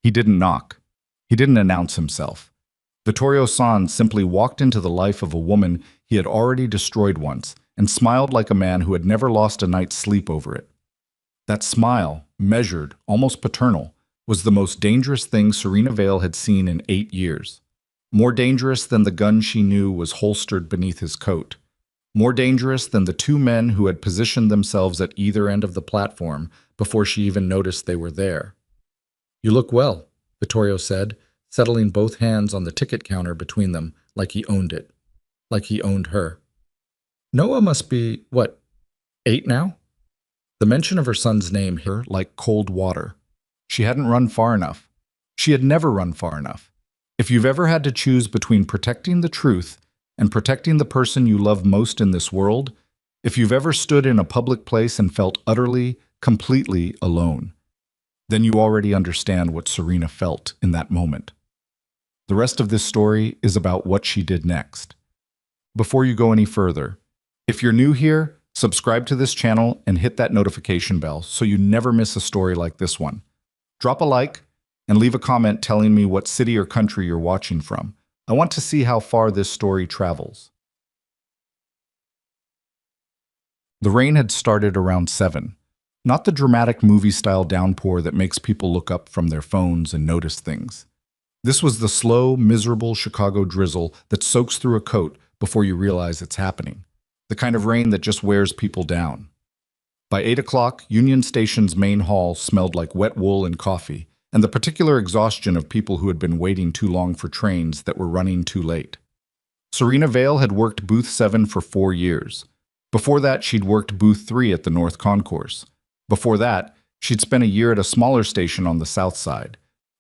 He didn't knock. He didn't announce himself. Vittorio-san simply walked into the life of a woman he had already destroyed once and smiled like a man who had never lost a night's sleep over it. That smile, measured, almost paternal, was the most dangerous thing Serena Vale had seen in 8 years. More dangerous than the gun she knew was holstered beneath his coat. More dangerous than the two men who had positioned themselves at either end of the platform before she even noticed they were there. "You look well," Vittorio said, settling both hands on the ticket counter between them like he owned it. Like he owned her. Noah must be, what, 8 now? The mention of her son's name hit her like cold water. She hadn't run far enough. She had never run far enough. If you've ever had to choose between protecting the truth and protecting the person you love most in this world, if you've ever stood in a public place and felt utterly, completely alone, then you already understand what Serena felt in that moment. The rest of this story is about what she did next. Before you go any further, if you're new here, subscribe to this channel and hit that notification bell so you never miss a story like this one. Drop a like and leave a comment telling me what city or country you're watching from. I want to see how far this story travels. The rain had started around 7. Not the dramatic movie-style downpour that makes people look up from their phones and notice things. This was the slow, miserable Chicago drizzle that soaks through a coat before you realize it's happening. The kind of rain that just wears people down. By 8 o'clock, Union Station's main hall smelled like wet wool and coffee, and the particular exhaustion of people who had been waiting too long for trains that were running too late. Serena Vale had worked Booth 7 for 4 years. Before that, she'd worked Booth 3 at the North Concourse. Before that, she'd spent a year at a smaller station on the South Side,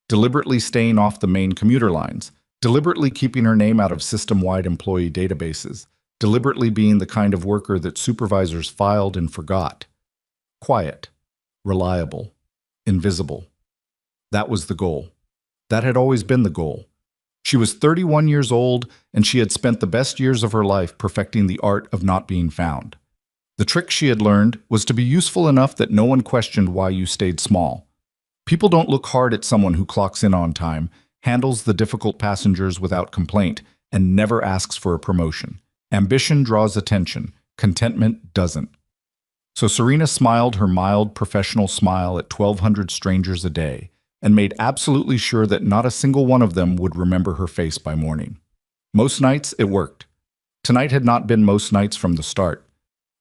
deliberately staying off the main commuter lines, deliberately keeping her name out of system-wide employee databases, deliberately being the kind of worker that supervisors filed and forgot. Quiet, reliable, invisible. That was the goal. That had always been the goal. She was 31 years old, and she had spent the best years of her life perfecting the art of not being found. The trick she had learned was to be useful enough that no one questioned why you stayed small. People don't look hard at someone who clocks in on time, handles the difficult passengers without complaint, and never asks for a promotion. Ambition draws attention. Contentment doesn't. So Serena smiled her mild, professional smile at 1,200 strangers a day, and made absolutely sure that not a single one of them would remember her face by morning. Most nights, it worked. Tonight had not been most nights from the start.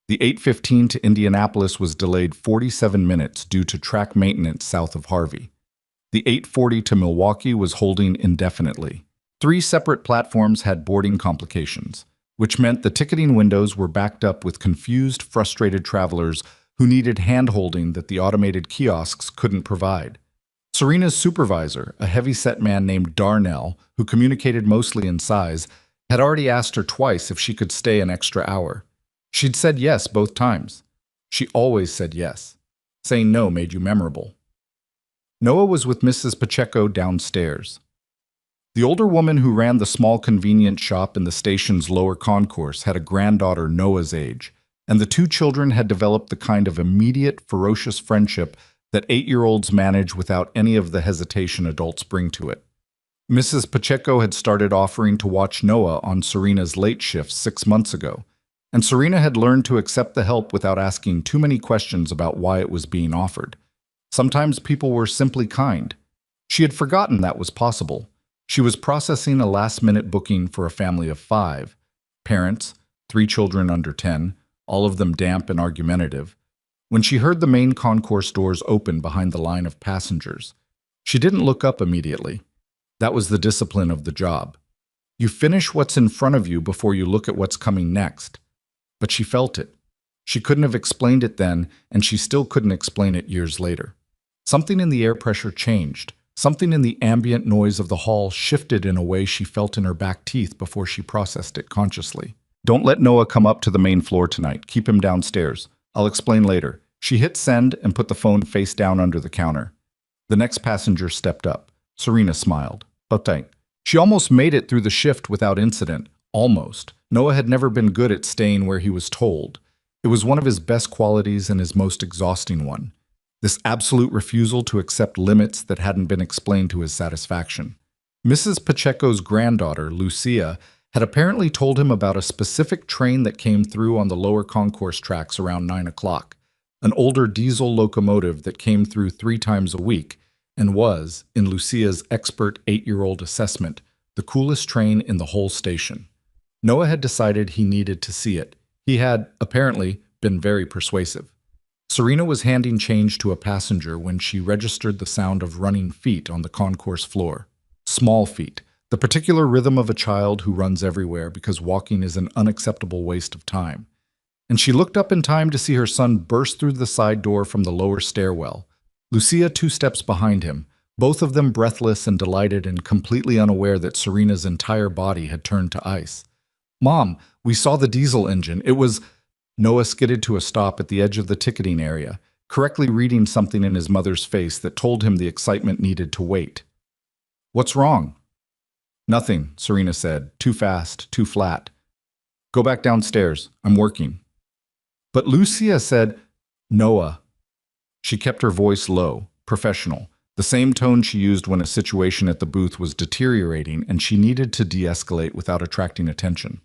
The 8:15 to Indianapolis was delayed 47 minutes due to track maintenance south of Harvey. The 8:40 to Milwaukee was holding indefinitely. 3 separate platforms had boarding complications, which meant the ticketing windows were backed up with confused, frustrated travelers who needed hand-holding that the automated kiosks couldn't provide. Serena's supervisor, a heavy-set man named Darnell, who communicated mostly in sighs, had already asked her twice if she could stay an extra hour. She'd said yes both times. She always said yes. Saying no made you memorable. Noah was with Mrs. Pacheco downstairs. The older woman who ran the small convenience shop in the station's lower concourse had a granddaughter Noah's age, and the 2 children had developed the kind of immediate, ferocious friendship that 8-year-olds manage without any of the hesitation adults bring to it. Mrs. Pacheco had started offering to watch Noah on Serena's late shifts 6 months ago, and Serena had learned to accept the help without asking too many questions about why it was being offered. Sometimes people were simply kind. She had forgotten that was possible. She was processing a last-minute booking for a family of 5. Parents, 3 children under 10, all of them damp and argumentative. When she heard the main concourse doors open behind the line of passengers, she didn't look up immediately. That was the discipline of the job. You finish what's in front of you before you look at what's coming next. But she felt it. She couldn't have explained it then, and she still couldn't explain it years later. Something in the air pressure changed. Something in the ambient noise of the hall shifted in a way she felt in her back teeth before she processed it consciously. Don't let Noah come up to the main floor tonight. Keep him downstairs. I'll explain later. She hit send and put the phone face down under the counter. The next passenger stepped up. Serena smiled. "Oh, thank." She almost made it through the shift without incident. Almost. Noah had never been good at staying where he was told. It was one of his best qualities and his most exhausting one. this absolute refusal to accept limits that hadn't been explained to his satisfaction. Mrs. Pacheco's granddaughter, Lucia, had apparently told him about a specific train that came through on the lower concourse tracks around 9 o'clock, an older diesel locomotive that came through 3 times a week and was, in Lucia's expert 8-year-old assessment, the coolest train in the whole station. Noah had decided he needed to see it. He had, apparently, been very persuasive. Serena was handing change to a passenger when she registered the sound of running feet on the concourse floor. Small feet, the particular rhythm of a child who runs everywhere because walking is an unacceptable waste of time. And she looked up in time to see her son burst through the side door from the lower stairwell. Lucia 2 steps behind him, both of them breathless and delighted and completely unaware that Serena's entire body had turned to ice. "Mom, we saw the diesel engine. It was—" Noah skidded to a stop at the edge of the ticketing area, correctly reading something in his mother's face that told him the excitement needed to wait. "What's wrong?" "Nothing," Serena said, too fast, too flat. "Go back downstairs. I'm working." But Lucia said, "Noah." She kept her voice low, professional, the same tone she used when a situation at the booth was deteriorating and she needed to de-escalate without attracting attention.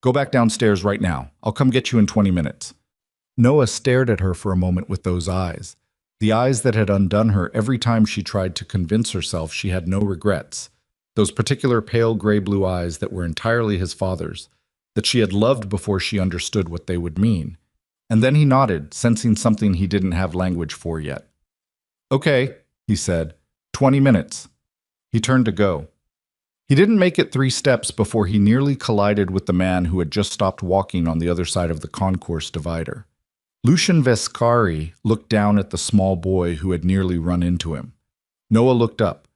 "Go back downstairs right now. I'll come get you in 20 minutes. Noah stared at her for a moment with those eyes, the eyes that had undone her every time she tried to convince herself she had no regrets, those particular pale gray-blue eyes that were entirely his father's, that she had loved before she understood what they would mean. And then he nodded, sensing something he didn't have language for yet. "Okay," he said, 20 minutes. He turned to go. He didn't make it 3 steps before he nearly collided with the man who had just stopped walking on the other side of the concourse divider. Lucian Vescari looked down at the small boy who had nearly run into him. Noah looked up,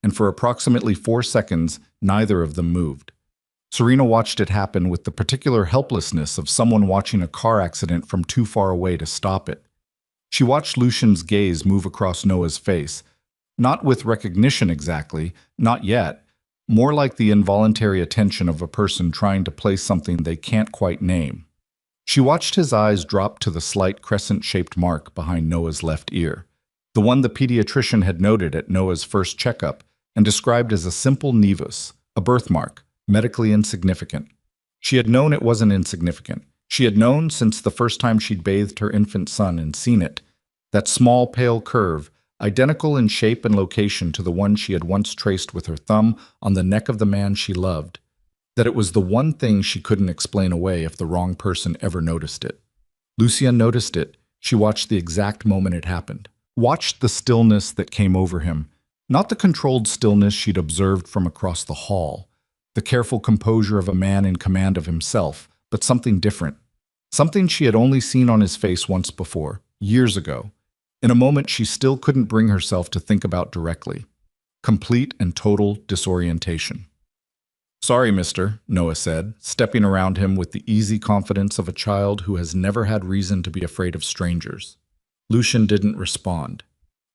and for approximately 4 seconds, neither of them moved. Serena watched it happen with the particular helplessness of someone watching a car accident from too far away to stop it. She watched Lucian's gaze move across Noah's face, not with recognition exactly, not yet, more like the involuntary attention of a person trying to place something they can't quite name. She watched his eyes drop to the slight crescent-shaped mark behind Noah's left ear, the one the pediatrician had noted at Noah's first checkup and described as a simple nevus, a birthmark, medically insignificant. She had known it wasn't insignificant. She had known since the first time she'd bathed her infant son and seen it, that small pale curve, identical in shape and location to the one she had once traced with her thumb on the neck of the man she loved, that it was the one thing she couldn't explain away if the wrong person ever noticed it. Lucia noticed it. She watched the exact moment it happened. Watched the stillness that came over him, not the controlled stillness she'd observed from across the hall, the careful composure of a man in command of himself, but something different. Something she had only seen on his face once before, years ago, in a moment she still couldn't bring herself to think about directly. Complete and total disorientation. "Sorry, mister," Noah said, stepping around him with the easy confidence of a child who has never had reason to be afraid of strangers. Lucian didn't respond.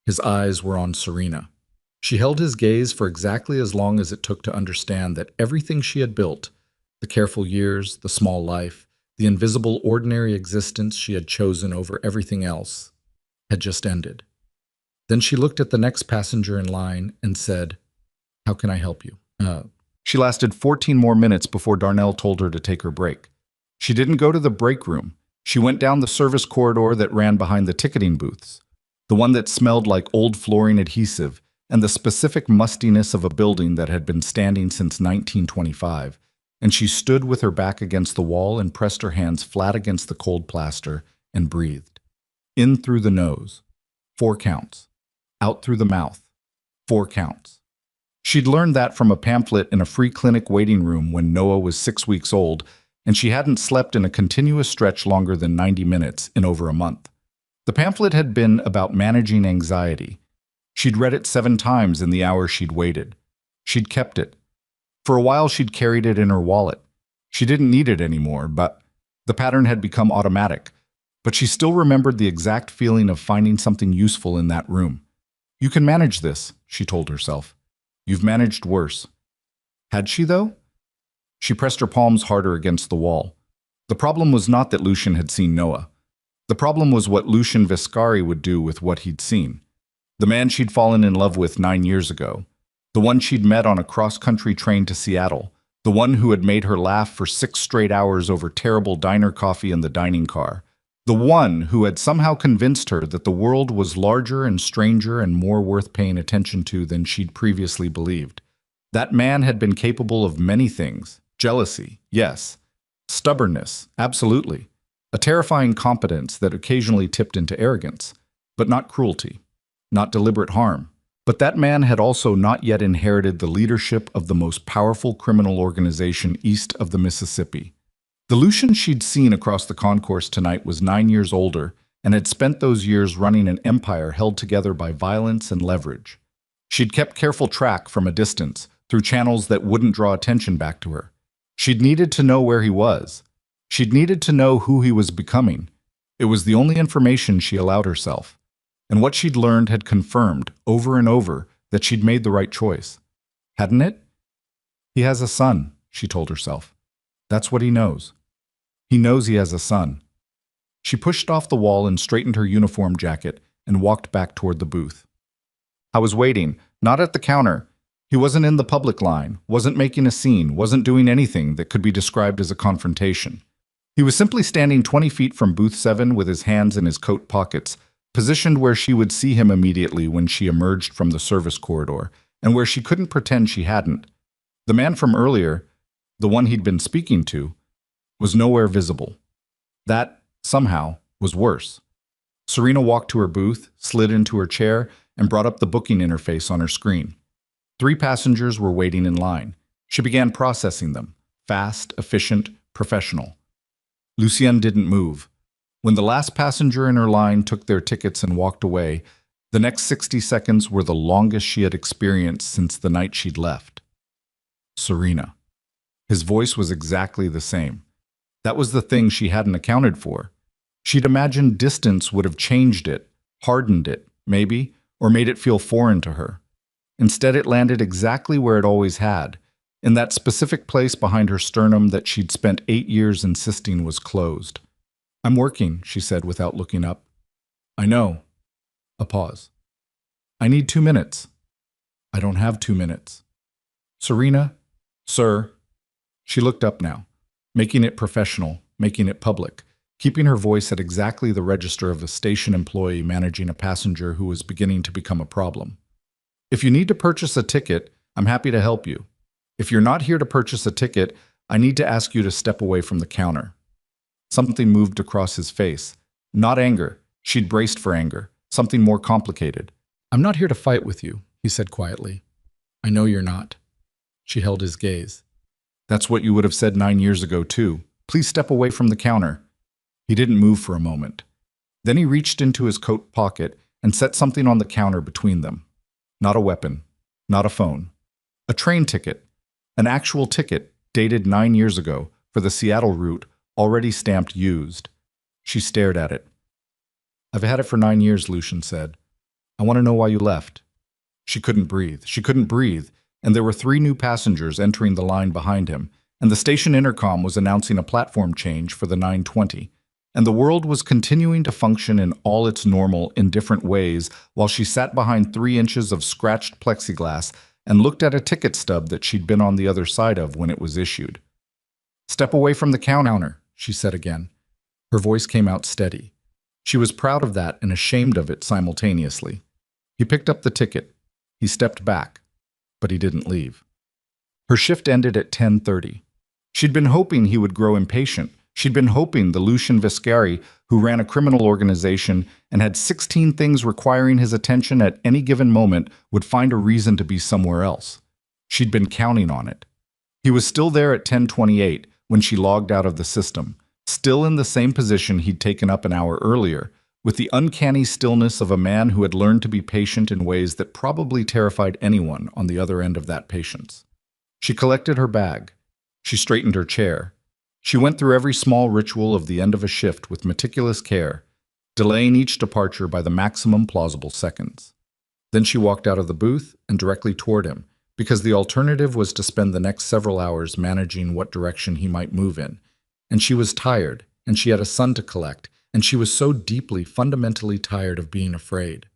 His eyes were on Serena. She held his gaze for exactly as long as it took to understand that everything she had built, the careful years, the small life, the invisible ordinary existence she had chosen over everything else, had just ended. Then she looked at the next passenger in line and said, "How can I help you?" She lasted 14 more minutes before Darnell told her to take her break. She didn't go to the break room. She went down the service corridor that ran behind the ticketing booths, the one that smelled like old flooring adhesive and the specific mustiness of a building that had been standing since 1925, and she stood with her back against the wall and pressed her hands flat against the cold plaster and breathed. In through the nose, 4 counts. Out through the mouth, 4 counts. She'd learned that from a pamphlet in a free clinic waiting room when Noah was 6 weeks old, and she hadn't slept in a continuous stretch longer than 90 minutes in over a month. The pamphlet had been about managing anxiety. She'd read it 7 times in the hour she'd waited. She'd kept it. For a while she'd carried it in her wallet. She didn't need it anymore, but the pattern had become automatic. But she still remembered the exact feeling of finding something useful in that room. "You can manage this," she told herself. "You've managed worse." Had she, though? She pressed her palms harder against the wall. The problem was not that Lucian had seen Noah. The problem was what Lucian Viscari would do with what he'd seen. The man she'd fallen in love with 9 years ago. The one she'd met on a cross-country train to Seattle. The one who had made her laugh for 6 straight hours over terrible diner coffee in the dining car. The one who had somehow convinced her that the world was larger and stranger and more worth paying attention to than she'd previously believed. That man had been capable of many things. Jealousy, yes. Stubbornness, absolutely. A terrifying competence that occasionally tipped into arrogance, but not cruelty, not deliberate harm. But that man had also not yet inherited the leadership of the most powerful criminal organization east of the Mississippi. The Lucian she'd seen across the concourse tonight was 9 years older and had spent those years running an empire held together by violence and leverage. She'd kept careful track from a distance, through channels that wouldn't draw attention back to her. She'd needed to know where he was. She'd needed to know who he was becoming. It was the only information she allowed herself. And what she'd learned had confirmed, over and over, that she'd made the right choice. Hadn't it? He has a son, she told herself. That's what he knows. He knows he has a son. She pushed off the wall and straightened her uniform jacket and walked back toward the booth. I was waiting, not at the counter. He wasn't in the public line, wasn't making a scene, wasn't doing anything that could be described as a confrontation. He was simply standing 20 feet from booth 7 with his hands in his coat pockets, positioned where she would see him immediately when she emerged from the service corridor, and where she couldn't pretend she hadn't. The man from earlier, the one he'd been speaking to, was nowhere visible. That, somehow, was worse. Serena walked to her booth, slid into her chair, and brought up the booking interface on her screen. 3 passengers were waiting in line. She began processing them. Fast, efficient, professional. Lucienne didn't move. When the last passenger in her line took their tickets and walked away, the next 60 seconds were the longest she had experienced since the night she'd left. Serena. His voice was exactly the same. That was the thing she hadn't accounted for. She'd imagined distance would have changed it, hardened it, maybe, or made it feel foreign to her. Instead, it landed exactly where it always had, in that specific place behind her sternum that she'd spent 8 years insisting was closed. I'm working, she said without looking up. I know. A pause. I need 2 minutes. I don't have 2 minutes. Serena? Sir? She looked up now, making it professional, making it public, keeping her voice at exactly the register of a station employee managing a passenger who was beginning to become a problem. If you need to purchase a ticket, I'm happy to help you. If you're not here to purchase a ticket, I need to ask you to step away from the counter. Something moved across his face. Not anger. She'd braced for anger. Something more complicated. I'm not here to fight with you, he said quietly. I know you're not. She held his gaze. That's what you would have said 9 years ago, too. Please step away from the counter. He didn't move for a moment. Then he reached into his coat pocket and set something on the counter between them. Not a weapon. Not a phone. A train ticket. An actual ticket, dated 9 years ago, for the Seattle route, already stamped used. She stared at it. I've had it for 9 years, Lucian said. I want to know why you left. She couldn't breathe. She couldn't breathe, and there were 3 new passengers entering the line behind him, and the station intercom was announcing a platform change for the 9:20. And the world was continuing to function in all its normal, indifferent ways while she sat behind 3 inches of scratched plexiglass and looked at a ticket stub that she'd been on the other side of when it was issued. Step away from the counter, she said again. Her voice came out steady. She was proud of that and ashamed of it simultaneously. He picked up the ticket. He stepped back, but he didn't leave. Her shift ended at 10:30. She'd been hoping he would grow impatient. She'd been hoping the Lucian Viscari, who ran a criminal organization and had 16 things requiring his attention at any given moment, would find a reason to be somewhere else. She'd been counting on it. He was still there at 10:28 when she logged out of the system, still in the same position he'd taken up an hour earlier, with the uncanny stillness of a man who had learned to be patient in ways that probably terrified anyone on the other end of that patience. She collected her bag. She straightened her chair. She went through every small ritual of the end of a shift with meticulous care, delaying each departure by the maximum plausible seconds. Then she walked out of the booth and directly toward him, because the alternative was to spend the next several hours managing what direction he might move in. And she was tired, and she had a son to collect, and she was so deeply, fundamentally tired of being afraid.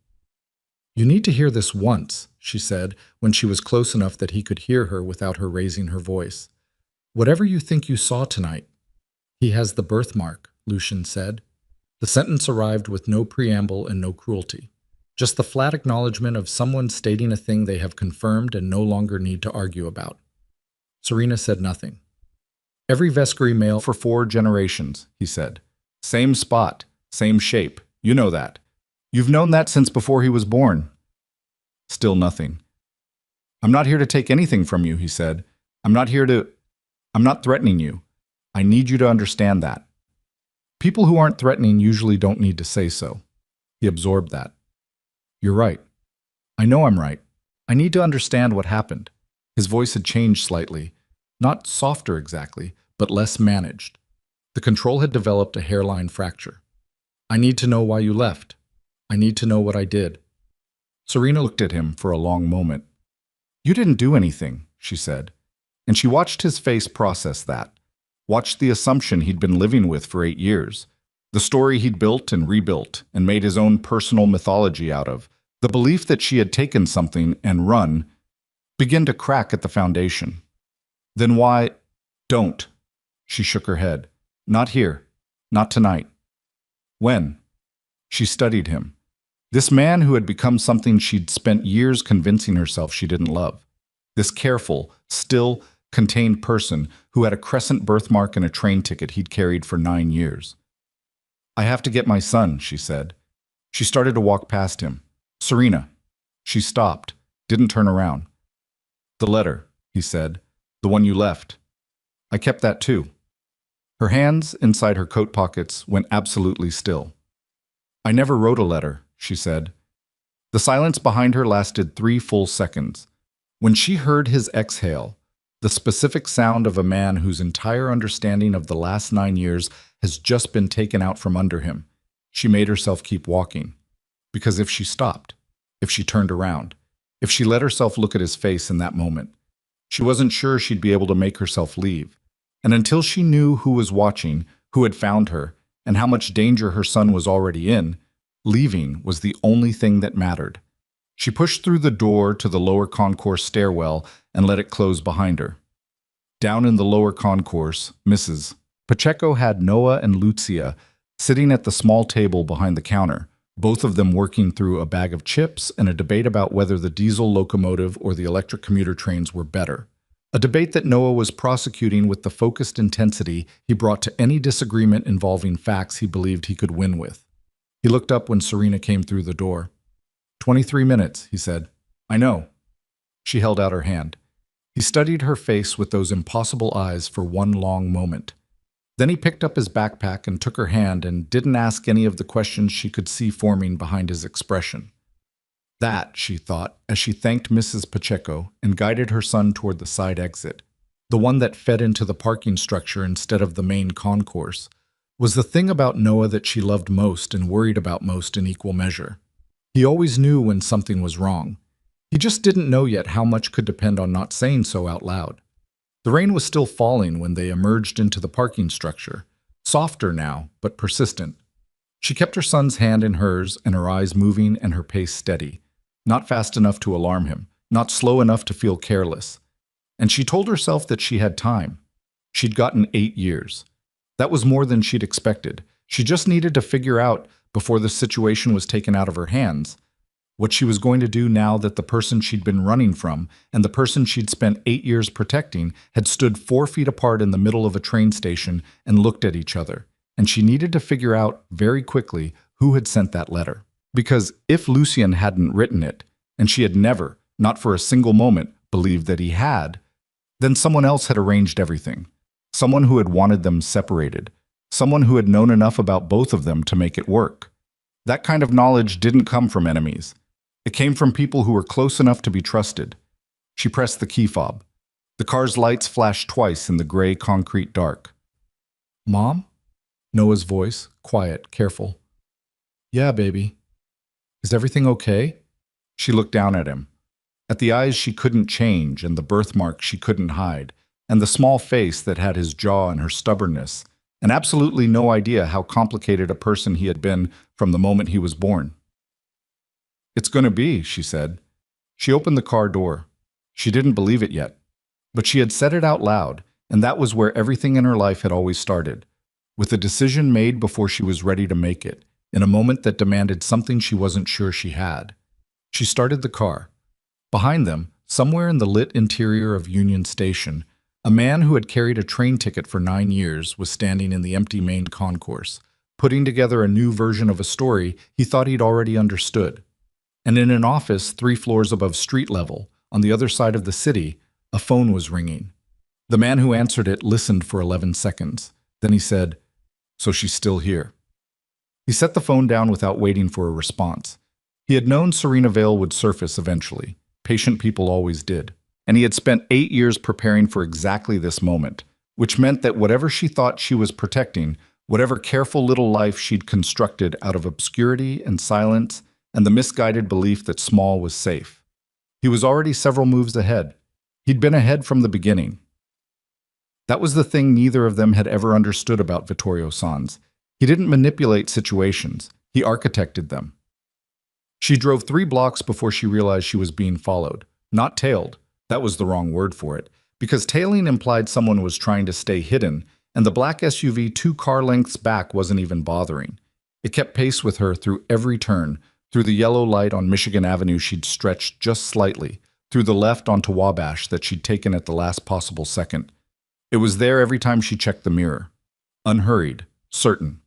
"You need to hear this once," she said, when she was close enough that he could hear her without her raising her voice. "Whatever you think you saw tonight." "He has the birthmark," Lucian said. The sentence arrived with no preamble and no cruelty. Just the flat acknowledgement of someone stating a thing they have confirmed and no longer need to argue about. Serena said nothing. "Every Vescary male for 4 generations," he said. "Same spot, same shape. You know that. You've known that since before he was born." Still nothing. "I'm not here to take anything from you," he said. I'm not threatening you. I need you to understand that." People who aren't threatening usually don't need to say so. He absorbed that. "You're right. I know I'm right. I need to understand what happened." His voice had changed slightly. Not softer exactly, but less managed. The control had developed a hairline fracture. "I need to know why you left. I need to know what I did." Serena looked at him for a long moment. "You didn't do anything," she said. And she watched his face process that. Watched the assumption he'd been living with for 8 years. The story he'd built and rebuilt and made his own personal mythology out of. The belief that she had taken something and run begin to crack at the foundation. "Then why? Don't." She shook her head. "Not here. Not tonight." "When?" She studied him. This man who had become something she'd spent years convincing herself she didn't love. This careful, still, contained person who had a crescent birthmark and a train ticket he'd carried for 9 years. "I have to get my son," she said. She started to walk past him. "Serena." She stopped, didn't turn around. "The letter," he said. "The one you left. I kept that too." Her hands, inside her coat pockets, went absolutely still. "I never wrote a letter," she said. The silence behind her lasted 3 full seconds. When she heard his exhale, the specific sound of a man whose entire understanding of the last 9 years has just been taken out from under him, she made herself keep walking. Because if she stopped, if she turned around, if she let herself look at his face in that moment, she wasn't sure she'd be able to make herself leave. And until she knew who was watching, who had found her, and how much danger her son was already in, leaving was the only thing that mattered. She pushed through the door to the lower concourse stairwell and let it close behind her. Down in the lower concourse, Mrs. Pacheco had Noah and Lucia sitting at the small table behind the counter, both of them working through a bag of chips and a debate about whether the diesel locomotive or the electric commuter trains were better. A debate that Noah was prosecuting with the focused intensity he brought to any disagreement involving facts he believed he could win with. He looked up when Serena came through the door. 23 minutes, he said. "I know." She held out her hand. He studied her face with those impossible eyes for one long moment. Then he picked up his backpack and took her hand and didn't ask any of the questions she could see forming behind his expression. That, she thought, as she thanked Mrs. Pacheco and guided her son toward the side exit, the one that fed into the parking structure instead of the main concourse, was the thing about Noah that she loved most and worried about most in equal measure. He always knew when something was wrong. He just didn't know yet how much could depend on not saying so out loud. The rain was still falling when they emerged into the parking structure, softer now, but persistent. She kept her son's hand in hers and her eyes moving and her pace steady, not fast enough to alarm him, not slow enough to feel careless. And she told herself that she had time. She'd gotten 8 years. That was more than she'd expected. She just needed to figure out, before the situation was taken out of her hands, what she was going to do now that the person she'd been running from and the person she'd spent 8 years protecting had stood 4 feet apart in the middle of a train station and looked at each other. And she needed to figure out very quickly who had sent that letter. Because if Lucien hadn't written it, and she had never, not for a single moment, believed that he had, then someone else had arranged everything. Someone who had wanted them separated. Someone who had known enough about both of them to make it work. That kind of knowledge didn't come from enemies. It came from people who were close enough to be trusted. She pressed the key fob. The car's lights flashed twice in the gray concrete dark. "Mom?" Noah's voice, quiet, careful. "Yeah, baby." "Is everything okay?" She looked down at him. At the eyes she couldn't change and the birthmark she couldn't hide, and the small face that had his jaw and her stubbornness, and absolutely no idea how complicated a person he had been from the moment he was born. "It's going to be," she said. She opened the car door. She didn't believe it yet, but she had said it out loud, and that was where everything in her life had always started, with a decision made before she was ready to make it, in a moment that demanded something she wasn't sure she had. She started the car. Behind them, somewhere in the lit interior of Union Station, a man who had carried a train ticket for 9 years was standing in the empty main concourse, putting together a new version of a story he thought he'd already understood. And in an office 3 floors above street level, on the other side of the city, a phone was ringing. The man who answered it listened for 11 seconds. Then he said, "So she's still here." He set the phone down without waiting for a response. He had known Serena Vale would surface eventually. Patient people always did. And he had spent 8 years preparing for exactly this moment, which meant that whatever she thought she was protecting, whatever careful little life she'd constructed out of obscurity and silence and the misguided belief that small was safe, he was already several moves ahead. He'd been ahead from the beginning. That was the thing neither of them had ever understood about Vittorio Sans. He didn't manipulate situations. He architected them. She drove 3 blocks before she realized she was being followed. Not tailed. That was the wrong word for it, because tailing implied someone was trying to stay hidden, and the black SUV 2 car lengths back wasn't even bothering. It kept pace with her through every turn, through the yellow light on Michigan Avenue she'd stretched just slightly, through the left onto Wabash that she'd taken at the last possible second. It was there every time she checked the mirror. Unhurried, certain.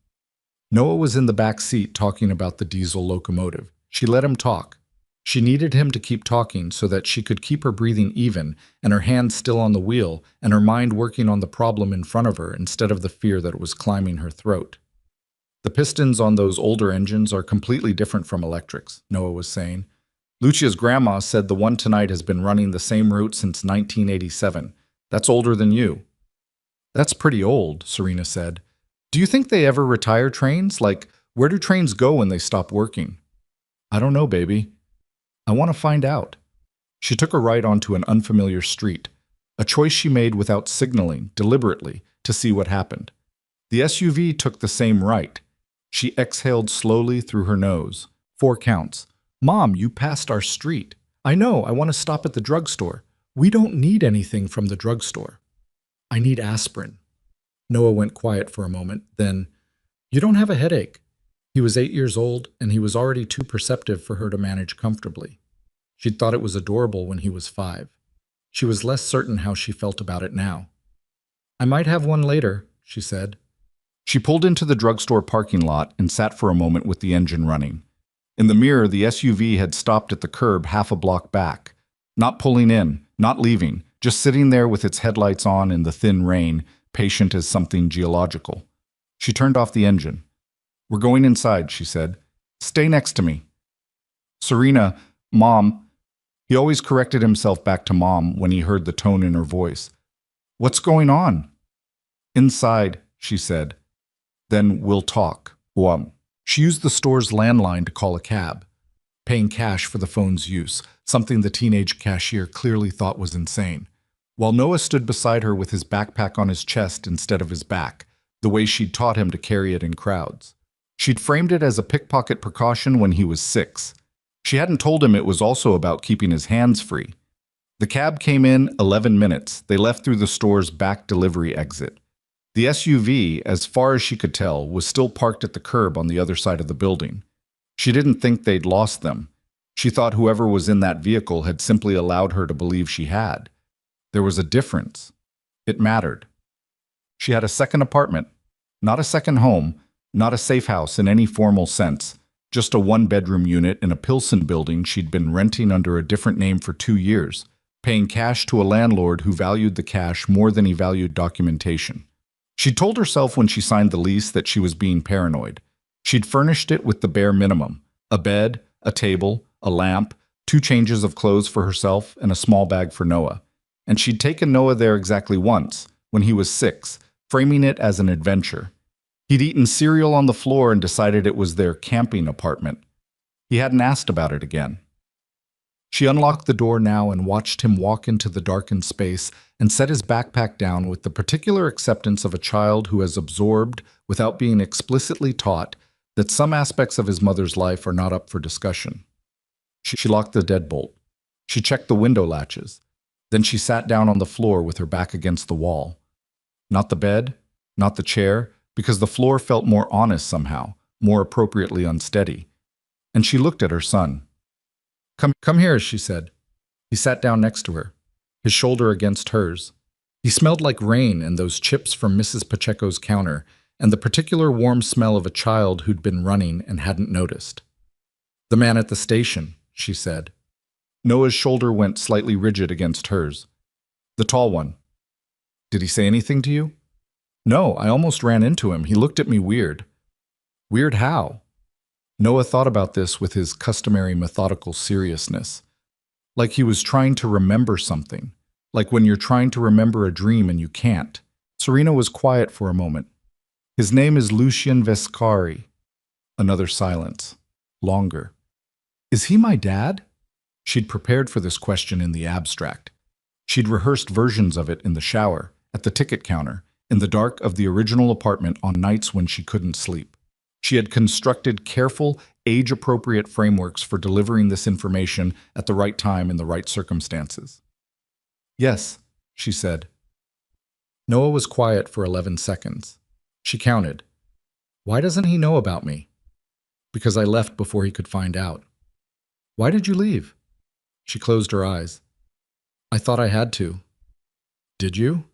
Noah was in the back seat talking about the diesel locomotive. She let him talk. She needed him to keep talking so that she could keep her breathing even and her hands still on the wheel and her mind working on the problem in front of her instead of the fear that was climbing her throat. "The pistons on those older engines are completely different from electrics," Noah was saying. "Lucia's grandma said the one tonight has been running the same route since 1987. That's older than you." "That's pretty old," Serena said. "Do you think they ever retire trains? Like, where do trains go when they stop working?" "I don't know, baby. I want to find out." She took a right onto an unfamiliar street, a choice she made without signaling, deliberately, to see what happened. The SUV took the same right. She exhaled slowly through her nose. 4 counts. "Mom, you passed our street." "I know, I want to stop at the drugstore." "We don't need anything from the drugstore." "I need aspirin." Noah went quiet for a moment, then, "You don't have a headache." He was 8 years old, and he was already too perceptive for her to manage comfortably. She'd thought it was adorable when he was 5. She was less certain how she felt about it now. "I might have one later," she said. She pulled into the drugstore parking lot and sat for a moment with the engine running. In the mirror, the SUV had stopped at the curb half a block back. Not pulling in, not leaving, just sitting there with its headlights on in the thin rain, patient as something geological. She turned off the engine. "We're going inside," she said. "Stay next to me." "Serena, Mom." He always corrected himself back to Mom when he heard the tone in her voice. "What's going on?" "Inside," she said. "Then we'll talk." She used the store's landline to call a cab, paying cash for the phone's use, something the teenage cashier clearly thought was insane, while Noah stood beside her with his backpack on his chest instead of his back, the way she'd taught him to carry it in crowds. She'd framed it as a pickpocket precaution when he was 6. She hadn't told him it was also about keeping his hands free. The cab came in 11 minutes. They left through the store's back delivery exit. The SUV, as far as she could tell, was still parked at the curb on the other side of the building. She didn't think they'd lost them. She thought whoever was in that vehicle had simply allowed her to believe she had. There was a difference. It mattered. She had a second apartment, not a second home, not a safe house in any formal sense, just a 1-bedroom unit in a Pilsen building she'd been renting under a different name for 2 years, paying cash to a landlord who valued the cash more than he valued documentation. She told herself when she signed the lease that she was being paranoid. She'd furnished it with the bare minimum: a bed, a table, a lamp, 2 changes of clothes for herself, and a small bag for Noah. And she'd taken Noah there exactly once, when he was 6, framing it as an adventure. He'd eaten cereal on the floor and decided it was their camping apartment. He hadn't asked about it again. She unlocked the door now and watched him walk into the darkened space and set his backpack down with the particular acceptance of a child who has absorbed, without being explicitly taught, that some aspects of his mother's life are not up for discussion. She locked the deadbolt. She checked the window latches. Then she sat down on the floor with her back against the wall. Not the bed, not the chair, because the floor felt more honest somehow, more appropriately unsteady. And she looked at her son. Come here, she said. He sat down next to her, his shoulder against hers. He smelled like rain and those chips from Mrs. Pacheco's counter, and the particular warm smell of a child who'd been running and hadn't noticed. The man at the station, she said. Noah's shoulder went slightly rigid against hers. The tall one. Did he say anything to you? No, I almost ran into him. He looked at me weird. Weird how? Noah thought about this with his customary methodical seriousness. Like he was trying to remember something. Like when you're trying to remember a dream and you can't. Serena was quiet for a moment. His name is Lucian Vescari. Another silence. Longer. Is he my dad? She'd prepared for this question in the abstract. She'd rehearsed versions of it in the shower, at the ticket counter, in the dark of the original apartment on nights when she couldn't sleep. She had constructed careful, age-appropriate frameworks for delivering this information at the right time in the right circumstances. Yes, she said. Noah was quiet for 11 seconds. She counted. Why doesn't he know about me? Because I left before he could find out. Why did you leave? She closed her eyes. I thought I had to. Did you?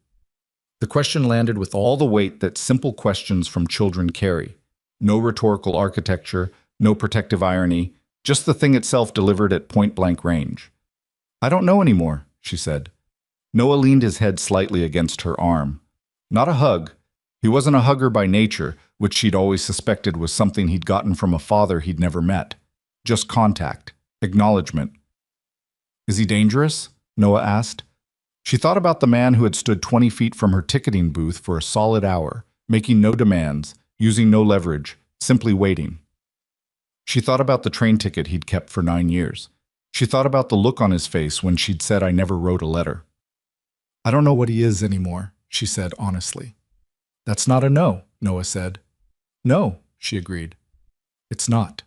The question landed with all the weight that simple questions from children carry. No rhetorical architecture, no protective irony, just the thing itself delivered at point-blank range. I don't know anymore, she said. Noah leaned his head slightly against her arm. Not a hug. He wasn't a hugger by nature, which she'd always suspected was something he'd gotten from a father he'd never met. Just contact, acknowledgement. Is he dangerous? Noah asked. She thought about the man who had stood 20 feet from her ticketing booth for a solid hour, making no demands, using no leverage, simply waiting. She thought about the train ticket he'd kept for 9 years. She thought about the look on his face when she'd said, I never wrote a letter. I don't know what he is anymore, she said honestly. That's not a no, Noah said. No, she agreed. It's not.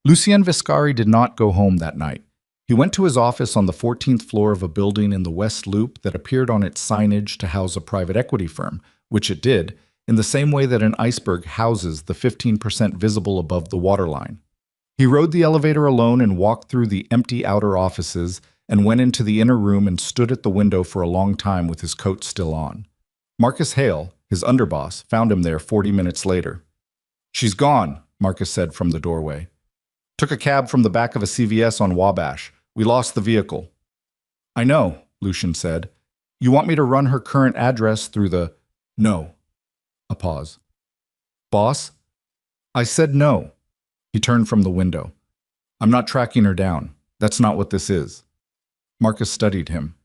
Lucien Viscari did not go home that night. He went to his office on the 14th floor of a building in the West Loop that appeared on its signage to house a private equity firm, which it did, in the same way that an iceberg houses the 15% visible above the waterline. He rode the elevator alone and walked through the empty outer offices and went into the inner room and stood at the window for a long time with his coat still on. Marcus Hale, his underboss, found him there 40 minutes later. She's gone, Marcus said from the doorway. Took a cab from the back of a CVS on Wabash. We lost the vehicle. I know, Lucian said. You want me to run her current address through the… No. A pause. Boss? I said no. He turned from the window. I'm not tracking her down. That's not what this is. Marcus studied him.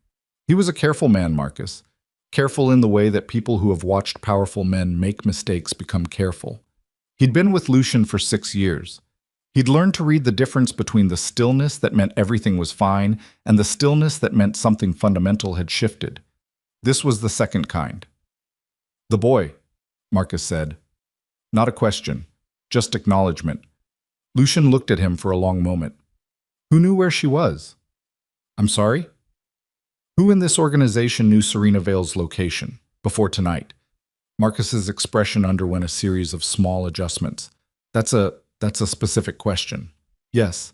He was a careful man, Marcus. Careful in the way that people who have watched powerful men make mistakes become careful. He'd been with Lucian for 6 years. He'd learned to read the difference between the stillness that meant everything was fine and the stillness that meant something fundamental had shifted. This was the second kind. The boy, Marcus said. Not a question, just acknowledgement. Lucian looked at him for a long moment. Who knew where she was? I'm sorry? Who in this organization knew Serena Vale's location before tonight? Marcus's expression underwent a series of small adjustments. That's a specific question. Yes.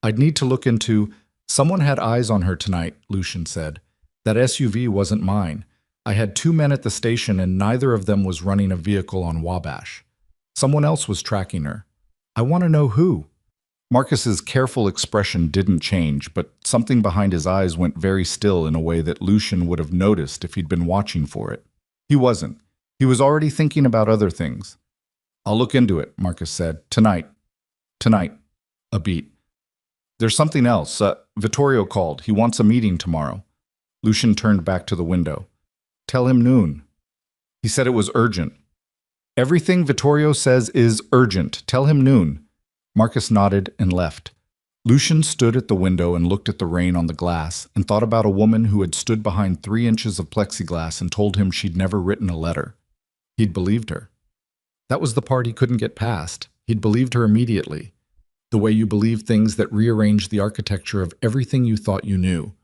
I'd need to look into… Someone had eyes on her tonight, Lucian said. That SUV wasn't mine. I had 2 men at the station and neither of them was running a vehicle on Wabash. Someone else was tracking her. I want to know who. Marcus's careful expression didn't change, but something behind his eyes went very still in a way that Lucian would have noticed if he'd been watching for it. He wasn't. He was already thinking about other things. I'll look into it, Marcus said. Tonight. Tonight. A beat. There's something else. Vittorio called. He wants a meeting tomorrow. Lucian turned back to the window. Tell him noon. He said it was urgent. Everything Vittorio says is urgent. Tell him noon. Marcus nodded and left. Lucian stood at the window and looked at the rain on the glass and thought about a woman who had stood behind 3 inches of plexiglass and told him she'd never written a letter. He'd believed her. That was the part he couldn't get past. He'd believed her immediately. The way you believe things that rearrange the architecture of everything you thought you knew.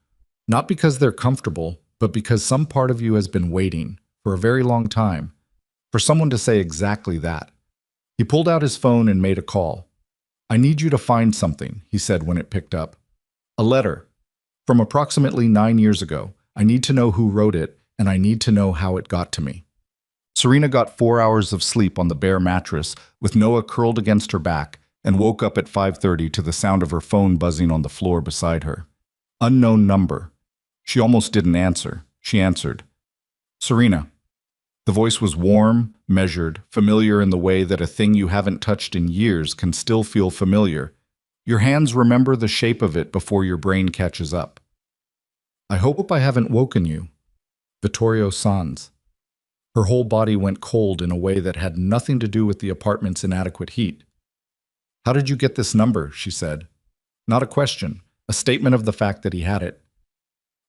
Not because they're comfortable, but because some part of you has been waiting, for a very long time, for someone to say exactly that. He pulled out his phone and made a call. "I need you to find something," he said when it picked up. "A letter. From approximately 9 years ago. I need to know who wrote it, and I need to know how it got to me." Serena got 4 hours of sleep on the bare mattress, with Noah curled against her back, and woke up at 5:30 to the sound of her phone buzzing on the floor beside her. Unknown number. She almost didn't answer. She answered. "Serena." The voice was warm, measured, familiar in the way that a thing you haven't touched in years can still feel familiar. Your hands remember the shape of it before your brain catches up. "I hope I haven't woken you." Vittorio Sans. Her whole body went cold in a way that had nothing to do with the apartment's inadequate heat. "How did you get this number?" she said. Not a question, a statement of the fact that he had it.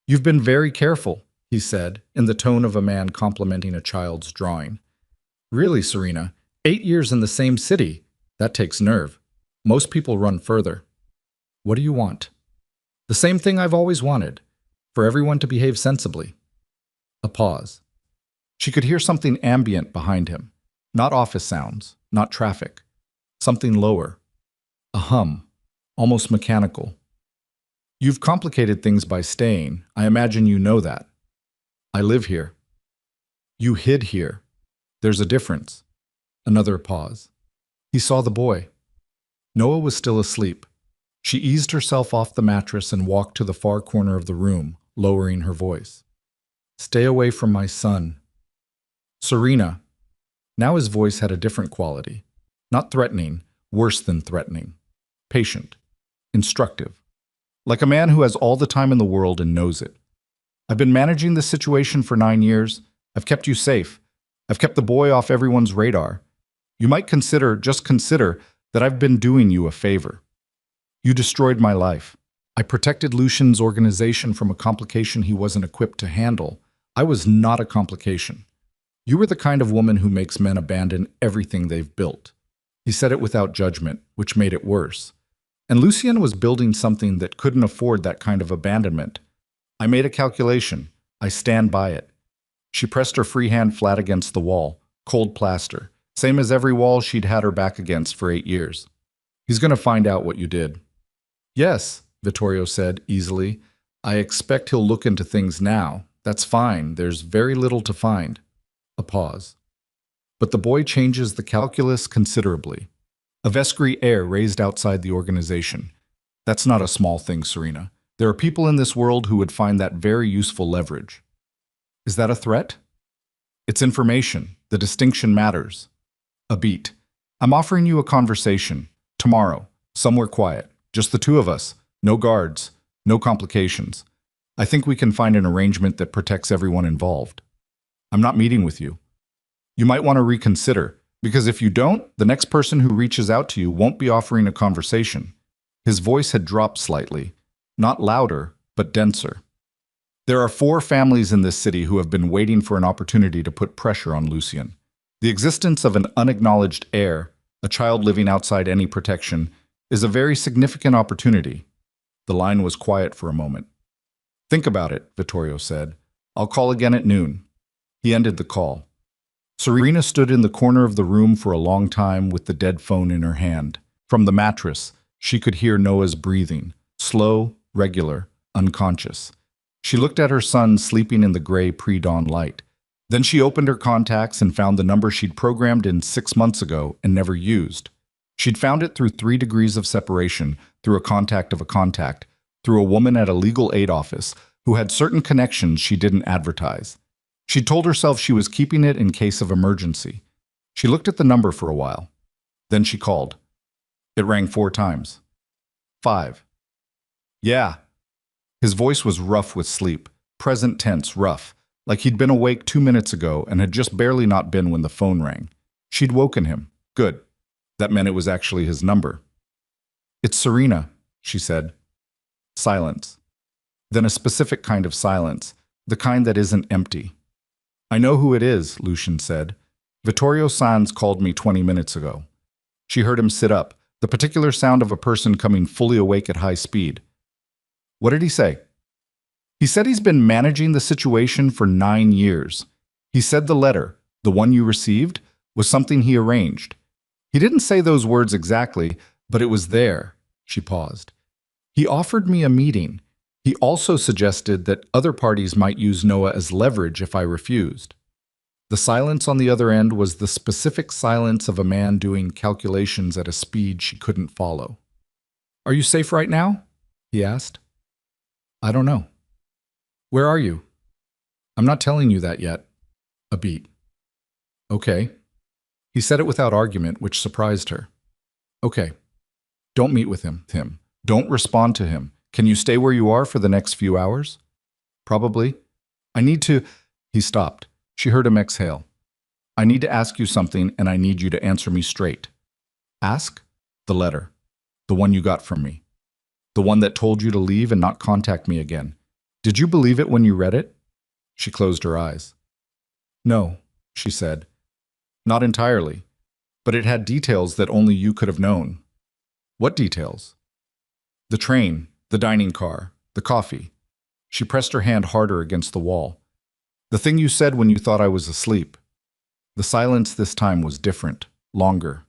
"You've been very careful," he said, in the tone of a man complimenting a child's drawing. "Really, Serena, 8 years in the same city. That takes nerve. Most people run further." "What do you want?" "The same thing I've always wanted. For everyone to behave sensibly." A pause. She could hear something ambient behind him. Not office sounds, not traffic. Something lower. A hum, almost mechanical. "You've complicated things by staying. I imagine you know that." "I live here." "You hid here. There's a difference." Another pause. He saw the boy. Noah was still asleep. She eased herself off the mattress and walked to the far corner of the room, lowering her voice. "Stay away from my son." "Serena." Now his voice had a different quality. Not threatening, worse than threatening. Patient. Instructive. Like a man who has all the time in the world and knows it. "I've been managing this situation for 9 years. I've kept you safe. I've kept the boy off everyone's radar. You might just consider, that I've been doing you a favor. You destroyed my life. I protected Lucian's organization from a complication he wasn't equipped to handle. I was not a complication. You were the kind of woman who makes men abandon everything they've built." He said it without judgment, which made it worse. And Lucien was building something that couldn't afford that kind of abandonment. "I made a calculation. I stand by it." She pressed her free hand flat against the wall, cold plaster, same as every wall she'd had her back against for 8 years. "He's going to find out what you did." "Yes," Vittorio said easily. "I expect he'll look into things now. That's fine. There's very little to find." A pause. "But the boy changes the calculus considerably." A vestry air raised outside the organization. "That's not a small thing, Serena. There are people in this world who would find that very useful leverage." "Is that a threat?" "It's information. The distinction matters." A beat. "I'm offering you a conversation. Tomorrow. Somewhere quiet. Just the two of us. No guards. No complications. I think we can find an arrangement that protects everyone involved. I'm not meeting with you. You might want to reconsider, because if you don't, the next person who reaches out to you won't be offering a conversation." His voice had dropped slightly. Not louder, but denser. "There are 4 families in this city who have been waiting for an opportunity to put pressure on Lucien. The existence of an unacknowledged heir, a child living outside any protection, is a very significant opportunity." The line was quiet for a moment. "Think about it," Vittorio said. "I'll call again at noon." He ended the call. Serena stood in the corner of the room for a long time with the dead phone in her hand. From the mattress, she could hear Noah's breathing, slow, regular, unconscious. She looked at her son sleeping in the gray pre-dawn light. Then she opened her contacts and found the number she'd programmed in 6 months ago and never used. She'd found it through 3 degrees of separation, through a contact of a contact, through a woman at a legal aid office who had certain connections she didn't advertise. She told herself she was keeping it in case of emergency. She looked at the number for a while. Then she called. It rang 4 times. 5. "Yeah." His voice was rough with sleep, present tense rough, like he'd been awake 2 minutes ago and had just barely not been when the phone rang. She'd woken him. Good. That meant it was actually his number. "It's Serena." she said. Silence. Then a specific kind of silence, the kind that isn't empty. I know who it is, Lucian said. Vittorio Sanz called me 20 minutes ago. She heard him sit up, the particular sound of a person coming fully awake at high speed. What did he say? He said he's been managing the situation for 9 years. He said the letter, the one you received, was something he arranged. He didn't say those words exactly, but it was there. She paused. He offered me a meeting. He also suggested that other parties might use Noah as leverage if I refused. The silence on the other end was the specific silence of a man doing calculations at a speed she couldn't follow. Are you safe right now? He asked. I don't know. Where are you? I'm not telling you that yet. A beat. Okay. He said it without argument, which surprised her. Okay. Don't meet with him. Don't respond to him. Can you stay where you are for the next few hours? Probably. I need to... He stopped. She heard him exhale. I need to ask you something, and I need you to answer me straight. Ask? The letter. The one you got from me. The one that told you to leave and not contact me again. Did you believe it when you read it? She closed her eyes. No, she said. Not entirely. But it had details that only you could have known. What details? The train, the dining car, the coffee. She pressed her hand harder against the wall. The thing you said when you thought I was asleep. The silence this time was different, longer.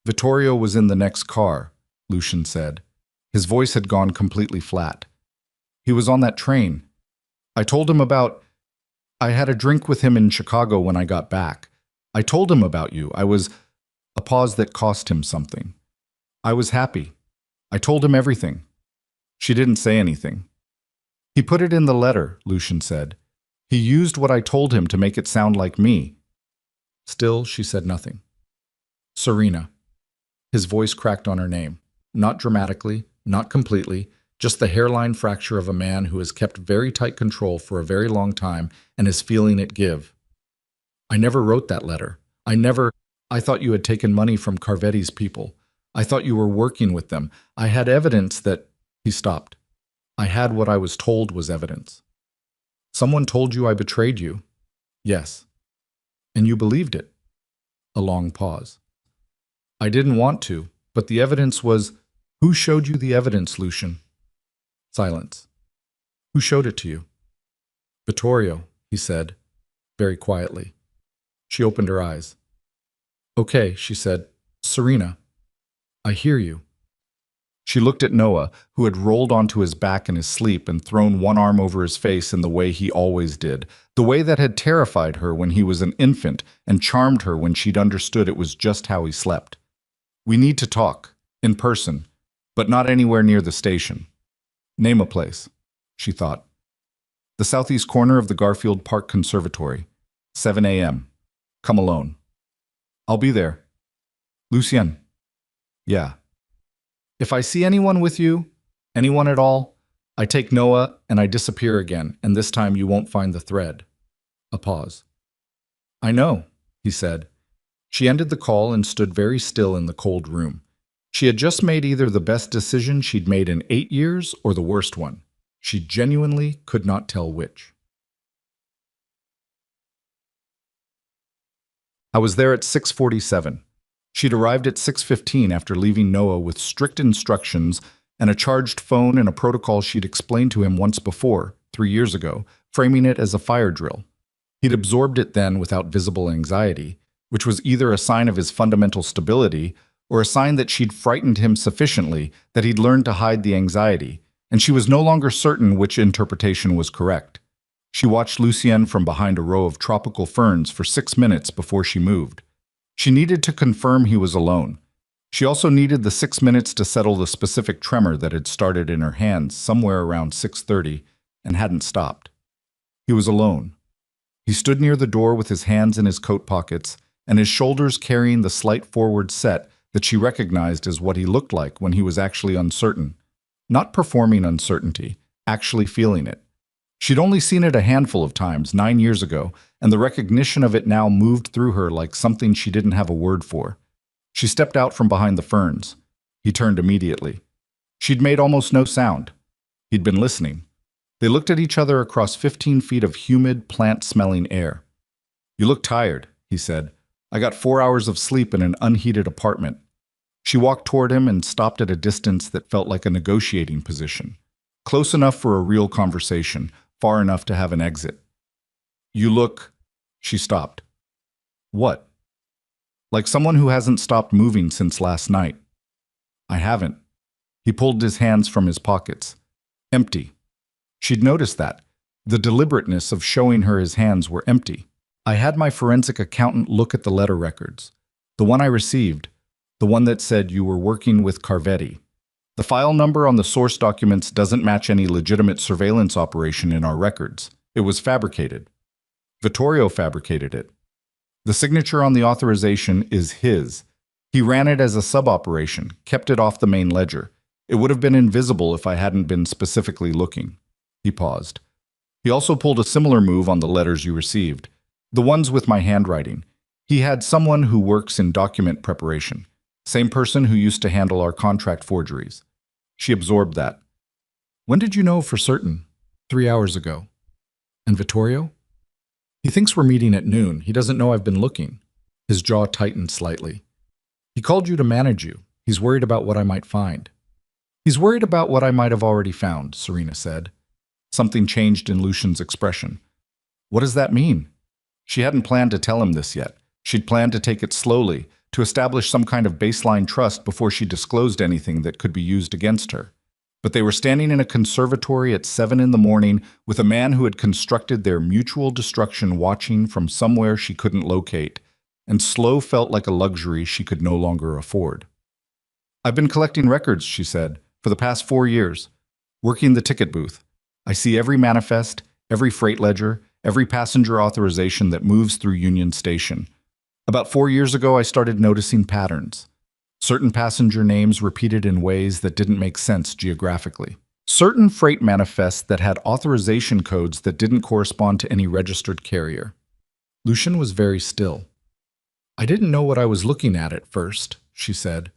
Vittorio was in the next car, Lucian said. His voice had gone completely flat. He was on that train. I told him about... I had a drink with him in Chicago when I got back. I told him about you. I was... A pause that cost him something. I was happy. I told him everything. She didn't say anything. He put it in the letter, Lucian said. He used what I told him to make it sound like me. Still, she said nothing. Serena. His voice cracked on her name. Not dramatically, not completely, just the hairline fracture of a man who has kept very tight control for a very long time and is feeling it give. I never wrote that letter. I thought you had taken money from Carvetti's people. I thought you were working with them. I had evidence that... He stopped. I had what I was told was evidence. Someone told you I betrayed you. Yes. And you believed it. A long pause. I didn't want to, but the evidence was... Who showed you the evidence, Lucian? Silence. Who showed it to you? Vittorio, he said, very quietly. She opened her eyes. Okay, she said. Serena, I hear you. She looked at Noah, who had rolled onto his back in his sleep and thrown one arm over his face in the way he always did, the way that had terrified her when he was an infant and charmed her when she'd understood it was just how he slept. We need to talk, in person, but not anywhere near the station. Name a place, she thought. The southeast corner of the Garfield Park Conservatory. 7 a.m. Come alone. I'll be there. Lucien. Yeah. If I see anyone with you, anyone at all, I take Noah and I disappear again, and this time you won't find the thread. A pause. I know, he said. She ended the call and stood very still in the cold room. She had just made either the best decision she'd made in 8 years or the worst one. She genuinely could not tell which. I was there at 6:47. She'd arrived at 6:15 after leaving Noah with strict instructions and a charged phone and a protocol she'd explained to him once before, 3 years ago, framing it as a fire drill. He'd absorbed it then without visible anxiety, which was either a sign of his fundamental stability or a sign that she'd frightened him sufficiently that he'd learned to hide the anxiety, and she was no longer certain which interpretation was correct. She watched Lucien from behind a row of tropical ferns for 6 minutes before she moved. She needed to confirm he was alone. She also needed the 6 minutes to settle the specific tremor that had started in her hands somewhere around 6:30 and hadn't stopped. He was alone. He stood near the door with his hands in his coat pockets and his shoulders carrying the slight forward set that she recognized as what he looked like when he was actually uncertain. Not performing uncertainty, actually feeling it. She'd only seen it a handful of times 9 years ago, and the recognition of it now moved through her like something she didn't have a word for. She stepped out from behind the ferns. He turned immediately. She'd made almost no sound. He'd been listening. They looked at each other across 15 feet of humid, plant-smelling air. "You look tired," he said. "I got 4 hours of sleep in an unheated apartment." She walked toward him and stopped at a distance that felt like a negotiating position. Close enough for a real conversation, far enough to have an exit. "You look—" She stopped. "What?" "Like someone who hasn't stopped moving since last night." "I haven't." He pulled his hands from his pockets. Empty. She'd noticed that. The deliberateness of showing her his hands were empty. "I had my forensic accountant look at the letter records. The one I received. The one that said you were working with Carvetti. The file number on the source documents doesn't match any legitimate surveillance operation in our records. It was fabricated. Vittorio fabricated it. The signature on the authorization is his. He ran it as a sub-operation, kept it off the main ledger. It would have been invisible if I hadn't been specifically looking." He paused. "He also pulled a similar move on the letters you received. The ones with my handwriting. He had someone who works in document preparation. Same person who used to handle our contract forgeries." She absorbed that. "When did you know for certain?" 3 hours ago." "And Vittorio?" "He thinks we're meeting at noon. He doesn't know I've been looking." His jaw tightened slightly. "He called you to manage you. He's worried about what I might find." "He's worried about what I might have already found," Serena said. Something changed in Lucian's expression. "What does that mean?" She hadn't planned to tell him this yet. She'd planned to take it slowly, to establish some kind of baseline trust before she disclosed anything that could be used against her. But they were standing in a conservatory at 7 in the morning with a man who had constructed their mutual destruction watching from somewhere she couldn't locate, and slow felt like a luxury she could no longer afford. "I've been collecting records," she said, "for the past 4 years, working the ticket booth. I see every manifest, every freight ledger, every passenger authorization that moves through Union Station. About 4 years ago, I started noticing patterns. Certain passenger names repeated in ways that didn't make sense geographically. Certain freight manifests that had authorization codes that didn't correspond to any registered carrier." Lucian was very still. "I didn't know what I was looking at first," she said.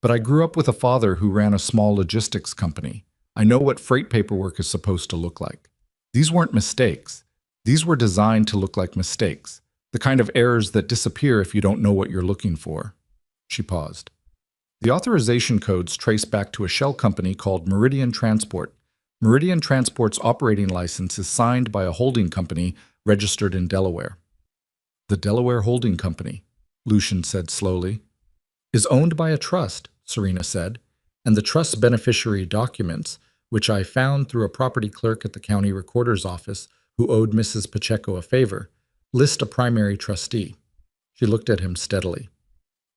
"But I grew up with a father who ran a small logistics company. I know what freight paperwork is supposed to look like. These weren't mistakes. These were designed to look like mistakes. The kind of errors that disappear if you don't know what you're looking for." She paused. "The authorization codes trace back to a shell company called Meridian Transport. Meridian Transport's operating license is signed by a holding company registered in Delaware." "The Delaware Holding Company," Lucian said slowly, "is owned by a trust," Serena said, "and the trust's beneficiary documents, which I found through a property clerk at the county recorder's office who owed Mrs. Pacheco a favor, list a primary trustee." She looked at him steadily.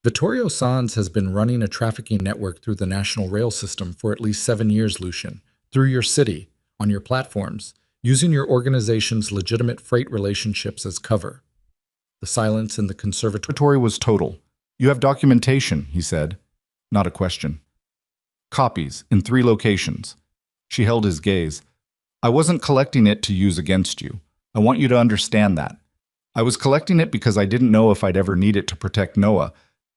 "Vittorio Sanz has been running a trafficking network through the national rail system for at least 7 years, Lucian, through your city, on your platforms, using your organization's legitimate freight relationships as cover." The silence in the conservatory was total. "You have documentation," he said. Not a question. "Copies, in 3 locations." She held his gaze. "I wasn't collecting it to use against you. I want you to understand that. I was collecting it because I didn't know if I'd ever need it to protect Noah.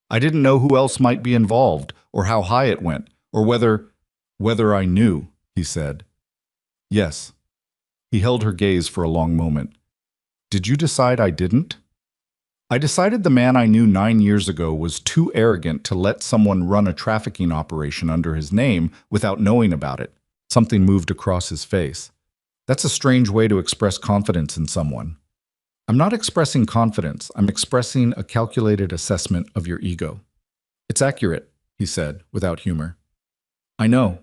I didn't know who else might be involved, or how high it went, or whether I knew," he said. "Yes." He held her gaze for a long moment. "Did you decide I didn't?" "I decided the man I knew 9 years ago was too arrogant to let someone run a trafficking operation under his name without knowing about it." Something moved across his face. "That's a strange way to express confidence in someone." "I'm not expressing confidence. I'm expressing a calculated assessment of your ego." "It's accurate," he said, without humor. "I know."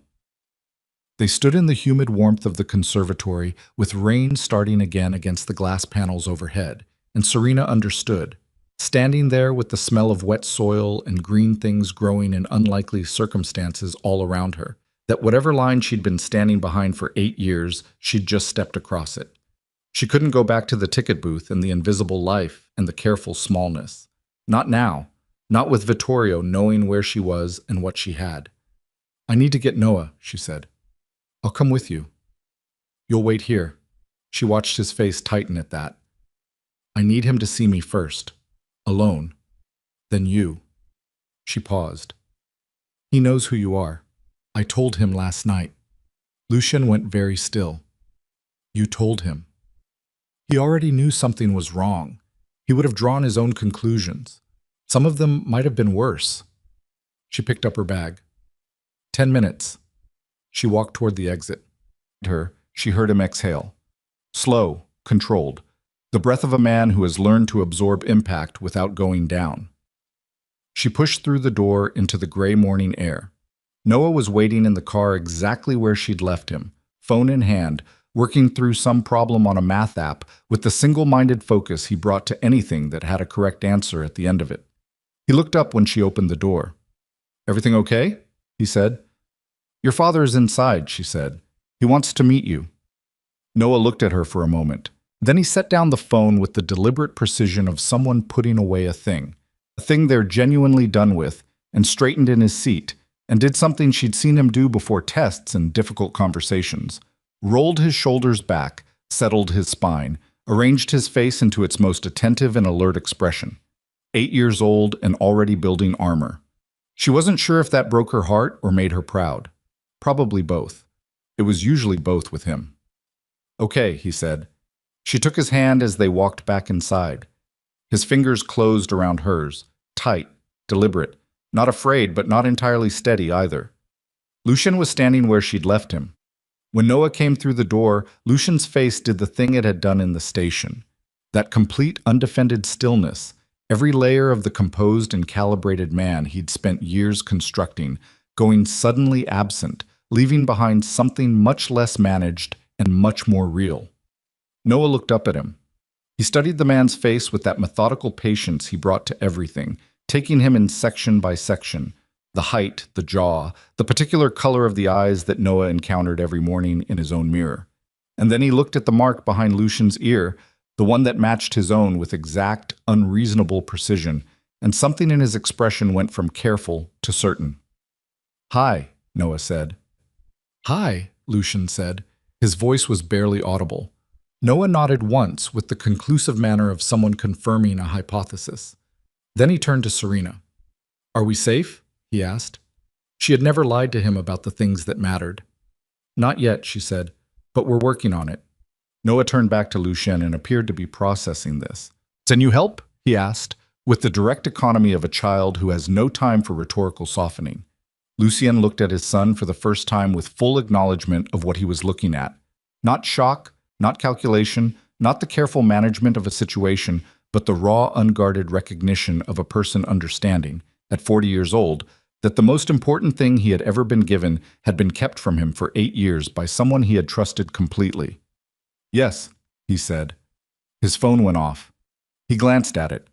They stood in the humid warmth of the conservatory, with rain starting again against the glass panels overhead, and Serena understood. Standing there with the smell of wet soil and green things growing in unlikely circumstances all around her, that whatever line she'd been standing behind for 8 years, she'd just stepped across it. She couldn't go back to the ticket booth and the invisible life and the careful smallness. Not now. Not with Vittorio knowing where she was and what she had. "I need to get Noah," she said. "I'll come with you." "You'll wait here." She watched his face tighten at that. "I need him to see me first. Alone. Then you." She paused. "He knows who you are. I told him last night. Lucien went very still. You told him. He already knew something was wrong. He would have drawn his own conclusions. Some of them might have been worse. She picked up her bag. 10 minutes. She walked toward the exit. She heard him exhale. Slow, controlled. The breath of a man who has learned to absorb impact without going down. She pushed through the door into the gray morning air. Noah was waiting in the car exactly where she'd left him, phone in hand, working through some problem on a math app with the single-minded focus he brought to anything that had a correct answer at the end of it. He looked up when she opened the door. Everything okay? He said. Your father is inside, she said. He wants to meet you. Noah looked at her for a moment. Then he set down the phone with the deliberate precision of someone putting away a thing they're genuinely done with, and straightened in his seat, and did something she'd seen him do before tests and difficult conversations. Rolled his shoulders back, settled his spine, arranged his face into its most attentive and alert expression. 8 years old and already building armor. She wasn't sure if that broke her heart or made her proud. Probably both. It was usually both with him. Okay, he said. She took his hand as they walked back inside. His fingers closed around hers, tight, deliberate, not afraid but not entirely steady either. Lucien was standing where she'd left him. When Noah came through the door, Lucien's face did the thing it had done in the station. That complete, undefended stillness, every layer of the composed and calibrated man he'd spent years constructing, going suddenly absent, leaving behind something much less managed and much more real. Noah looked up at him. He studied the man's face with that methodical patience he brought to everything, taking him in section by section. The height, the jaw, the particular color of the eyes that Noah encountered every morning in his own mirror. And then he looked at the mark behind Lucien's ear, the one that matched his own with exact, unreasonable precision, and something in his expression went from careful to certain. Hi, Noah said. Hi, Lucien said. His voice was barely audible. Noah nodded once with the conclusive manner of someone confirming a hypothesis. Then he turned to Serena. Are we safe? He asked. She had never lied to him about the things that mattered. Not yet, she said, but we're working on it. Noah turned back to Lucien and appeared to be processing this. Can you help? He asked, with the direct economy of a child who has no time for rhetorical softening. Lucien looked at his son for the first time with full acknowledgement of what he was looking at. Not shock, not calculation, not the careful management of a situation, but the raw, unguarded recognition of a person understanding, at 40 years old, that the most important thing he had ever been given had been kept from him for 8 years by someone he had trusted completely. Yes, he said. His phone went off. He glanced at it.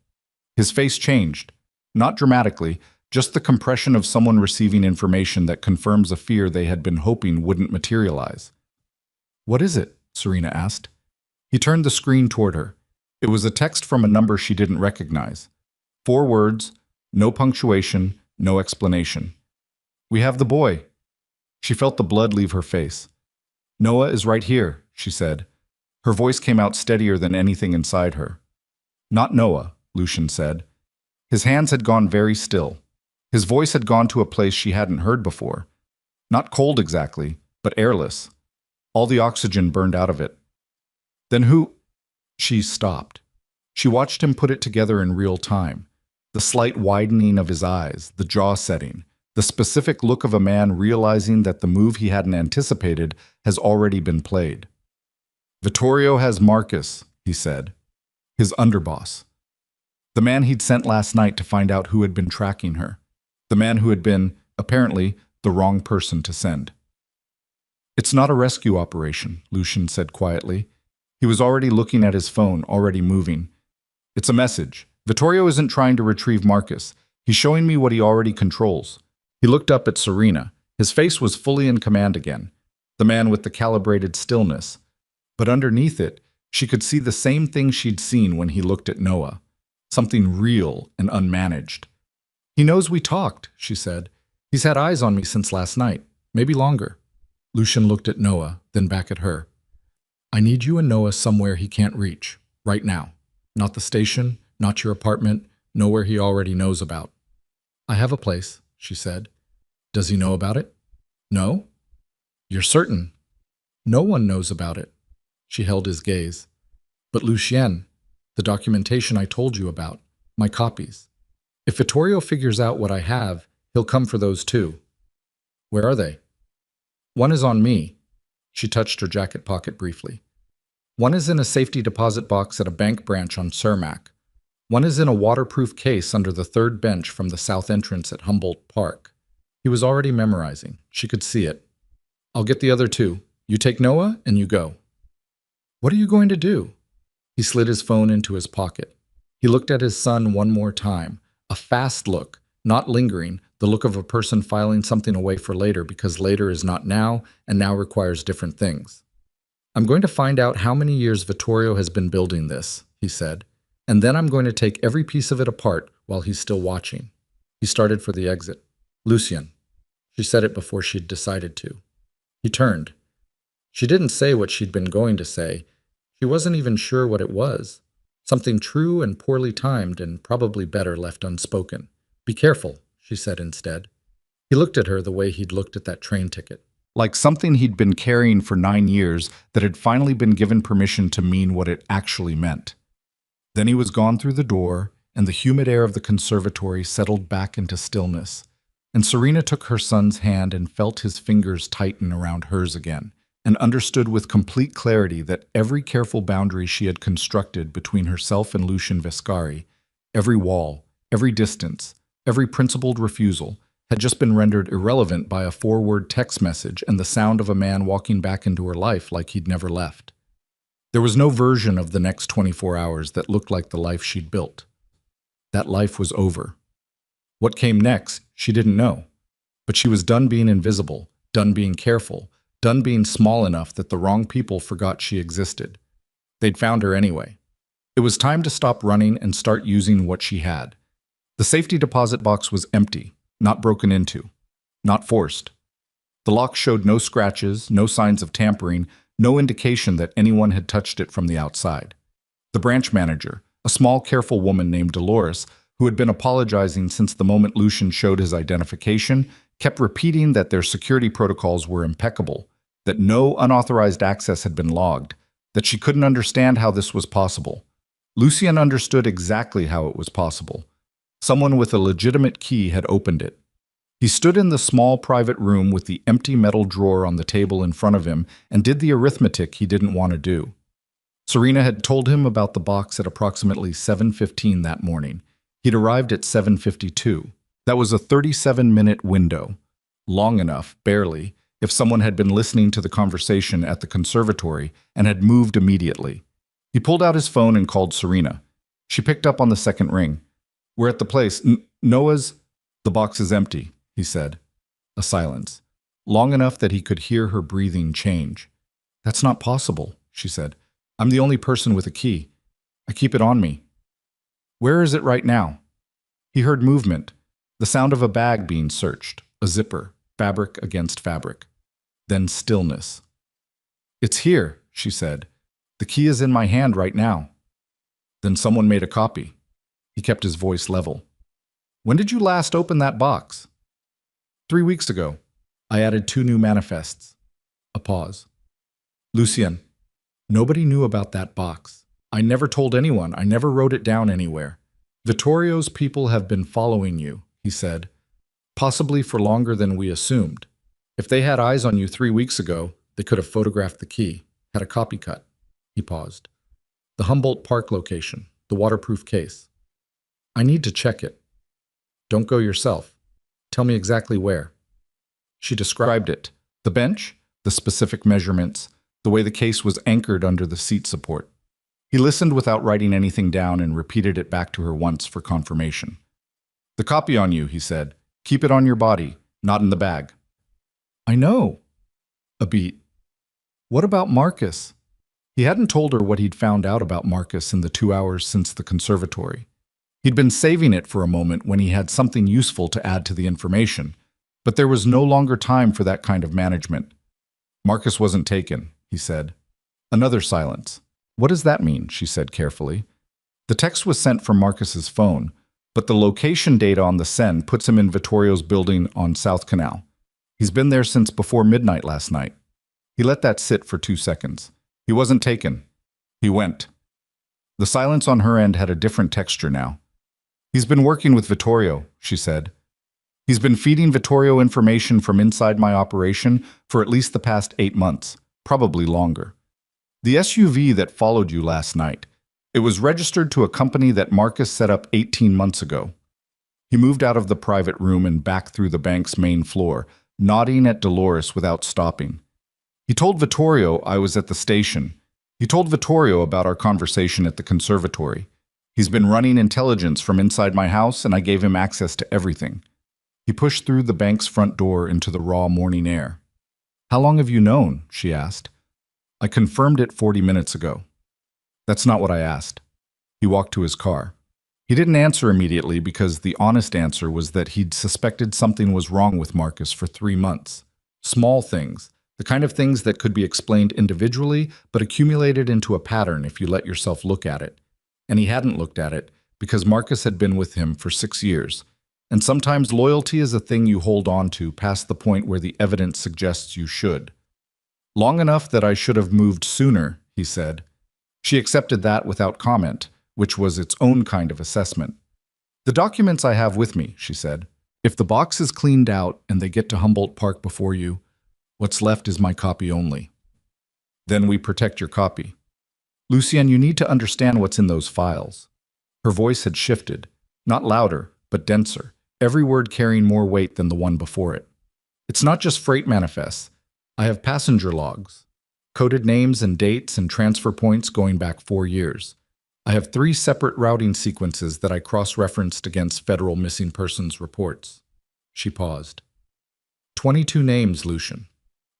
His face changed. Not dramatically, just the compression of someone receiving information that confirms a fear they had been hoping wouldn't materialize. What is it? Serena asked. He turned the screen toward her. It was a text from a number she didn't recognize. 4 words, no punctuation, no explanation. We have the boy. She felt the blood leave her face. Noah is right here, she said. Her voice came out steadier than anything inside her. Not Noah, Lucien said. His hands had gone very still. His voice had gone to a place she hadn't heard before. Not cold exactly, but airless. All the oxygen burned out of it. Then who? She stopped. She watched him put it together in real time. The slight widening of his eyes, the jaw setting, the specific look of a man realizing that the move he hadn't anticipated has already been played. Vittorio has Marcus, he said. His underboss. The man he'd sent last night to find out who had been tracking her. The man who had been, apparently, the wrong person to send. It's not a rescue operation, Lucien said quietly. He was already looking at his phone, already moving. It's a message. Vittorio isn't trying to retrieve Marcus. He's showing me what he already controls. He looked up at Serena. His face was fully in command again. The man with the calibrated stillness. But underneath it, she could see the same thing she'd seen when he looked at Noah. Something real and unmanaged. He knows we talked, she said. He's had eyes on me since last night, maybe longer. Lucien looked at Noah, then back at her. I need you and Noah somewhere he can't reach, right now. Not the station, not your apartment, nowhere he already knows about. I have a place, she said. Does he know about it? No? You're certain? No one knows about it. She held his gaze. But Lucien, the documentation I told you about, my copies. If Vittorio figures out what I have, he'll come for those too. Where are they? One is on me. She touched her jacket pocket briefly. One is in a safety deposit box at a bank branch on Cermak. One is in a waterproof case under the third bench from the south entrance at Humboldt Park. He was already memorizing. She could see it. I'll get the other two. You take Noah and you go. What are you going to do? He slid his phone into his pocket. He looked at his son one more time. A fast look, not lingering, the look of a person filing something away for later because later is not now and now requires different things. I'm going to find out how many years Vittorio has been building this, he said, and then I'm going to take every piece of it apart while he's still watching. He started for the exit. Lucien. She said it before she'd decided to. He turned. She didn't say what she'd been going to say. She wasn't even sure what it was. Something true and poorly timed and probably better left unspoken. Be careful, she said instead. He looked at her the way he'd looked at that train ticket. Like something he'd been carrying for 9 years that had finally been given permission to mean what it actually meant. Then he was gone through the door, and the humid air of the conservatory settled back into stillness. And Serena took her son's hand and felt his fingers tighten around hers again, and understood with complete clarity that every careful boundary she had constructed between herself and Lucien Vescari, every wall, every distance, every principled refusal, had just been rendered irrelevant by a forward text message and the sound of a man walking back into her life like he'd never left. There was no version of the next 24 hours that looked like the life she'd built. That life was over. What came next, she didn't know. But she was done being invisible, done being careful, done being small enough that the wrong people forgot she existed. They'd found her anyway. It was time to stop running and start using what she had. The safety deposit box was empty, not broken into, not forced. The lock showed no scratches, no signs of tampering, no indication that anyone had touched it from the outside. The branch manager, a small, careful woman named Dolores, who had been apologizing since the moment Lucien showed his identification, kept repeating that their security protocols were impeccable, that no unauthorized access had been logged, that she couldn't understand how this was possible. Lucien understood exactly how it was possible. Someone with a legitimate key had opened it. He stood in the small private room with the empty metal drawer on the table in front of him and did the arithmetic he didn't want to do. Serena had told him about the box at approximately 7:15 that morning. He'd arrived at 7:52. That was a 37-minute window. Long enough, barely, if someone had been listening to the conversation at the conservatory and had moved immediately. He pulled out his phone and called Serena. She picked up on the second ring. We're at the place. Noah's... The box is empty, he said. A silence. Long enough that he could hear her breathing change. That's not possible, she said. I'm the only person with a key. I keep it on me. Where is it right now? He heard movement, the sound of a bag being searched, a zipper, fabric against fabric. Then stillness. It's here, she said. The key is in my hand right now. Then someone made a copy. He kept his voice level. When did you last open that box? 3 weeks ago. I added 2 new manifests. A pause. Lucien, nobody knew about that box. I never told anyone. I never wrote it down anywhere. Vittorio's people have been following you, he said, possibly for longer than we assumed. If they had eyes on you 3 weeks ago, they could have photographed the key, had a copy cut. He paused. The Humboldt Park location, the waterproof case. I need to check it. Don't go yourself. Tell me exactly where. She described it. The bench, the specific measurements, the way the case was anchored under the seat support. He listened without writing anything down and repeated it back to her once for confirmation. The copy on you, he said. Keep it on your body, not in the bag. I know. A beat. What about Marcus? He hadn't told her what he'd found out about Marcus in the 2 hours since the conservatory. He'd been saving it for a moment when he had something useful to add to the information, but there was no longer time for that kind of management. Marcus wasn't taken, he said. Another silence. What does that mean? She said carefully. The text was sent from Marcus's phone, but the location data on the send puts him in Vittorio's building on South Canal. He's been there since before midnight last night. He let that sit for 2 seconds. He wasn't taken. He went. The silence on her end had a different texture now. He's been working with Vittorio, she said. He's been feeding Vittorio information from inside my operation for at least the past 8 months, probably longer. The SUV that followed you last night, it was registered to a company that Marcus set up 18 months ago. He moved out of the private room and back through the bank's main floor, nodding at Dolores without stopping. He told Vittorio I was at the station. He told Vittorio about our conversation at the conservatory. He's been running intelligence from inside my house, and I gave him access to everything. He pushed through the bank's front door into the raw morning air. How long have you known? She asked. I confirmed it 40 minutes ago. That's not what I asked. He walked to his car. He didn't answer immediately because the honest answer was that he'd suspected something was wrong with Marcus for 3 months. Small things, the kind of things that could be explained individually but accumulated into a pattern if you let yourself look at it. And he hadn't looked at it because Marcus had been with him for 6 years. And sometimes loyalty is a thing you hold on to past the point where the evidence suggests you should. Long enough that I should have moved sooner, he said. She accepted that without comment, which was its own kind of assessment. The documents I have with me, she said. If the box is cleaned out and they get to Humboldt Park before you, what's left is my copy only. Then we protect your copy. Lucien, you need to understand what's in those files. Her voice had shifted, not louder, but denser, every word carrying more weight than the one before it. It's not just freight manifests. I have passenger logs, coded names and dates and transfer points going back 4 years. I have 3 separate routing sequences that I cross-referenced against federal missing persons reports. She paused. 22 names, Lucian.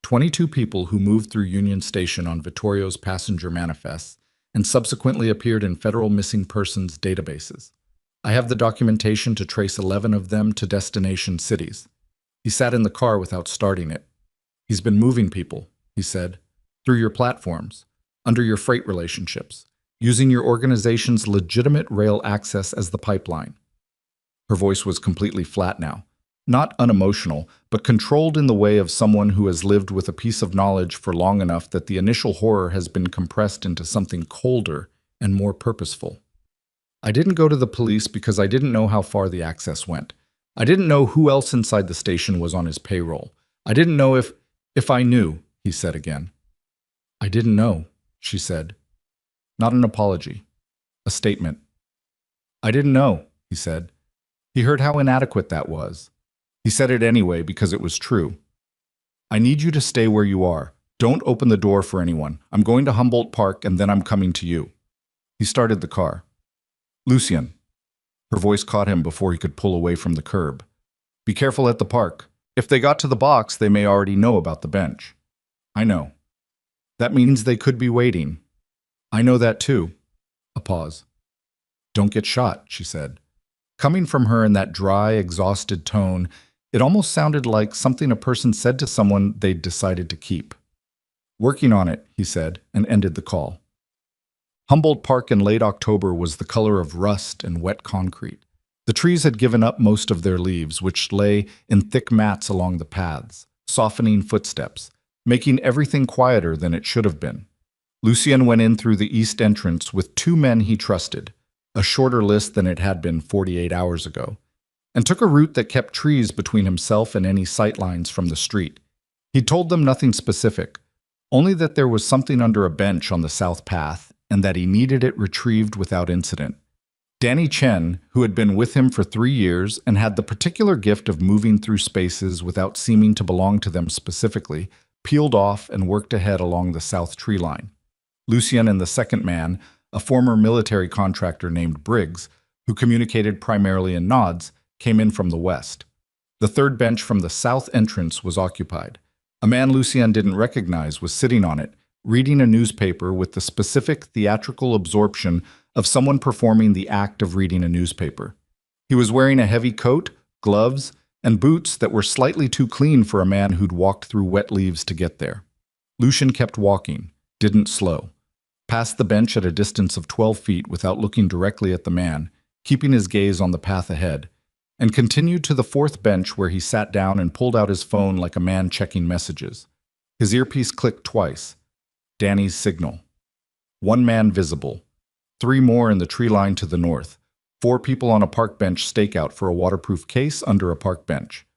22 people who moved through Union Station on Vittorio's passenger manifests and subsequently appeared in federal missing persons databases. I have the documentation to trace 11 of them to destination cities. He sat in the car without starting it. He's been moving people, he said, through your platforms, under your freight relationships, using your organization's legitimate rail access as the pipeline. Her voice was completely flat now, not unemotional, but controlled in the way of someone who has lived with a piece of knowledge for long enough that the initial horror has been compressed into something colder and more purposeful. I didn't go to the police because I didn't know how far the access went. I didn't know who else inside the station was on his payroll. I didn't know if I knew, he said again. I didn't know, she said. Not an apology, a statement. I didn't know, he said. He heard how inadequate that was. He said it anyway because it was true. I need you to stay where you are. Don't open the door for anyone. I'm going to Humboldt Park and then I'm coming to you. He started the car. Lucien. Her voice caught him before he could pull away from the curb. Be careful at the park. If they got to the box, they may already know about the bench. I know. That means they could be waiting. I know that too. A pause. Don't get shot, she said. Coming from her in that dry, exhausted tone, it almost sounded like something a person said to someone they'd decided to keep. Working on it, he said, and ended the call. Humboldt Park in late October was the color of rust and wet concrete. The trees had given up most of their leaves, which lay in thick mats along the paths, softening footsteps, making everything quieter than it should have been. Lucien went in through the east entrance with 2 men he trusted, a shorter list than it had been 48 hours ago, and took a route that kept trees between himself and any sightlines from the street. He told them nothing specific, only that there was something under a bench on the south path and that he needed it retrieved without incident. Danny Chen, who had been with him for 3 years and had the particular gift of moving through spaces without seeming to belong to them specifically, peeled off and worked ahead along the south tree line. Lucien and the second man, a former military contractor named Briggs, who communicated primarily in nods, came in from the west. The third bench from the south entrance was occupied. A man Lucien didn't recognize was sitting on it, reading a newspaper with the specific theatrical absorption of someone performing the act of reading a newspaper. He was wearing a heavy coat, gloves, and boots that were slightly too clean for a man who'd walked through wet leaves to get there. Lucien kept walking, didn't slow, past the bench at a distance of 12 feet without looking directly at the man, keeping his gaze on the path ahead, and continued to the fourth bench where he sat down and pulled out his phone like a man checking messages. His earpiece clicked twice. Danny's signal. One man visible. 3 more in the tree line to the north. 4 people on a park bench stakeout for a waterproof case under a park bench.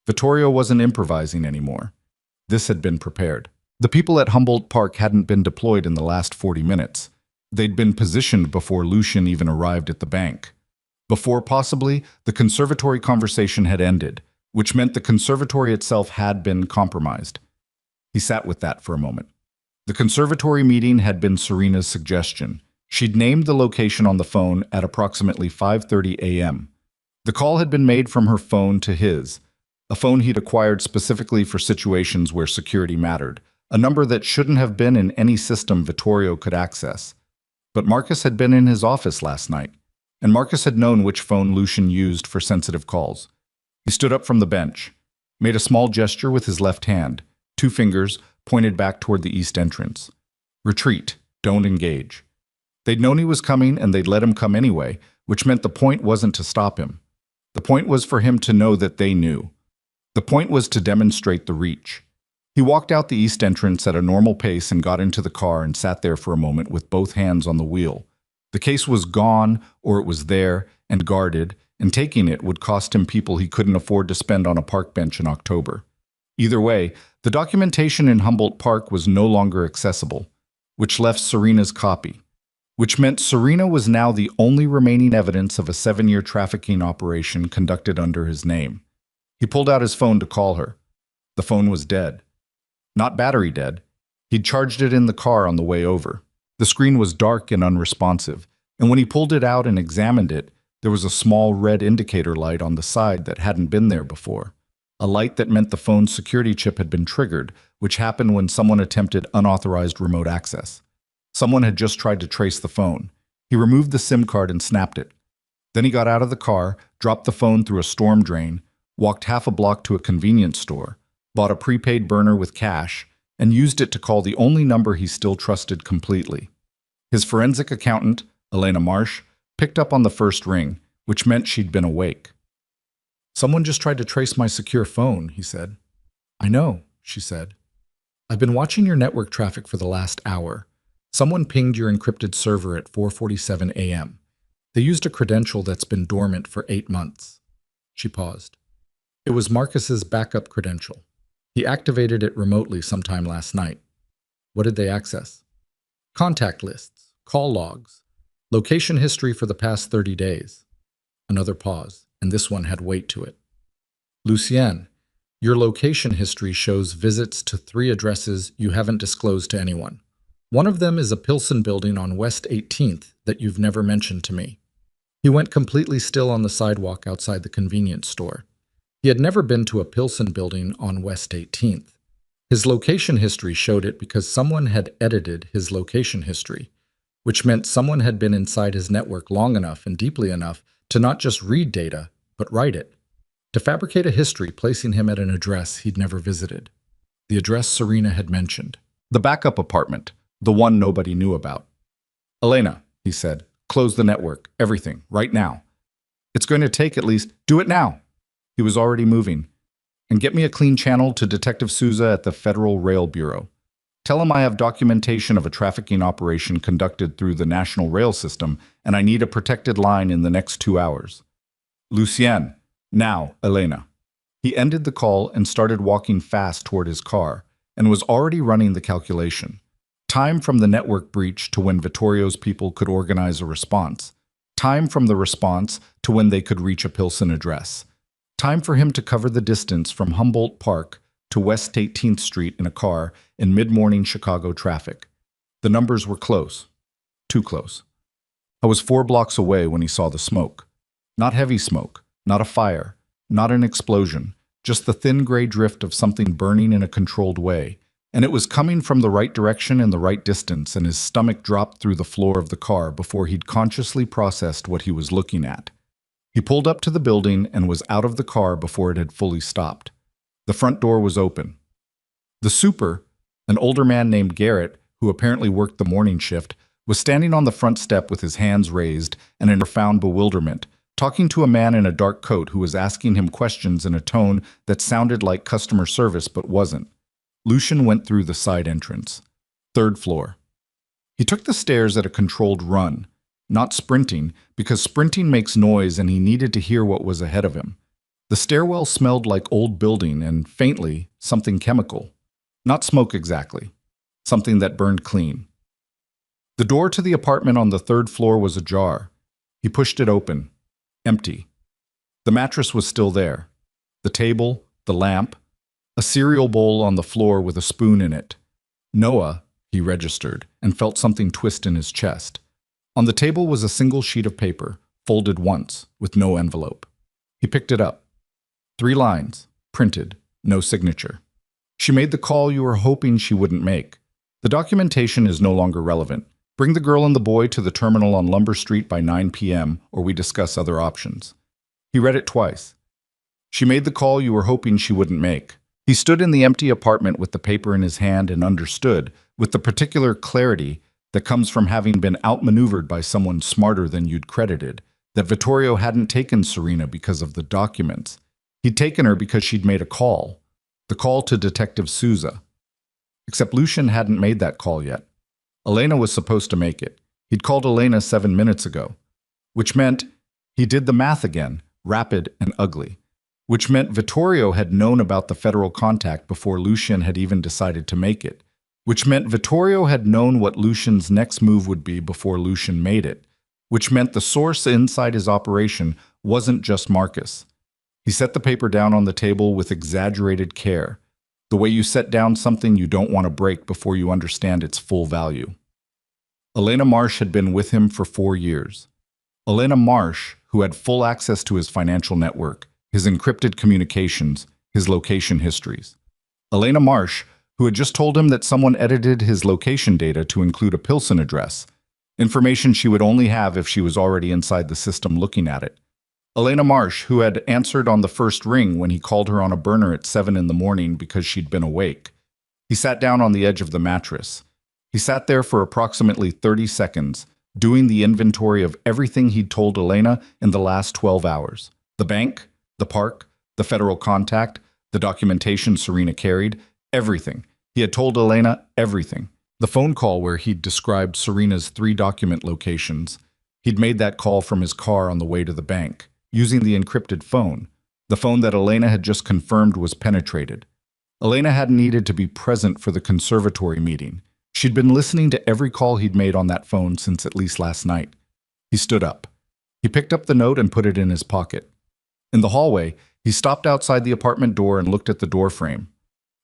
Vittorio wasn't improvising anymore. This had been prepared. The people at Humboldt Park hadn't been deployed in the last 40 minutes. They'd been positioned before Lucian even arrived at the bank. Before, possibly, the conservatory conversation had ended, which meant the conservatory itself had been compromised. He sat with that for a moment. The conservatory meeting had been Serena's suggestion. She'd named the location on the phone at approximately 5:30 a.m. The call had been made from her phone to his, a phone he'd acquired specifically for situations where security mattered, a number that shouldn't have been in any system Vittorio could access. But Marcus had been in his office last night, and Marcus had known which phone Lucian used for sensitive calls. He stood up from the bench, made a small gesture with his left hand, 2 fingers pointed back toward the east entrance. Retreat, don't engage. They'd known he was coming and they'd let him come anyway, which meant the point wasn't to stop him. The point was for him to know that they knew. The point was to demonstrate the reach. He walked out the east entrance at a normal pace and got into the car and sat there for a moment with both hands on the wheel. The case was gone, or it was there, and guarded, and taking it would cost him people he couldn't afford to spend on a park bench in October. Either way, the documentation in Humboldt Park was no longer accessible, which left Serena's copy, which meant Serena was now the only remaining evidence of a 7-year trafficking operation conducted under his name. He pulled out his phone to call her. The phone was dead. Not battery dead. He'd charged it in the car on the way over. The screen was dark and unresponsive, and when he pulled it out and examined it, there was a small red indicator light on the side that hadn't been there before. A light that meant the phone's security chip had been triggered, which happened when someone attempted unauthorized remote access. Someone had just tried to trace the phone. He removed the SIM card and snapped it. Then he got out of the car, dropped the phone through a storm drain, walked half a block to a convenience store, bought a prepaid burner with cash, and used it to call the only number he still trusted completely. His forensic accountant, Elena Marsh, picked up on the first ring, which meant she'd been awake. "Someone just tried to trace my secure phone," he said. "I know," she said. "I've been watching your network traffic for the last hour. Someone pinged your encrypted server at 4:47 a.m. They used a credential that's been dormant for 8 months. She paused. It was Marcus's backup credential. He activated it remotely sometime last night. What did they access? Contact lists, call logs, location history for the past 30 days. Another pause, and this one had weight to it. Lucien, your location history shows visits to 3 addresses you haven't disclosed to anyone. One of them is a Pilsen building on West 18th that you've never mentioned to me. He went completely still on the sidewalk outside the convenience store. He had never been to a Pilsen building on West 18th. His location history showed it because someone had edited his location history, which meant someone had been inside his network long enough and deeply enough to not just read data, but write it, to fabricate a history placing him at an address he'd never visited. The address Serena had mentioned. The backup apartment, the one nobody knew about. "Elena," he said, "close the network, everything, right now. It's going to take at least, do it now." He was already moving. "And get me a clean channel to Detective Souza at the Federal Rail Bureau. Tell him I have documentation of a trafficking operation conducted through the national rail system, and I need a protected line in the next 2 hours. Lucien, now, Elena." He ended the call and started walking fast toward his car, and was already running the calculation. Time from the network breach to when Vittorio's people could organize a response. Time from the response to when they could reach a Pilsen address. Time for him to cover the distance from Humboldt Park to West 18th Street in a car in mid-morning Chicago traffic. The numbers were close. Too close. I was 4 blocks away when he saw the smoke. Not heavy smoke, not a fire, not an explosion, just the thin gray drift of something burning in a controlled way. And it was coming from the right direction and the right distance, and his stomach dropped through the floor of the car before he'd consciously processed what he was looking at. He pulled up to the building and was out of the car before it had fully stopped. The front door was open. The super, an older man named Garrett, who apparently worked the morning shift, was standing on the front step with his hands raised and in profound bewilderment, talking to a man in a dark coat who was asking him questions in a tone that sounded like customer service but wasn't. Lucian went through the side entrance. Third floor. He took the stairs at a controlled run, not sprinting, because sprinting makes noise and he needed to hear what was ahead of him. The stairwell smelled like old building and, faintly, something chemical. Not smoke exactly. Something that burned clean. The door to the apartment on the third floor was ajar. He pushed it open. Empty. The mattress was still there. The table, the lamp, a cereal bowl on the floor with a spoon in it. Noah, he registered, and felt something twist in his chest. On the table was a single sheet of paper, folded once, with no envelope. He picked it up. 3 lines, printed, no signature. She made the call you were hoping she wouldn't make. The documentation is no longer relevant. Bring the girl and the boy to the terminal on Lumber Street by 9 p.m. or we discuss other options. He read it twice. She made the call you were hoping she wouldn't make. He stood in the empty apartment with the paper in his hand and understood, with the particular clarity that comes from having been outmaneuvered by someone smarter than you'd credited, that Vittorio hadn't taken Serena because of the documents. He'd taken her because she'd made a call. The call to Detective Souza. Except Lucian hadn't made that call yet. Elena was supposed to make it. He'd called Elena 7 minutes ago. Which meant he did the math again, rapid and ugly. Which meant Vittorio had known about the federal contact before Lucian had even decided to make it. Which meant Vittorio had known what Lucian's next move would be before Lucian made it. Which meant the source inside his operation wasn't just Marcus. He set the paper down on the table with exaggerated care, the way you set down something you don't want to break before you understand its full value. Elena Marsh had been with him for 4 years. Elena Marsh, who had full access to his financial network, his encrypted communications, his location histories. Elena Marsh, who had just told him that someone edited his location data to include a Pilsen address, information she would only have if she was already inside the system looking at it. Elena Marsh, who had answered on the first ring when he called her on a burner at 7 in the morning because she'd been awake. He sat down on the edge of the mattress. He sat there for approximately 30 seconds, doing the inventory of everything he'd told Elena in the last 12 hours. The bank, the park, the federal contact, the documentation Serena carried, everything. He had told Elena everything. The phone call where he'd described Serena's 3 document locations. He'd made that call from his car on the way to the bank, using the encrypted phone, the phone that Elena had just confirmed was penetrated. Elena hadn't needed to be present for the conservatory meeting. She'd been listening to every call he'd made on that phone since at least last night. He stood up. He picked up the note and put it in his pocket. In the hallway, he stopped outside the apartment door and looked at the door frame.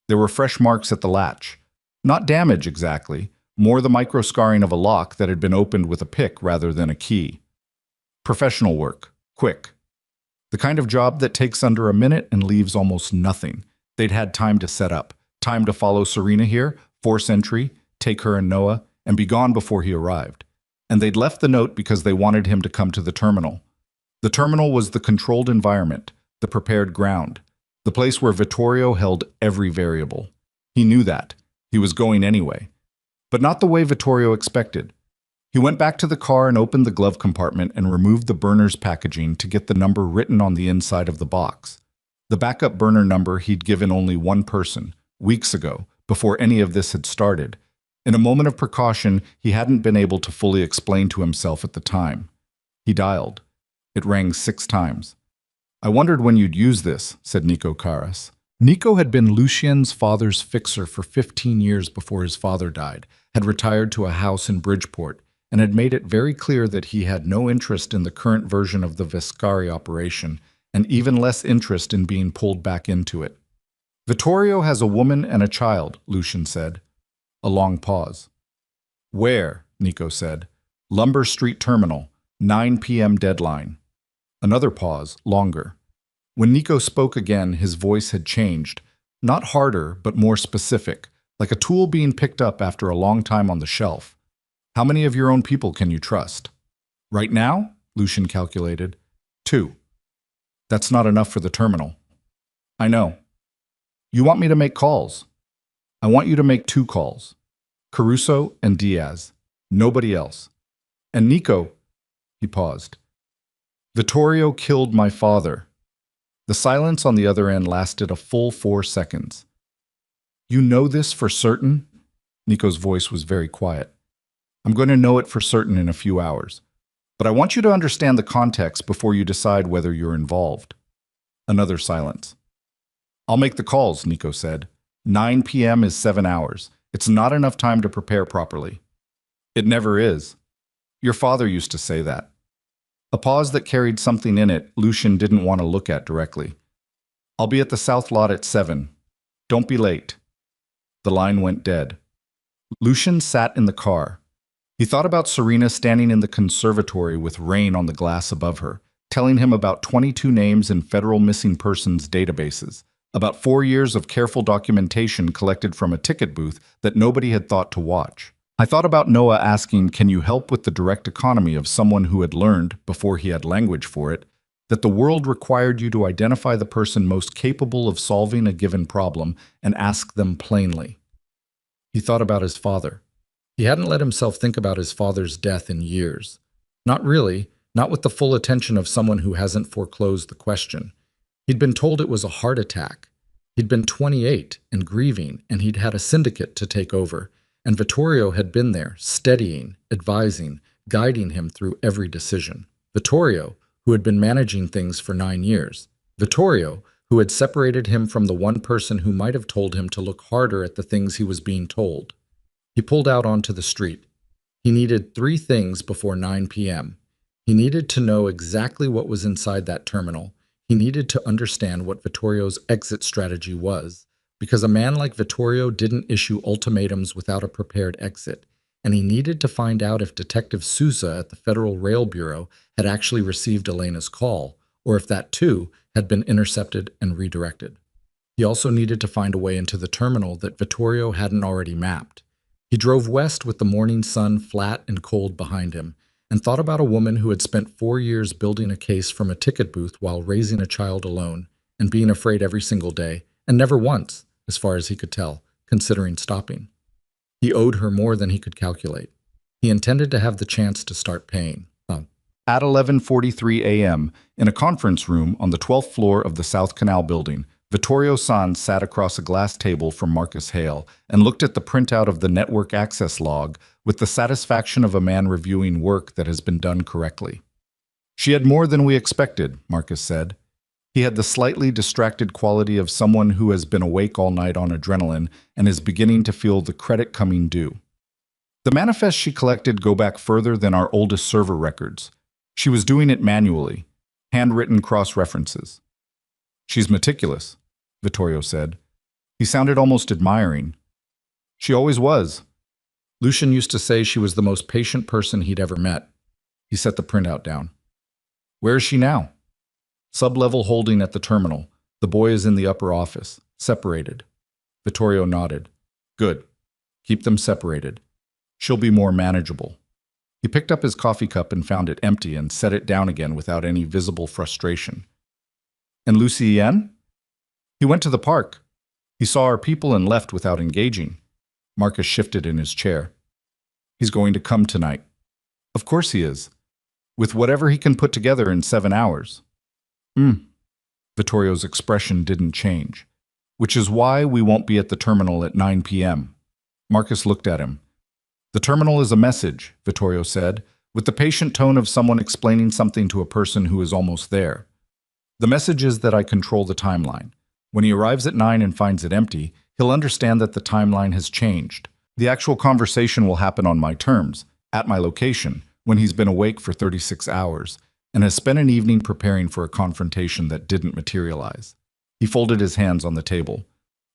There were fresh marks at the latch. Not damage exactly, more the micro-scarring of a lock that had been opened with a pick rather than a key. Professional work. Quick. The kind of job that takes under a minute and leaves almost nothing. They'd had time to set up, time to follow Serena here, force entry, take her and Noah, and be gone before he arrived. And they'd left the note because they wanted him to come to the terminal. The terminal was the controlled environment, the prepared ground, the place where Vittorio held every variable. He knew that. He was going anyway. But not the way Vittorio expected. He went back to the car and opened the glove compartment and removed the burner's packaging to get the number written on the inside of the box. The backup burner number he'd given only one person, weeks ago, before any of this had started. In a moment of precaution, he hadn't been able to fully explain to himself at the time. He dialed. It rang 6 times. "I wondered when you'd use this," said Nico Caras. Nico had been Lucien's father's fixer for 15 years before his father died, had retired to a house in Bridgeport, and had made it very clear that he had no interest in the current version of the Vescari operation, and even less interest in being pulled back into it. "Vittorio has a woman and a child," Lucian said. A long pause. "Where?" Nico said. "Lumber Street Terminal, 9 p.m. deadline." Another pause, longer. When Nico spoke again, his voice had changed, not harder, but more specific, like a tool being picked up after a long time on the shelf. "How many of your own people can you trust?" "Right now," Lucian calculated, 2. "That's not enough for the terminal." "I know. You want me to make calls?" "I want you to make 2 calls. Caruso and Diaz. Nobody else. And Nico," he paused. Vittorio killed my father. The silence on the other end lasted a full 4 seconds. You know this for certain? Nico's voice was very quiet. I'm going to know it for certain in a few hours. But I want you to understand the context before you decide whether you're involved. Another silence. I'll make the calls, Nico said. 9 p.m. is 7 hours. It's not enough time to prepare properly. It never is. Your father used to say that. A pause that carried something in it Lucian didn't want to look at directly. I'll be at the south lot at 7. Don't be late. The line went dead. Lucian sat in the car. He thought about Serena standing in the conservatory with rain on the glass above her, telling him about 22 names in federal missing persons databases, about 4 years of careful documentation collected from a ticket booth that nobody had thought to watch. I thought about Noah asking, can you help with the direct economy of someone who had learned, before he had language for it, that the world required you to identify the person most capable of solving a given problem and ask them plainly. He thought about his father. He hadn't let himself think about his father's death in years. Not really, not with the full attention of someone who hasn't foreclosed the question. He'd been told it was a heart attack. He'd been 28 and grieving, and he'd had a syndicate to take over. And Vittorio had been there, steadying, advising, guiding him through every decision. Vittorio, who had been managing things for 9 years. Vittorio, who had separated him from the one person who might have told him to look harder at the things he was being told. He pulled out onto the street. He needed 3 things before 9 p.m. He needed to know exactly what was inside that terminal. He needed to understand what Vittorio's exit strategy was, because a man like Vittorio didn't issue ultimatums without a prepared exit, and he needed to find out if Detective Sousa at the Federal Rail Bureau had actually received Elena's call, or if that too had been intercepted and redirected. He also needed to find a way into the terminal that Vittorio hadn't already mapped. He drove west with the morning sun flat and cold behind him, and thought about a woman who had spent 4 years building a case from a ticket booth while raising a child alone, and being afraid every single day, and never once, as far as he could tell, considering stopping. He owed her more than he could calculate. He intended to have the chance to start paying. At 11:43 a.m., in a conference room on the 12th floor of the South Canal building, Vittorio Sans sat across a glass table from Marcus Hale and looked at the printout of the network access log with the satisfaction of a man reviewing work that has been done correctly. She had more than we expected, Marcus said. He had the slightly distracted quality of someone who has been awake all night on adrenaline and is beginning to feel the credit coming due. The manifests she collected go back further than our oldest server records. She was doing it manually, handwritten cross-references. She's meticulous, Vittorio said. He sounded almost admiring. She always was. Lucian used to say she was the most patient person he'd ever met. He set the printout down. Where is she now? Sub-level holding at the terminal. The boy is in the upper office, separated. Vittorio nodded. Good. Keep them separated. She'll be more manageable. He picked up his coffee cup and found it empty and set it down again without any visible frustration. And Lucien? He went to the park. He saw our people and left without engaging. Marcus shifted in his chair. He's going to come tonight. Of course he is. With whatever he can put together in 7 hours. Vittorio's expression didn't change. Which is why we won't be at the terminal at 9 p.m. Marcus looked at him. The terminal is a message, Vittorio said, with the patient tone of someone explaining something to a person who is almost there. The message is that I control the timeline. When he arrives at 9 and finds it empty, he'll understand that the timeline has changed. The actual conversation will happen on my terms, at my location, when he's been awake for 36 hours, and has spent an evening preparing for a confrontation that didn't materialize. He folded his hands on the table.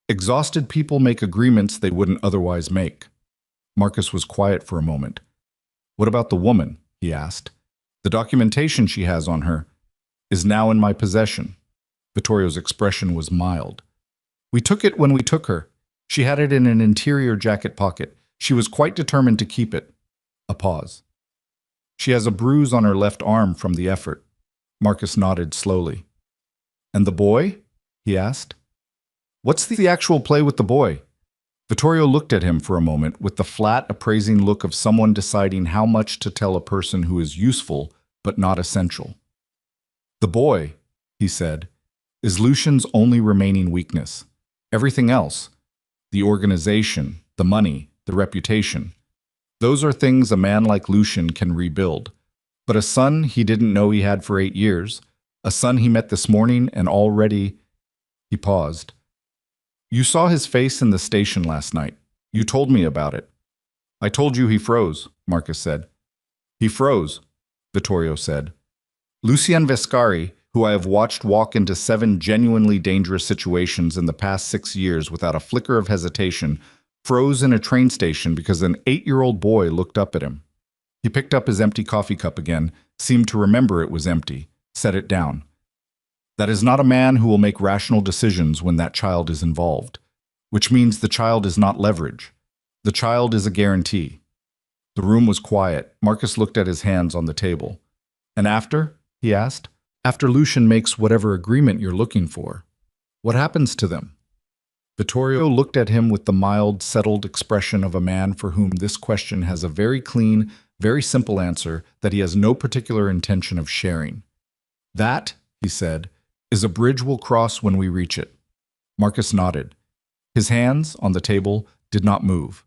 Exhausted people make agreements they wouldn't otherwise make. Marcus was quiet for a moment. What about the woman? He asked. The documentation she has on her is now in my possession. Vittorio's expression was mild. We took it when we took her. She had it in an interior jacket pocket. She was quite determined to keep it. A pause. She has a bruise on her left arm from the effort. Marcus nodded slowly. And the boy? He asked. What's the actual play with the boy? Vittorio looked at him for a moment with the flat, appraising look of someone deciding how much to tell a person who is useful but not essential. The boy, he said, is Lucian's only remaining weakness. Everything else, the organization, the money, the reputation, those are things a man like Lucian can rebuild. But a son he didn't know he had for 8 years, a son he met this morning and already... He paused. You saw his face in the station last night. You told me about it. I told you he froze, Marcus said. He froze, Vittorio said. Lucien Vescari, who I have watched walk into 7 genuinely dangerous situations in the past 6 years without a flicker of hesitation, froze in a train station because an 8-year-old boy looked up at him. He picked up his empty coffee cup again, seemed to remember it was empty, set it down. That is not a man who will make rational decisions when that child is involved, which means the child is not leverage. The child is a guarantee. The room was quiet. Marcus looked at his hands on the table. And after? He asked. After Lucian makes whatever agreement you're looking for, what happens to them? Vittorio looked at him with the mild, settled expression of a man for whom this question has a very clean, very simple answer that he has no particular intention of sharing. That, he said, is a bridge we'll cross when we reach it. Marcus nodded. His hands, on the table, did not move.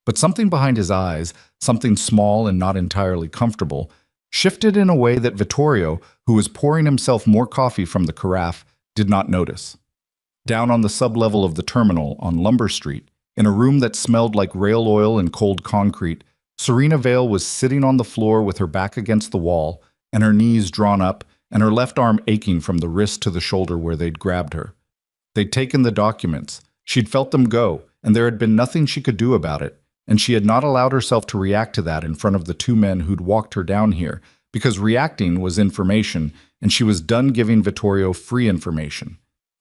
But something behind his eyes, something small and not entirely comfortable, shifted in a way that Vittorio, who was pouring himself more coffee from the carafe, did not notice. Down on the sublevel of the terminal, on Lumber Street, in a room that smelled like rail oil and cold concrete, Serena Vale was sitting on the floor with her back against the wall and her knees drawn up and her left arm aching from the wrist to the shoulder where they'd grabbed her. They'd taken the documents. She'd felt them go, and there had been nothing she could do about it, and she had not allowed herself to react to that in front of the 2 men who'd walked her down here, because reacting was information, and she was done giving Vittorio free information.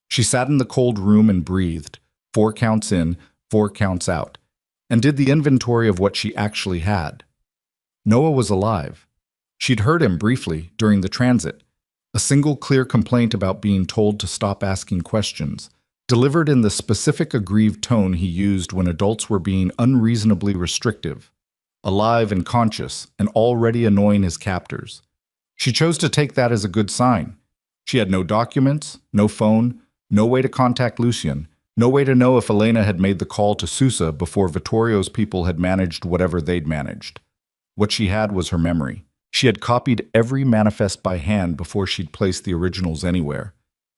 She sat in the cold room and breathed, 4 counts in, 4 counts out, and did the inventory of what she actually had. Noah was alive. She'd heard him briefly during the transit. A single clear complaint about being told to stop asking questions, delivered in the specific aggrieved tone he used when adults were being unreasonably restrictive. Alive and conscious, and already annoying his captors. She chose to take that as a good sign. She had no documents, no phone, no way to contact Lucian, no way to know if Elena had made the call to Susa before Vittorio's people had managed whatever they'd managed. What she had was her memory. She had copied every manifest by hand before she'd placed the originals anywhere.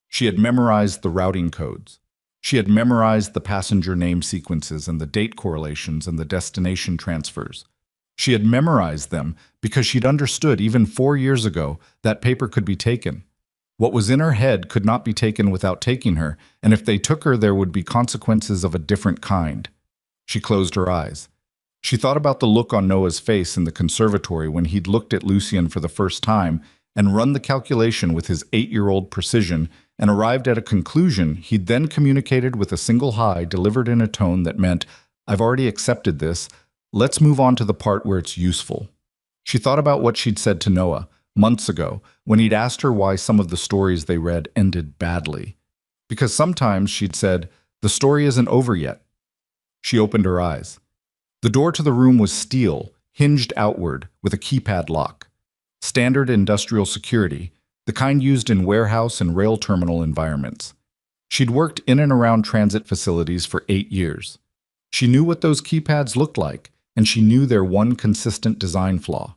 She had memorized the routing codes. She had memorized the passenger name sequences and the date correlations and the destination transfers. She had memorized them because she'd understood even 4 years ago that paper could be taken. What was in her head could not be taken without taking her, and if they took her, there would be consequences of a different kind. She closed her eyes. She thought about the look on Noah's face in the conservatory when he'd looked at Lucian for the first time and run the calculation with his 8-year-old precision and arrived at a conclusion he'd then communicated with a single hi delivered in a tone that meant, I've already accepted this, let's move on to the part where it's useful. She thought about what she'd said to Noah months ago when he'd asked her why some of the stories they read ended badly. Because sometimes, she'd said, the story isn't over yet. She opened her eyes. The door to the room was steel, hinged outward, with a keypad lock. Standard industrial security, the kind used in warehouse and rail terminal environments. She'd worked in and around transit facilities for 8 years. She knew what those keypads looked like, and she knew their one consistent design flaw.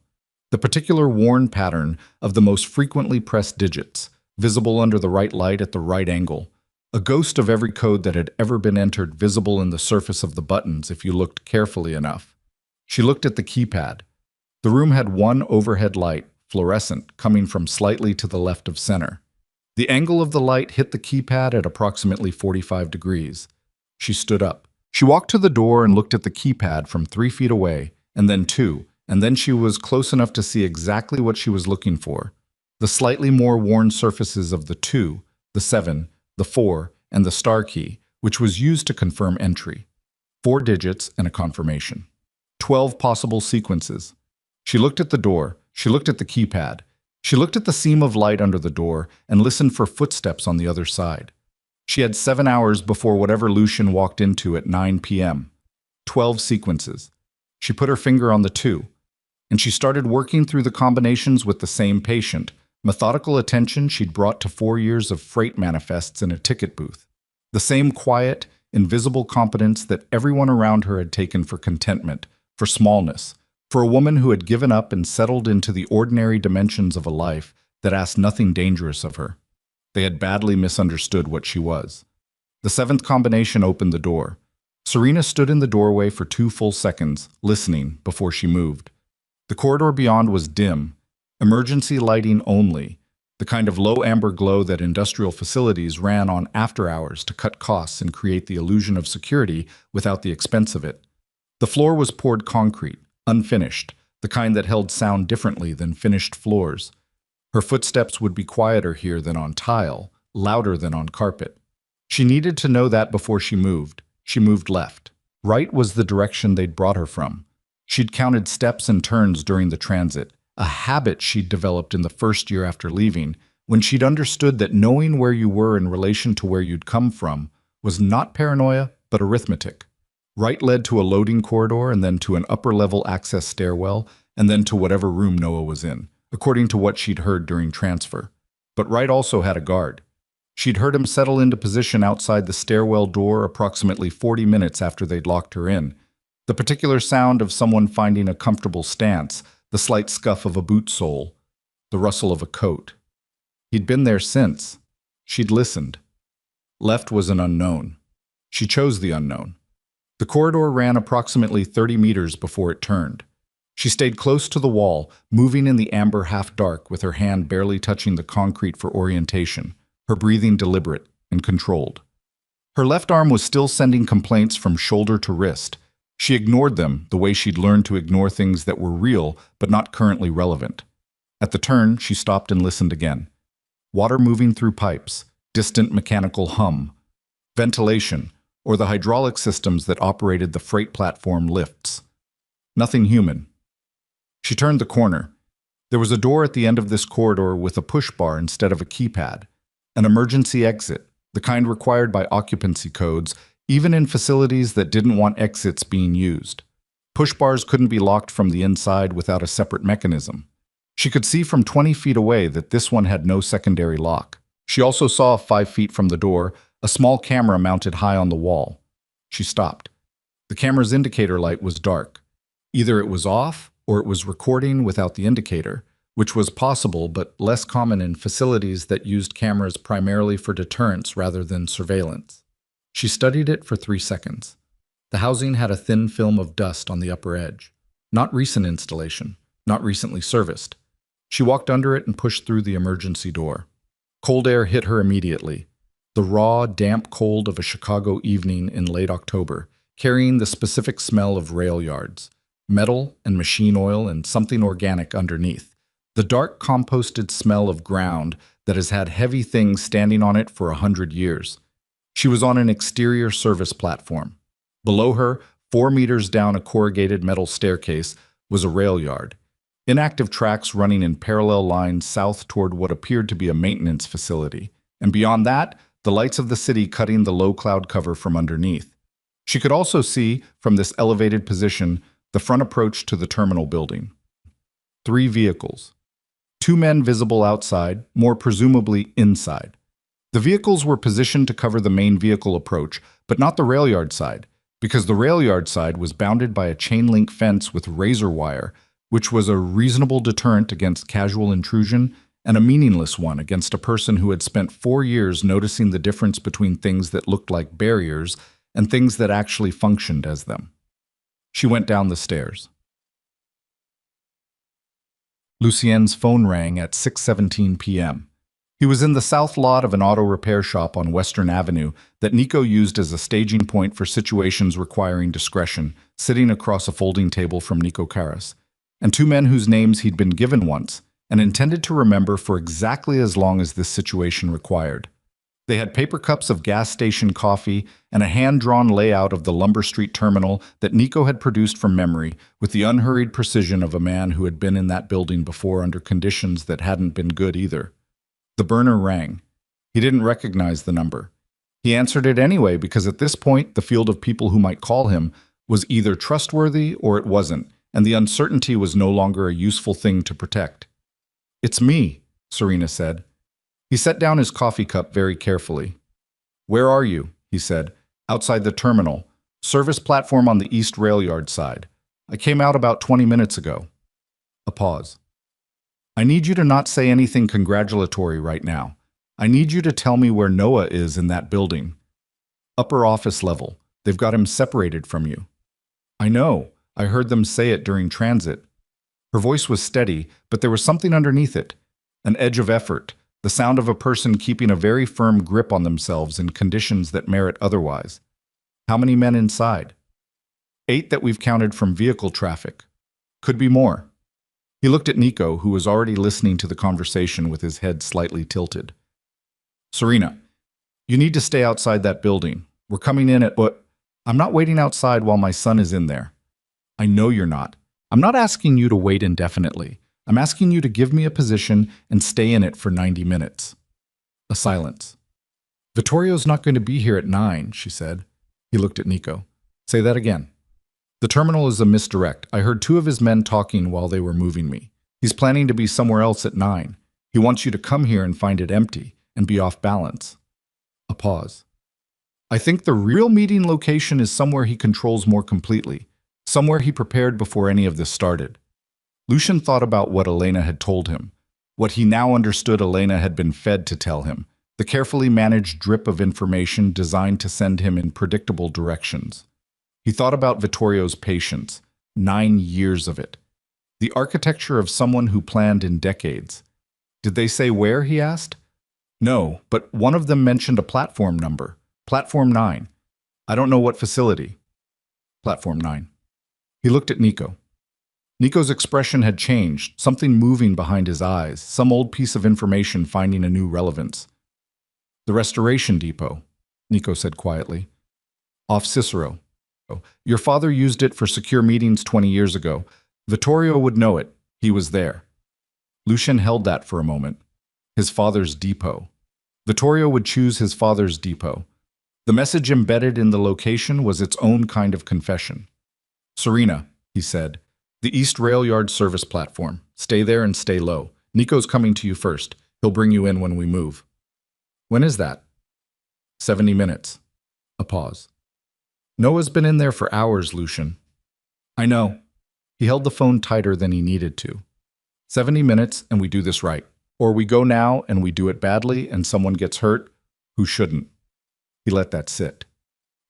The particular worn pattern of the most frequently pressed digits, visible under the right light at the right angle. A ghost of every code that had ever been entered visible in the surface of the buttons if you looked carefully enough. She looked at the keypad. The room had one overhead light, fluorescent, coming from slightly to the left of center. The angle of the light hit the keypad at approximately 45 degrees. She stood up. She walked to the door and looked at the keypad from 3 feet away, and then 2, and then she was close enough to see exactly what she was looking for. The slightly more worn surfaces of the 2, the 7, the 4, and the star key, which was used to confirm entry. 4 digits and a confirmation. 12 possible sequences. She looked at the door. She looked at the keypad. She looked at the seam of light under the door and listened for footsteps on the other side. She had 7 hours before whatever Lucian walked into at 9 p.m. 12 sequences. She put her finger on the 2, and she started working through the combinations with the same patient, Methodical attention she'd brought to 4 years of freight manifests in a ticket booth. The same quiet, invisible competence that everyone around her had taken for contentment, for smallness, for a woman who had given up and settled into the ordinary dimensions of a life that asked nothing dangerous of her. They had badly misunderstood what she was. The seventh combination opened the door. Serena stood in the doorway for 2 full seconds, listening, before she moved. The corridor beyond was dim, emergency lighting only, the kind of low amber glow that industrial facilities ran on after hours to cut costs and create the illusion of security without the expense of it. The floor was poured concrete, unfinished, the kind that held sound differently than finished floors. Her footsteps would be quieter here than on tile, louder than on carpet. She needed to know that before she moved. She moved left. Right was the direction they'd brought her from. She'd counted steps and turns during the transit, a habit she'd developed in the first year after leaving, when she'd understood that knowing where you were in relation to where you'd come from was not paranoia, but arithmetic. Right led to a loading corridor and then to an upper-level access stairwell and then to whatever room Noah was in, according to what she'd heard during transfer. But Right also had a guard. She'd heard him settle into position outside the stairwell door approximately 40 minutes after they'd locked her in. The particular sound of someone finding a comfortable stance, the slight scuff of a boot sole, the rustle of a coat. He'd been there since. She'd listened. Left was an unknown. She chose the unknown. The corridor ran approximately 30 meters before it turned. She stayed close to the wall, moving in the amber half-dark with her hand barely touching the concrete for orientation, her breathing deliberate and controlled. Her left arm was still sending complaints from shoulder to wrist. She ignored them the way she'd learned to ignore things that were real but not currently relevant. At the turn, she stopped and listened again. Water moving through pipes, distant mechanical hum, ventilation, or the hydraulic systems that operated the freight platform lifts. Nothing human. She turned the corner. There was a door at the end of this corridor with a push bar instead of a keypad, an emergency exit, the kind required by occupancy codes, even in facilities that didn't want exits being used. Push bars couldn't be locked from the inside without a separate mechanism. She could see from 20 feet away that this one had no secondary lock. She also saw 5 feet from the door a small camera mounted high on the wall. She stopped. The camera's indicator light was dark. Either it was off or it was recording without the indicator, which was possible but less common in facilities that used cameras primarily for deterrence rather than surveillance. She studied it for 3 seconds. The housing had a thin film of dust on the upper edge. Not recent installation, not recently serviced. She walked under it and pushed through the emergency door. Cold air hit her immediately. The raw, damp cold of a Chicago evening in late October, carrying the specific smell of rail yards, metal and machine oil and something organic underneath. The dark composted smell of ground that has had heavy things standing on it for 100 years. She was on an exterior service platform. Below her, 4 meters down a corrugated metal staircase, was a rail yard. Inactive tracks running in parallel lines south toward what appeared to be a maintenance facility. And beyond that, the lights of the city cutting the low cloud cover from underneath. She could also see, from this elevated position, the front approach to the terminal building. 3 vehicles. 2 men visible outside, more presumably inside. The vehicles were positioned to cover the main vehicle approach, but not the rail yard side, because the rail yard side was bounded by a chain-link fence with razor wire, which was a reasonable deterrent against casual intrusion and a meaningless one against a person who had spent 4 years noticing the difference between things that looked like barriers and things that actually functioned as them. She went down the stairs. Lucien's phone rang at 6:17 p.m. He was in the south lot of an auto repair shop on Western Avenue that Nico used as a staging point for situations requiring discretion, sitting across a folding table from Nico Karas, and 2 men whose names he'd been given once and intended to remember for exactly as long as this situation required. They had paper cups of gas station coffee and a hand-drawn layout of the Lumber Street terminal that Nico had produced from memory with the unhurried precision of a man who had been in that building before under conditions that hadn't been good either. The burner rang. He didn't recognize the number. He answered it anyway because at this point the field of people who might call him was either trustworthy or it wasn't, and the uncertainty was no longer a useful thing to protect. "It's me," Serena said. He set down his coffee cup very carefully. Where are you? He said. Outside the terminal. Service platform on the East Rail Yard side. I came out about 20 minutes ago. A pause. I need you to not say anything congratulatory right now. I need you to tell me where Noah is in that building. Upper office level. They've got him separated from you. I know. I heard them say it during transit. Her voice was steady, but there was something underneath it. An edge of effort. The sound of a person keeping a very firm grip on themselves in conditions that merit otherwise. How many men inside? 8 that we've counted from vehicle traffic. Could be more. He looked at Nico, who was already listening to the conversation with his head slightly tilted. Serena, you need to stay outside that building. We're coming in at what? I'm not waiting outside while my son is in there. I know you're not. I'm not asking you to wait indefinitely. I'm asking you to give me a position and stay in it for 90 minutes. A silence. Vittorio's not going to be here at 9, she said. He looked at Nico. Say that again. The terminal is a misdirect. I heard 2 of his men talking while they were moving me. He's planning to be somewhere else at 9. He wants you to come here and find it empty and be off balance. A pause. I think the real meeting location is somewhere he controls more completely, somewhere he prepared before any of this started. Lucian thought about what Elena had told him, what he now understood Elena had been fed to tell him, the carefully managed drip of information designed to send him in predictable directions. He thought about Vittorio's patience, 9 years of it. The architecture of someone who planned in decades. Did they say where, he asked? No, but one of them mentioned a platform number. Platform 9. I don't know what facility. Platform 9. He looked at Nico. Nico's expression had changed, something moving behind his eyes, some old piece of information finding a new relevance. The Restoration Depot, Nico said quietly. Off Cicero. Your father used it for secure meetings 20 years ago. Vittorio would know it. He was there. Lucian held that for a moment. His father's depot. Vittorio would choose his father's depot. The message embedded in the location was its own kind of confession. Serena, he said. The East Rail Yard service platform. Stay there and stay low. Nico's coming to you first. He'll bring you in when we move. When is that? 70 minutes. A pause. Noah's been in there for hours, Lucian. I know. He held the phone tighter than he needed to. 70 minutes and we do this right. Or we go now and we do it badly and someone gets hurt who shouldn't. He let that sit.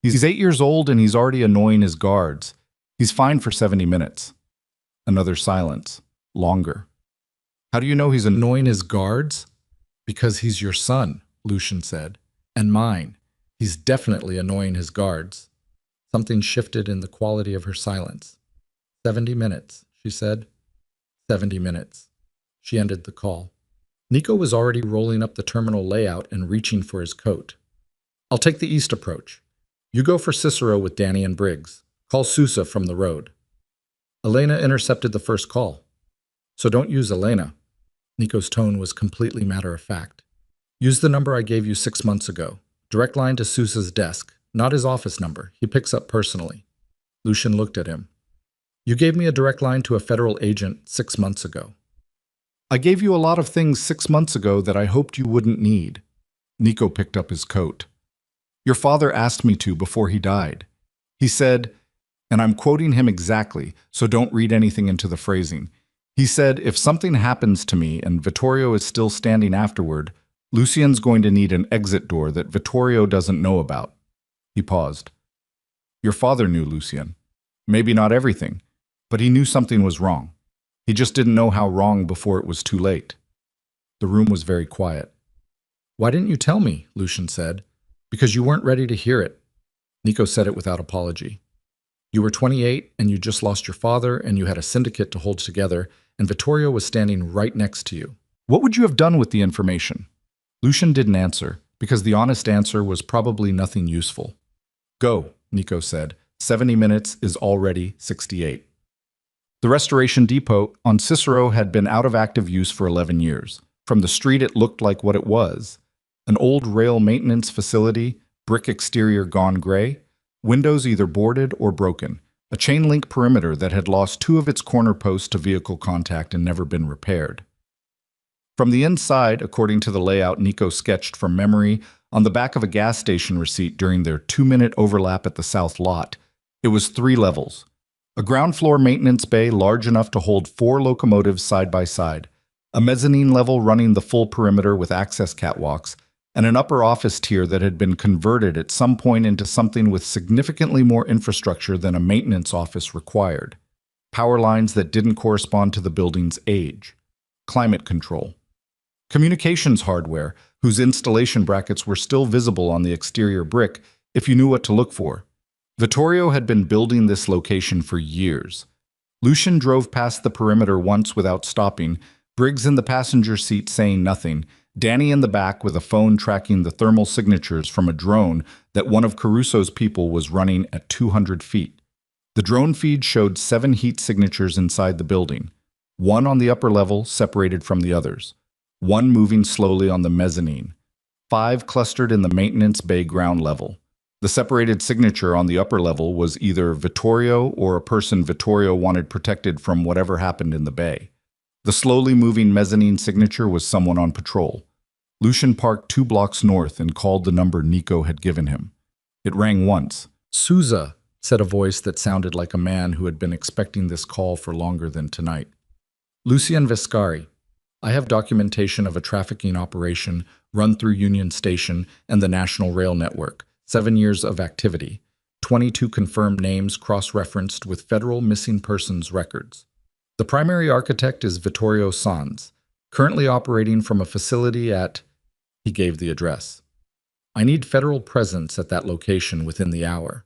He's 8 years old and he's already annoying his guards. He's fine for 70 minutes. Another silence. Longer. How do you know he's annoying his guards? Because he's your son, Lucian said. And mine. He's definitely annoying his guards. Something shifted in the quality of her silence. 70 minutes, she said. 70 minutes. She ended the call. Nico was already rolling up the terminal layout and reaching for his coat. I'll take the east approach. You go for Cicero with Danny and Briggs. Call Sousa from the road. Elena intercepted the first call. So don't use Elena. Nico's tone was completely matter-of-fact. Use the number I gave you 6 months ago. Direct line to Sousa's desk, not his office number. He picks up personally. Lucian looked at him. You gave me a direct line to a federal agent 6 months ago. I gave you a lot of things 6 months ago that I hoped you wouldn't need. Nico picked up his coat. Your father asked me to before he died. He said, and I'm quoting him exactly, so don't read anything into the phrasing. He said, if something happens to me and Vittorio is still standing afterward, Lucian's going to need an exit door that Vittorio doesn't know about. He paused. Your father knew Lucian. Maybe not everything, but he knew something was wrong. He just didn't know how wrong before it was too late. The room was very quiet. Why didn't you tell me? Lucian said. Because you weren't ready to hear it. Nico said it without apology. You were 28 and you just lost your father and you had a syndicate to hold together and Vittorio was standing right next to you. What would you have done with the information? Lucian didn't answer because the honest answer was probably nothing useful. Go, Nico said. 70 minutes is already 68. The Restoration Depot on Cicero had been out of active use for 11 years. From the street it looked like what it was. An old rail maintenance facility, brick exterior gone gray, windows either boarded or broken, a chain-link perimeter that had lost 2 of its corner posts to vehicle contact and never been repaired. From the inside, according to the layout Nico sketched from memory on the back of a gas station receipt during their 2-minute overlap at the south lot, it was 3 levels. A ground floor maintenance bay large enough to hold 4 locomotives side by side, a mezzanine level running the full perimeter with access catwalks, and an upper office tier that had been converted at some point into something with significantly more infrastructure than a maintenance office required. Power lines that didn't correspond to the building's age. Climate control. Communications hardware, whose installation brackets were still visible on the exterior brick if you knew what to look for. Vittorio had been building this location for years. Lucian drove past the perimeter once without stopping, Briggs in the passenger seat saying nothing, Danny in the back with a phone tracking the thermal signatures from a drone that one of Caruso's people was running at 200 feet. The drone feed showed 7 heat signatures inside the building, 1 on the upper level separated from the others, 1 moving slowly on the mezzanine, 5 clustered in the maintenance bay ground level. The separated signature on the upper level was either Vittorio or a person Vittorio wanted protected from whatever happened in the bay. The slowly moving mezzanine signature was someone on patrol. Lucian parked 2 blocks north and called the number Nico had given him. It rang once. "Sousa," said a voice that sounded like a man who had been expecting this call for longer than tonight. "Lucian Vescari. I have documentation of a trafficking operation run through Union Station and the National Rail Network. 7 years of activity. 22 confirmed names cross-referenced with federal missing persons records. The primary architect is Vittorio Sanz, currently operating from a facility at..." He gave the address. "I need federal presence at that location within the hour.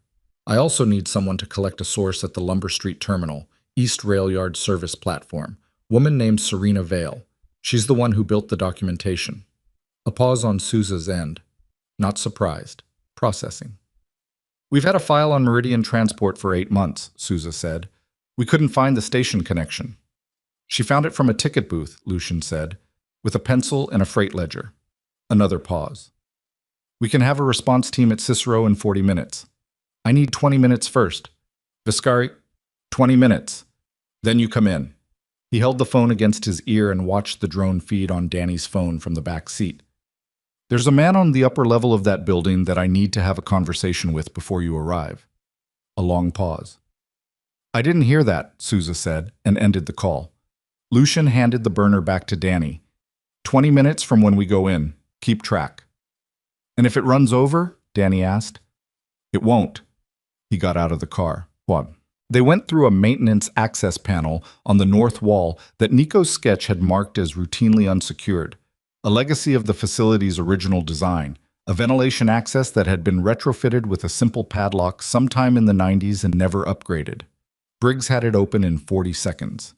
I also need someone to collect a source at the Lumber Street Terminal, East Rail Yard Service Platform. Woman named Serena Vale. She's the one who built the documentation." A pause on Sousa's end. Not surprised. Processing. "We've had a file on Meridian Transport for 8 months, Sousa said. "We couldn't find the station connection." "She found it from a ticket booth," Lucian said, "with a pencil and a freight ledger." Another pause. "We can have a response team at Cicero in 40 minutes. I need 20 minutes first. Vescari, 20 minutes. Then you come in." He held the phone against his ear and watched the drone feed on Danny's phone from the back seat. "There's a man on the upper level of that building that I need to have a conversation with before you arrive." A long pause. "I didn't hear that," Sousa said, and ended the call. Lucian handed the burner back to Danny. 20 minutes from when we go in. Keep track." "And if it runs over?" Danny asked. "It won't." He got out of the car. "What?" They went through a maintenance access panel on the north wall that Nico's sketch had marked as routinely unsecured. A legacy of the facility's original design, a ventilation access that had been retrofitted with a simple padlock sometime in the 90s and never upgraded. Briggs had it open in 40 seconds.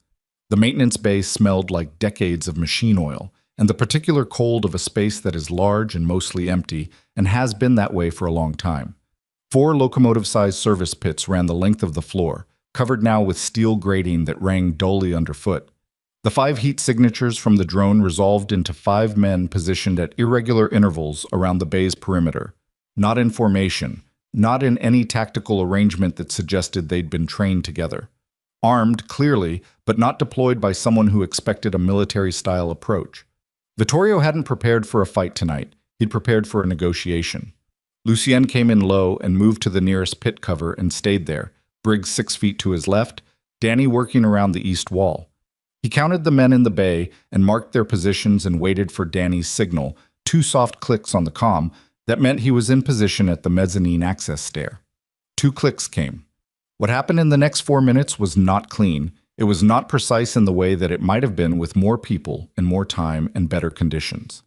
The maintenance bay smelled like decades of machine oil, and the particular cold of a space that is large and mostly empty, and has been that way for a long time. 4 locomotive-sized service pits ran the length of the floor, covered now with steel grating that rang dully underfoot. The 5 heat signatures from the drone resolved into 5 men positioned at irregular intervals around the bay's perimeter, not in formation, not in any tactical arrangement that suggested they'd been trained together. Armed, clearly, but not deployed by someone who expected a military-style approach. Vittorio hadn't prepared for a fight tonight. He'd prepared for a negotiation. Lucien came in low and moved to the nearest pit cover and stayed there, Briggs 6 feet to his left, Danny working around the east wall. He counted the men in the bay and marked their positions and waited for Danny's signal, 2 soft clicks on the comm that meant he was in position at the mezzanine access stair. 2 clicks came. What happened in the next 4 minutes was not clean. It was not precise in the way that it might have been with more people and more time and better conditions.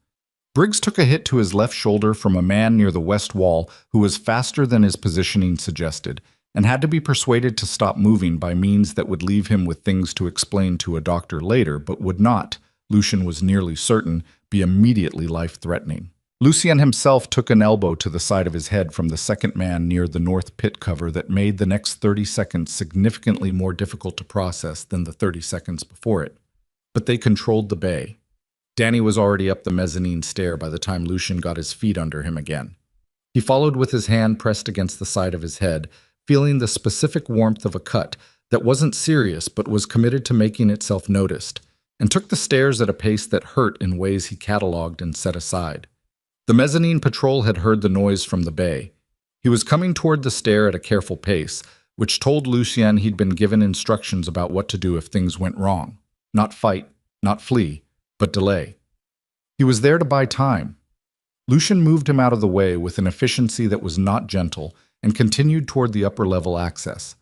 Briggs took a hit to his left shoulder from a man near the west wall who was faster than his positioning suggested, and had to be persuaded to stop moving by means that would leave him with things to explain to a doctor later, but would not, Lucian was nearly certain, be immediately life-threatening. Lucien himself took an elbow to the side of his head from the second man near the north pit cover that made the next 30 seconds significantly more difficult to process than the 30 seconds before it. But they controlled the bay. Danny was already up the mezzanine stair by the time Lucian got his feet under him again. He followed with his hand pressed against the side of his head, feeling the specific warmth of a cut that wasn't serious but was committed to making itself noticed. and took the stairs at a pace that hurt in ways he catalogued and set aside. The mezzanine patrol had heard the noise from the bay. He was coming toward the stair at a careful pace, which told Lucien he'd been given instructions about what to do if things went wrong. Not fight, not flee, but delay. He was there to buy time. Lucien moved him out of the way with an efficiency that was not gentle and continued toward the upper-level access.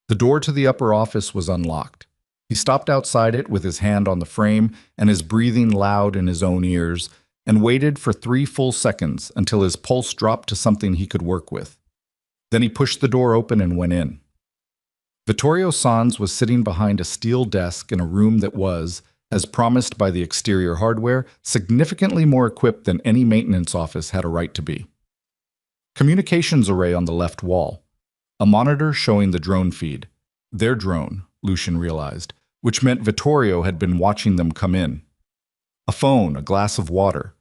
The door to the upper office was unlocked. He stopped outside it with his hand on the frame and his breathing loud in his own ears, and waited for 3 full seconds until his pulse dropped to something he could work with. Then he pushed the door open and went in. Vittorio Sans was sitting behind a steel desk in a room that was, as promised by the exterior hardware, significantly more equipped than any maintenance office had a right to be. Communications array on the left wall. A monitor showing the drone feed. Their drone, Lucien realized, which meant Vittorio had been watching them come in. A phone, a glass of water.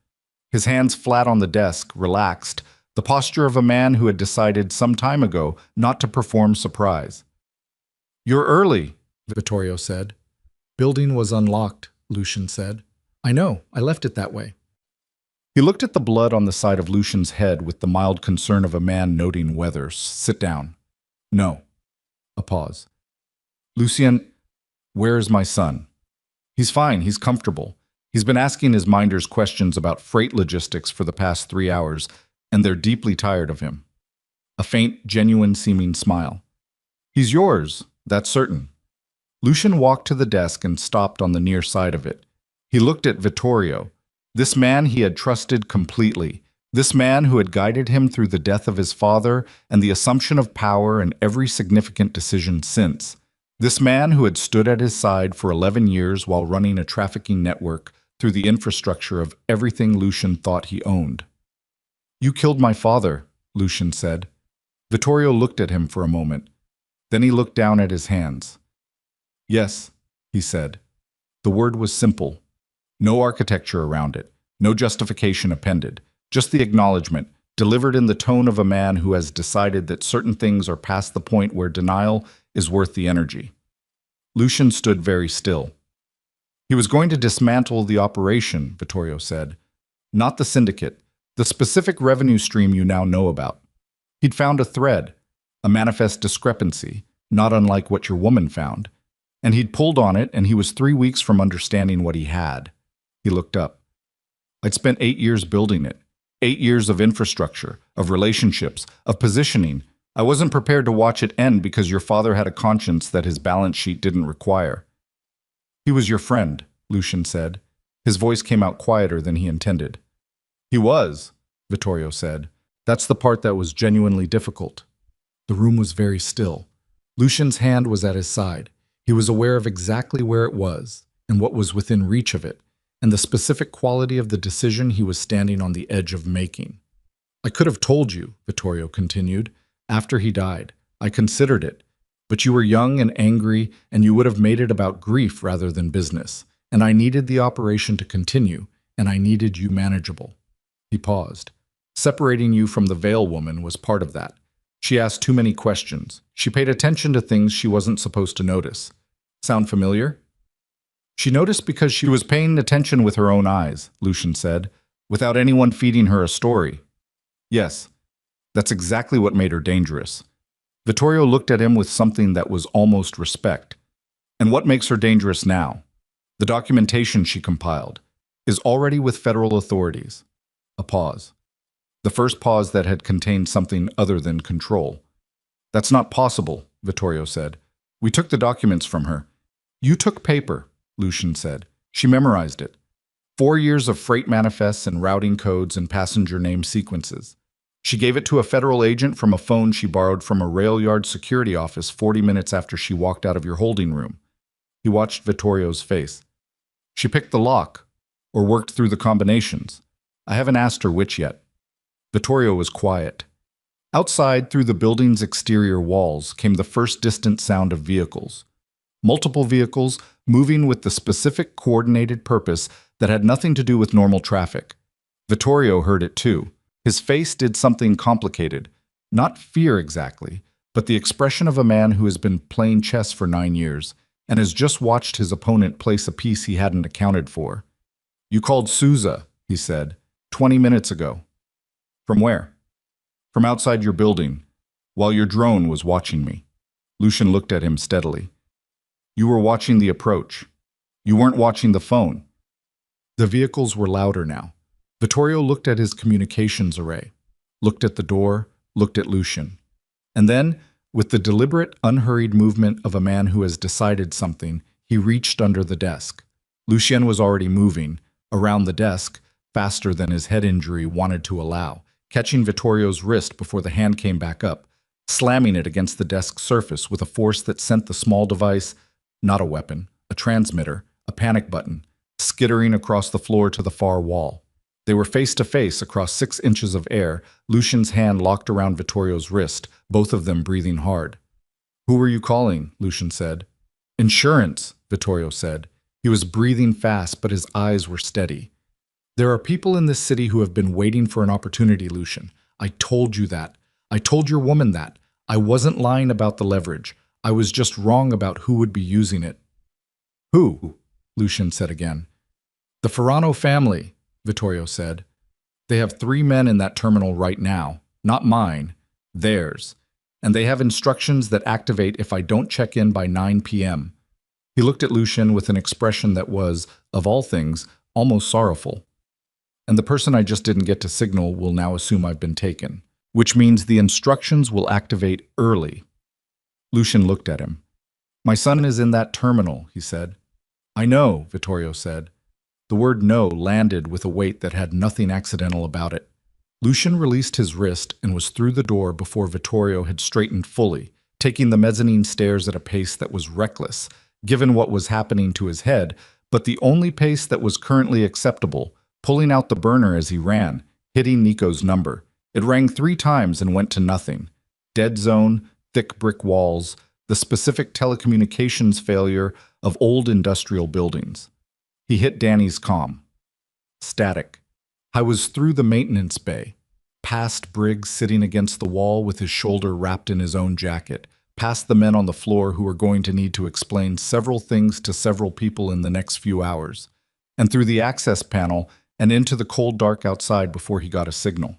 His hands flat on the desk, relaxed, the posture of a man who had decided some time ago not to perform surprise. "You're early," Vittorio said. "Building was unlocked," Lucien said. "I know, I left it that way." He looked at the blood on the side of Lucien's head with the mild concern of a man noting weather. "Sit down." "No." A pause. "Lucien, where is my son?" "He's fine, he's comfortable. He's been asking his minders questions about freight logistics for the past 3 hours, and they're deeply tired of him." A faint, genuine-seeming smile. "He's yours, that's certain." Lucien walked to the desk and stopped on the near side of it. He looked at Vittorio, this man he had trusted completely, this man who had guided him through the death of his father and the assumption of power in every significant decision since, this man who had stood at his side for 11 years while running a trafficking network through the infrastructure of everything Lucien thought he owned. "You killed my father," Lucien said. Vittorio looked at him for a moment. Then he looked down at his hands. "Yes," he said. The word was simple. No architecture around it, no justification appended, just the acknowledgement, delivered in the tone of a man who has decided that certain things are past the point where denial is worth the energy. Lucien stood very still. "He was going to dismantle the operation," Vittorio said. "Not the syndicate, the specific revenue stream you now know about. He'd found a thread, a manifest discrepancy, not unlike what your woman found. And he'd pulled on it, and he was 3 weeks from understanding what he had." He looked up. "I'd spent 8 years building it. 8 years of infrastructure, of relationships, of positioning. I wasn't prepared to watch it end because your father had a conscience that his balance sheet didn't require." "He was your friend," Lucien said. His voice came out quieter than he intended. "He was," Vittorio said. "That's the part that was genuinely difficult." The room was very still. Lucien's hand was at his side. He was aware of exactly where it was, and what was within reach of it, and the specific quality of the decision he was standing on the edge of making. "I could have told you," Vittorio continued, "after he died. I considered it. But you were young and angry, and you would have made it about grief rather than business. And I needed the operation to continue, and I needed you manageable." He paused. "Separating you from the Veil woman was part of that. She asked too many questions. She paid attention to things she wasn't supposed to notice. Sound familiar?" "She noticed because she was paying attention with her own eyes," Lucien said, "without anyone feeding her a story." "Yes, that's exactly what made her dangerous." Vittorio looked at him with something that was almost respect. "And what makes her dangerous now? The documentation she compiled is already with federal authorities." A pause. The first pause that had contained something other than control. "That's not possible," Vittorio said. "We took the documents from her." "You took paper," Lucien said. "She memorized it. 4 years of freight manifests and routing codes and passenger name sequences. She gave it to a federal agent from a phone she borrowed from a rail yard security office 40 minutes after she walked out of your holding room." He watched Vittorio's face. "She picked the lock, or worked through the combinations. I haven't asked her which yet." Vittorio was quiet. Outside, through the building's exterior walls, came the first distant sound of vehicles. Multiple vehicles, moving with the specific coordinated purpose that had nothing to do with normal traffic. Vittorio heard it too. His face did something complicated. Not fear exactly, but the expression of a man who has been playing chess for 9 years. and has just watched his opponent place a piece he hadn't accounted for. "You called Souza," he said, 20 minutes ago. "From where?" "From outside your building, while your drone was watching me." Lucian looked at him steadily. "You were watching the approach. You weren't watching the phone." The vehicles were louder now. Vittorio looked at his communications array, looked at the door, looked at Lucian. And then, with the deliberate, unhurried movement of a man who has decided something, he reached under the desk. Lucien was already moving, around the desk, faster than his head injury wanted to allow, catching Vittorio's wrist before the hand came back up, slamming it against the desk surface with a force that sent the small device, not a weapon, a transmitter, a panic button, skittering across the floor to the far wall. They were face to face across 6 inches of air, Lucian's hand locked around Vittorio's wrist, both of them breathing hard. "Who were you calling?" Lucian said. "Insurance," Vittorio said. He was breathing fast, but his eyes were steady. "There are people in this city who have been waiting for an opportunity, Lucian. I told you that. I told your woman that. I wasn't lying about the leverage. I was just wrong about who would be using it." "Who?" Lucian said again. "The Ferrano family," Vittorio said. "They have 3 men in that terminal right now. Not mine. Theirs. And they have instructions that activate if I don't check in by 9 p.m. He looked at Lucian with an expression that was, of all things, almost sorrowful. "And the person I just didn't get to signal will now assume I've been taken. Which means the instructions will activate early." Lucian looked at him. "My son is in that terminal," he said. "I know," Vittorio said. The word "no" landed with a weight that had nothing accidental about it. Lucian released his wrist and was through the door before Vittorio had straightened fully, taking the mezzanine stairs at a pace that was reckless, given what was happening to his head, but the only pace that was currently acceptable, pulling out the burner as he ran, hitting Nico's number. It rang 3 times and went to nothing. Dead zone, thick brick walls, the specific telecommunications failure of old industrial buildings. He hit Danny's comm. Static. I was through the maintenance bay, past Briggs sitting against the wall with his shoulder wrapped in his own jacket, past the men on the floor who were going to need to explain several things to several people in the next few hours, and through the access panel and into the cold dark outside before he got a signal.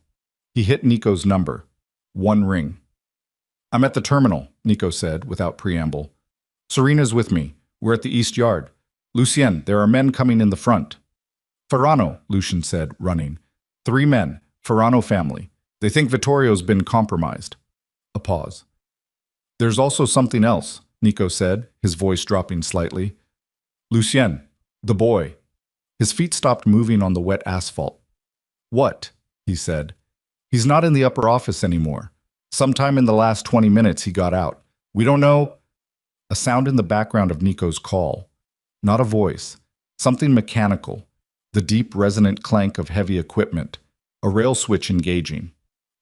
He hit Nico's number. 1 ring. "I'm at the terminal," Nico said, without preamble. "Serena's with me. We're at the East Yard. Lucien, there are men coming in the front." "Ferrano," Lucian said, running. 3 men, Ferrano family. They think Vittorio's been compromised." A pause. "There's also something else," Nico said, his voice dropping slightly. "Lucien, the boy." His feet stopped moving on the wet asphalt. "What?" he said. "He's not in the upper office anymore. Sometime in the last 20 minutes he got out. We don't know." A sound in the background of Nico's call. Not a voice. Something mechanical. The deep resonant clank of heavy equipment. A rail switch engaging.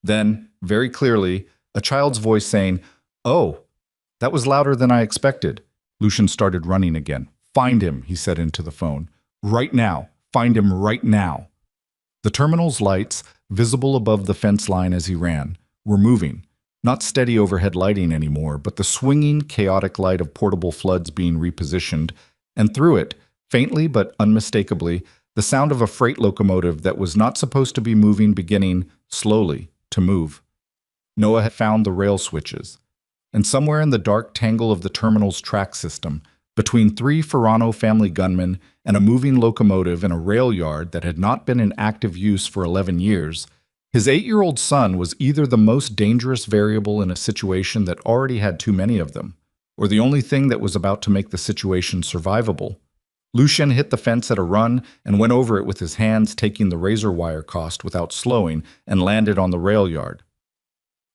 Then, very clearly, a child's voice saying, "Oh, that was louder than I expected." Lucian started running again. "Find him," he said into the phone. "Right now. Find him right now." The terminal's lights, visible above the fence line as he ran, were moving. Not steady overhead lighting anymore, but the swinging, chaotic light of portable floods being repositioned, and through it, faintly but unmistakably, the sound of a freight locomotive that was not supposed to be moving beginning, slowly, to move. Noah had found the rail switches, and somewhere in the dark tangle of the terminal's track system, between 3 Ferrano family gunmen and a moving locomotive in a rail yard that had not been in active use for 11 years, his 8-year-old son was either the most dangerous variable in a situation that already had too many of them, or the only thing that was about to make the situation survivable. Lucien hit the fence at a run and went over it with his hands, taking the razor wire cost without slowing, and landed on the rail yard.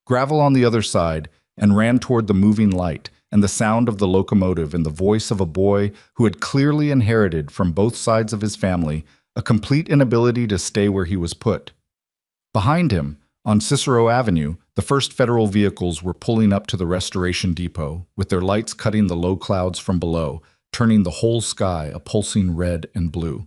Gravel on the other side, and ran toward the moving light and the sound of the locomotive and the voice of a boy who had clearly inherited from both sides of his family a complete inability to stay where he was put. Behind him, on Cicero Avenue, the first federal vehicles were pulling up to the Restoration Depot, with their lights cutting the low clouds from below, turning the whole sky a pulsing red and blue.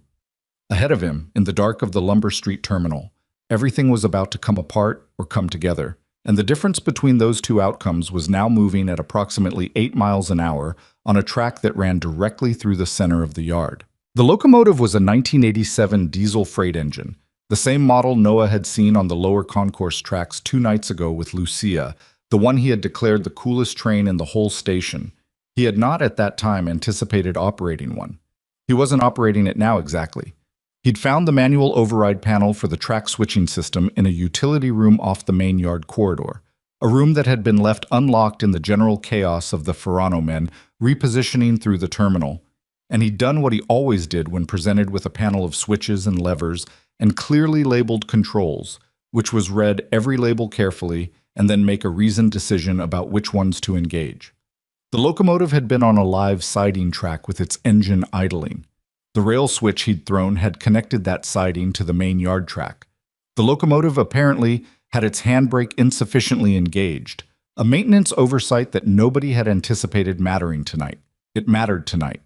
Ahead of him, in the dark of the Lumber Street terminal, everything was about to come apart or come together, and the difference between those two outcomes was now moving at approximately 8 miles an hour on a track that ran directly through the center of the yard. The locomotive was a 1987 diesel freight engine, the same model Noah had seen on the lower concourse tracks 2 nights ago with Lucia, the one he had declared the coolest train in the whole station. He had not at that time anticipated operating one. He wasn't operating it now exactly. He'd found the manual override panel for the track switching system in a utility room off the main yard corridor, a room that had been left unlocked in the general chaos of the Ferrano men repositioning through the terminal. And he'd done what he always did when presented with a panel of switches and levers and clearly labeled controls, which was read every label carefully and then make a reasoned decision about which ones to engage. The locomotive had been on a live siding track with its engine idling. The rail switch he'd thrown had connected that siding to the main yard track. The locomotive apparently had its handbrake insufficiently engaged, a maintenance oversight that nobody had anticipated mattering tonight. It mattered tonight.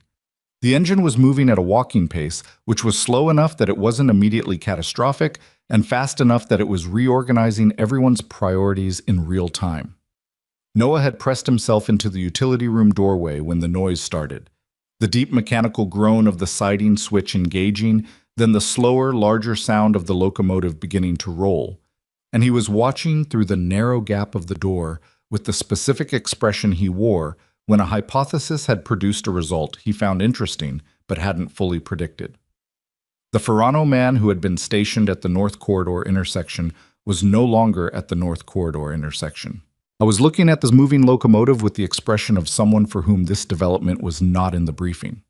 The engine was moving at a walking pace, which was slow enough that it wasn't immediately catastrophic, and fast enough that it was reorganizing everyone's priorities in real time. Noah had pressed himself into the utility room doorway when the noise started. The deep mechanical groan of the siding switch engaging, then the slower, larger sound of the locomotive beginning to roll. And he was watching through the narrow gap of the door with the specific expression he wore when a hypothesis had produced a result he found interesting but hadn't fully predicted. The Ferrano man who had been stationed at the North Corridor intersection was no longer at the North Corridor intersection. I was looking at this moving locomotive with the expression of someone for whom this development was not in the briefing.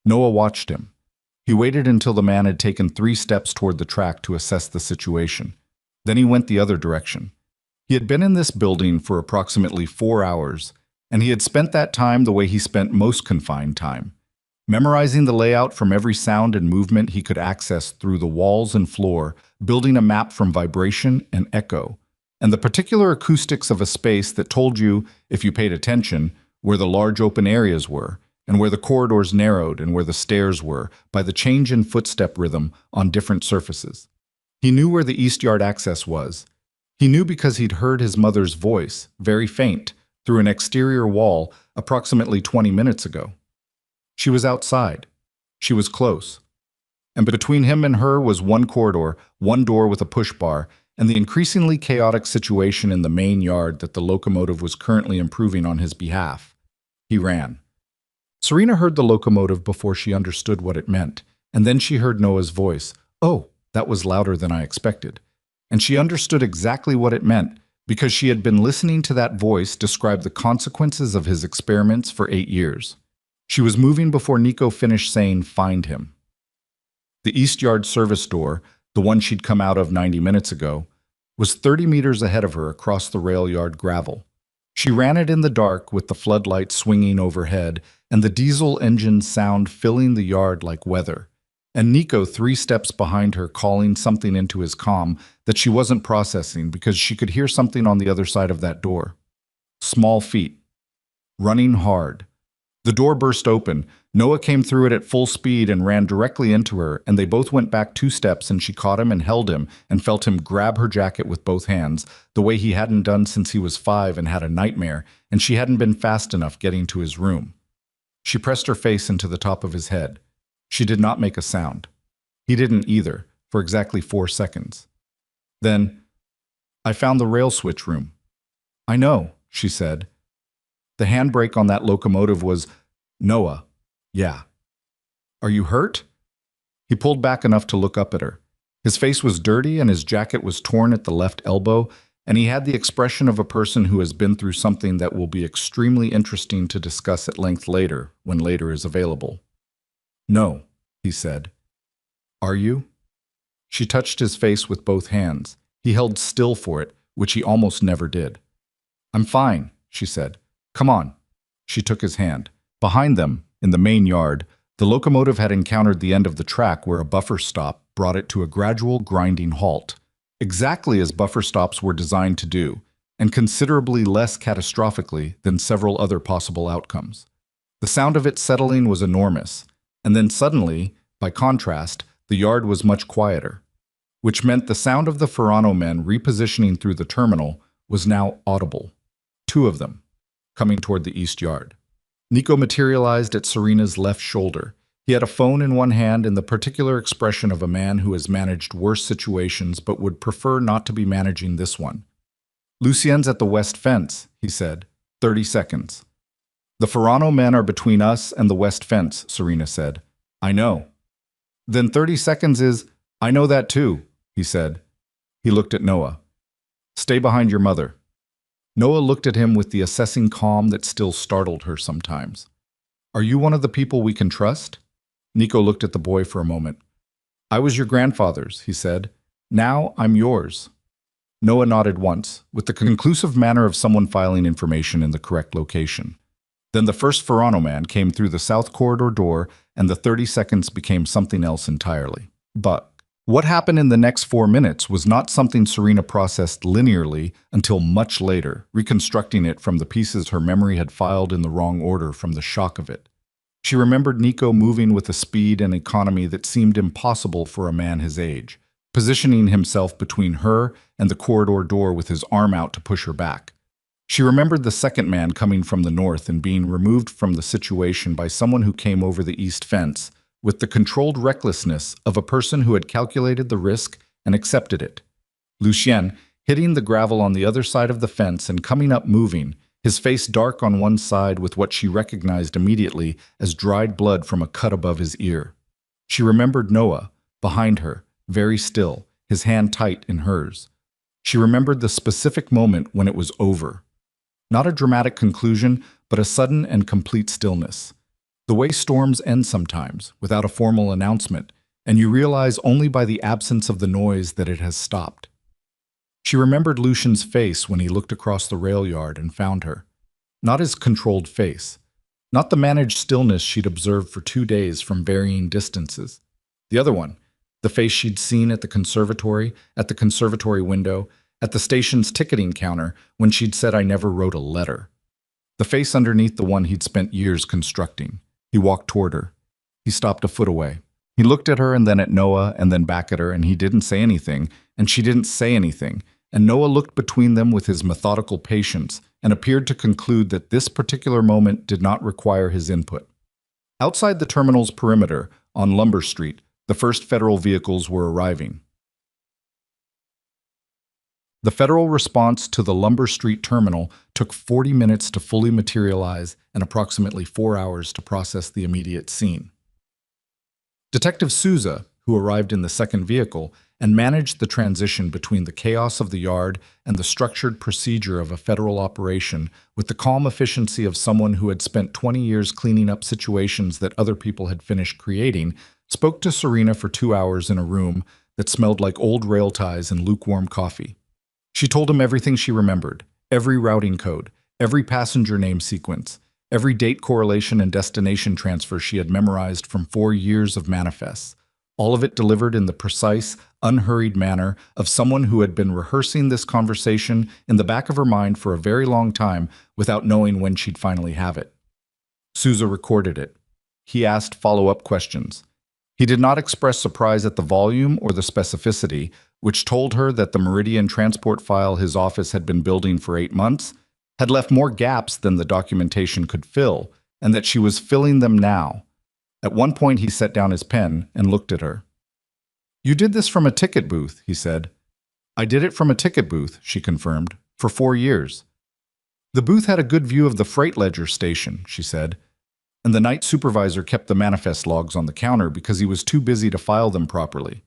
Noah watched him. He waited until the man had taken 3 steps toward the track to assess the situation. Then he went the other direction. He had been in this building for approximately 4 hours, and he had spent that time the way he spent most confined time, memorizing the layout from every sound and movement he could access through the walls and floor, building a map from vibration and echo, and the particular acoustics of a space that told you, if you paid attention, where the large open areas were, and where the corridors narrowed and where the stairs were, by the change in footstep rhythm on different surfaces. He knew where the East Yard access was. He knew because he'd heard his mother's voice, very faint, through an exterior wall approximately 20 minutes ago. She was outside. She was close. And between him and her was one corridor, one door with a push bar, and the increasingly chaotic situation in the main yard that the locomotive was currently improving on his behalf. He ran. Serena heard the locomotive before she understood what it meant, and then she heard Noah's voice. Oh, that was louder than I expected. And she understood exactly what it meant, because she had been listening to that voice describe the consequences of his experiments for 8 years. She was moving before Nico finished saying, "Find him." The East Yard service door, the one she'd come out of 90 minutes ago, was 30 meters ahead of her across the rail yard gravel. She ran it in the dark with the floodlights swinging overhead and the diesel engine's sound filling the yard like weather, and Nico 3 steps behind her calling something into his comm that she wasn't processing because she could hear something on the other side of that door. Small feet. Running hard. The door burst open. Noah came through it at full speed and ran directly into her, and they both went back 2 steps, and she caught him and held him and felt him grab her jacket with both hands, the way he hadn't done since he was 5 and had a nightmare, and she hadn't been fast enough getting to his room. She pressed her face into the top of his head. She did not make a sound. He didn't either, for exactly 4 seconds. Then, "I found the rail switch room." "I know," she said. The handbrake on that locomotive was, "Noah, yeah." "Are you hurt?" He pulled back enough to look up at her. His face was dirty and his jacket was torn at the left elbow, and he had the expression of a person who has been through something that will be extremely interesting to discuss at length later, when later is available. "No," he said. "Are you?" She touched his face with both hands. He held still for it, which he almost never did. "I'm fine," she said. "Come on." She took his hand. Behind them, in the main yard, the locomotive had encountered the end of the track where a buffer stop brought it to a gradual grinding halt, exactly as buffer stops were designed to do, and considerably less catastrophically than several other possible outcomes. The sound of it settling was enormous, and then suddenly, by contrast, the yard was much quieter, which meant the sound of the Ferrano men repositioning through the terminal was now audible. Two of them, coming toward the east yard. Nico materialized at Serena's left shoulder. He had a phone in one hand and the particular expression of a man who has managed worse situations but would prefer not to be managing this one. "Lucien's at the west fence," he said. 30 seconds. "The Ferrano men are between us and the west fence," Serena said. "I know." "Then 30 seconds is, I know that too," he said. He looked at Noah. "Stay behind your mother." Noah looked at him with the assessing calm that still startled her sometimes. "Are you one of the people we can trust?" Nico looked at the boy for a moment. "I was your grandfather's," he said. "Now I'm yours." Noah nodded once, with the conclusive manner of someone filing information in the correct location. Then the first Ferrano man came through the south corridor door, and the 30 seconds became something else entirely. But what happened in the next 4 minutes was not something Serena processed linearly until much later, reconstructing it from the pieces her memory had filed in the wrong order from the shock of it. She remembered Nico moving with a speed and economy that seemed impossible for a man his age, positioning himself between her and the corridor door with his arm out to push her back. She remembered the second man coming from the north and being removed from the situation by someone who came over the east fence, with the controlled recklessness of a person who had calculated the risk and accepted it. Lucien, hitting the gravel on the other side of the fence and coming up moving, his face dark on one side with what she recognized immediately as dried blood from a cut above his ear. She remembered Noah, behind her, very still, his hand tight in hers. She remembered the specific moment when it was over. Not a dramatic conclusion, but a sudden and complete stillness. The way storms end sometimes, without a formal announcement, and you realize only by the absence of the noise that it has stopped. She remembered Lucien's face when he looked across the rail yard and found her. Not his controlled face. Not the managed stillness she'd observed for 2 days from varying distances. The other one, the face she'd seen at the conservatory window, at the station's ticketing counter when she'd said, "I never wrote a letter." The face underneath the one he'd spent years constructing. He walked toward her. He stopped a foot away. He looked at her and then at Noah and then back at her, and he didn't say anything, and she didn't say anything, and Noah looked between them with his methodical patience and appeared to conclude that this particular moment did not require his input. Outside the terminal's perimeter, on Lumber Street, the first federal vehicles were arriving. The federal response to the Lumber Street terminal took 40 minutes to fully materialize and approximately 4 hours to process the immediate scene. Detective Souza, who arrived in the second vehicle and managed the transition between the chaos of the yard and the structured procedure of a federal operation with the calm efficiency of someone who had spent 20 years cleaning up situations that other people had finished creating, spoke to Serena for 2 hours in a room that smelled like old rail ties and lukewarm coffee. She told him everything she remembered, every routing code, every passenger name sequence, every date correlation and destination transfer she had memorized from 4 years of manifests, all of it delivered in the precise, unhurried manner of someone who had been rehearsing this conversation in the back of her mind for a very long time without knowing when she'd finally have it. Souza recorded it. He asked follow-up questions. He did not express surprise at the volume or the specificity, which told her that the Meridian transport file his office had been building for 8 months had left more gaps than the documentation could fill, and that she was filling them now. At one point he set down his pen and looked at her. "You did this from a ticket booth," he said. "I did it from a ticket booth," she confirmed, "for 4 years. The booth had a good view of the freight ledger station," she said, "and the night supervisor kept the manifest logs on the counter because he was too busy to file them properly.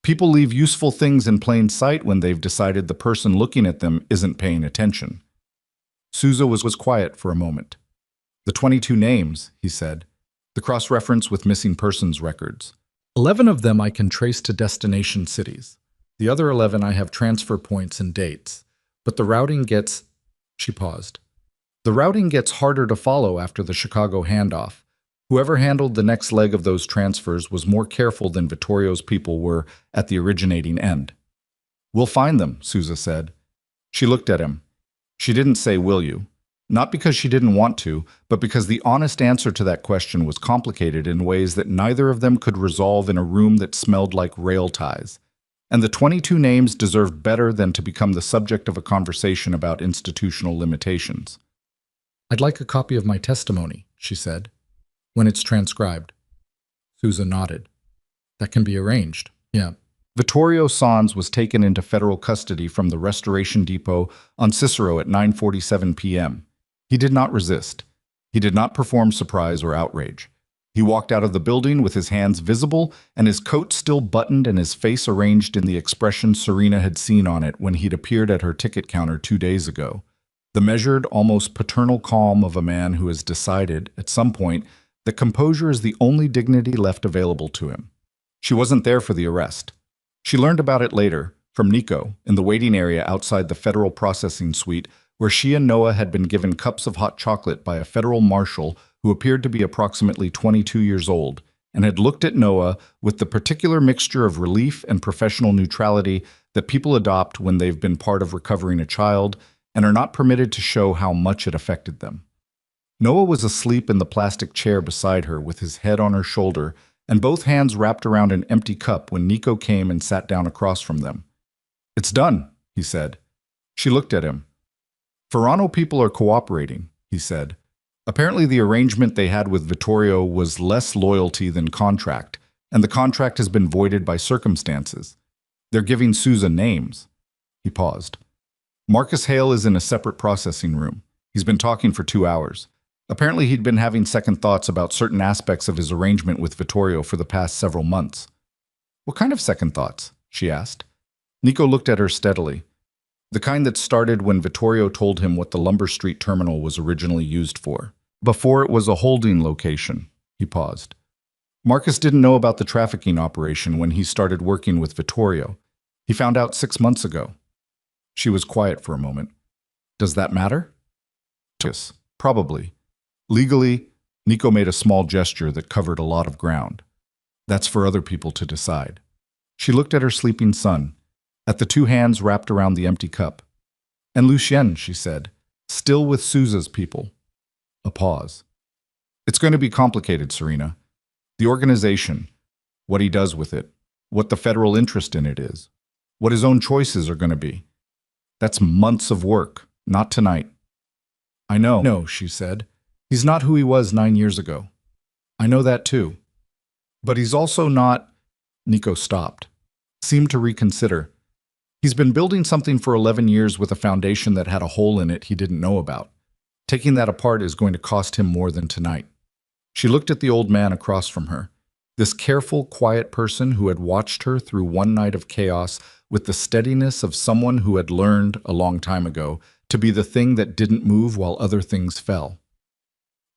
People leave useful things in plain sight when they've decided the person looking at them isn't paying attention." Souza was quiet for a moment. "The 22 names," he said, "the cross-reference with missing persons records. 11 of them I can trace to destination cities. The other 11 I have transfer points and dates. But the routing gets—" She paused. "The routing gets harder to follow after the Chicago handoff. Whoever handled the next leg of those transfers was more careful than Vittorio's people were at the originating end." "We'll find them," Souza said. She looked at him. She didn't say, "Will you?" Not because she didn't want to, but because the honest answer to that question was complicated in ways that neither of them could resolve in a room that smelled like rail ties. And the 22 names deserved better than to become the subject of a conversation about institutional limitations. "I'd like a copy of my testimony," she said, "when it's transcribed." Sousa nodded. "That can be arranged, yeah." Vittorio Sans was taken into federal custody from the Restoration Depot on Cicero at 9:47 p.m. He did not resist. He did not perform surprise or outrage. He walked out of the building with his hands visible and his coat still buttoned and his face arranged in the expression Serena had seen on it when he'd appeared at her ticket counter 2 days ago. The measured, almost paternal calm of a man who has decided, at some point, that composure is the only dignity left available to him. She wasn't there for the arrest. She learned about it later, from Nico, in the waiting area outside the federal processing suite, where she and Noah had been given cups of hot chocolate by a federal marshal who appeared to be approximately 22 years old, and had looked at Noah with the particular mixture of relief and professional neutrality that people adopt when they've been part of recovering a child and are not permitted to show how much it affected them. Noah was asleep in the plastic chair beside her with his head on her shoulder and both hands wrapped around an empty cup when Nico came and sat down across from them. "It's done," he said. She looked at him. "Ferrano people are cooperating," he said. Apparently the arrangement they had with Vittorio was less loyalty than contract, and the contract has been voided by circumstances. They're giving Sousa names. He paused. "Marcus Hale is in a separate processing room. He's been talking for 2 hours. Apparently he'd been having second thoughts about certain aspects of his arrangement with Vittorio for the past several months." "What kind of second thoughts?" she asked. Nico looked at her steadily. "The kind that started when Vittorio told him what the Lumber Street terminal was originally used for. Before it was a holding location." He paused. "Marcus didn't know about the trafficking operation when he started working with Vittorio. He found out 6 months ago." She was quiet for a moment. "Does that matter?" "Yes, probably. Legally," Nico made a small gesture that covered a lot of ground. "That's for other people to decide." She looked at her sleeping son, at the 2 hands wrapped around the empty cup. "And Lucien," she said, "still with Sousa's people." A pause. "It's going to be complicated, Serena. The organization, what he does with it, what the federal interest in it is, what his own choices are going to be. That's months of work, not tonight." "I know," "No," she said. "He's not who he was 9 years ago. I know that too. But he's also not—" Nico stopped, seemed to reconsider. "He's been building something for 11 years with a foundation that had a hole in it he didn't know about. Taking that apart is going to cost him more than tonight." She looked at the old man across from her, this careful, quiet person who had watched her through one night of chaos with the steadiness of someone who had learned, a long time ago, to be the thing that didn't move while other things fell.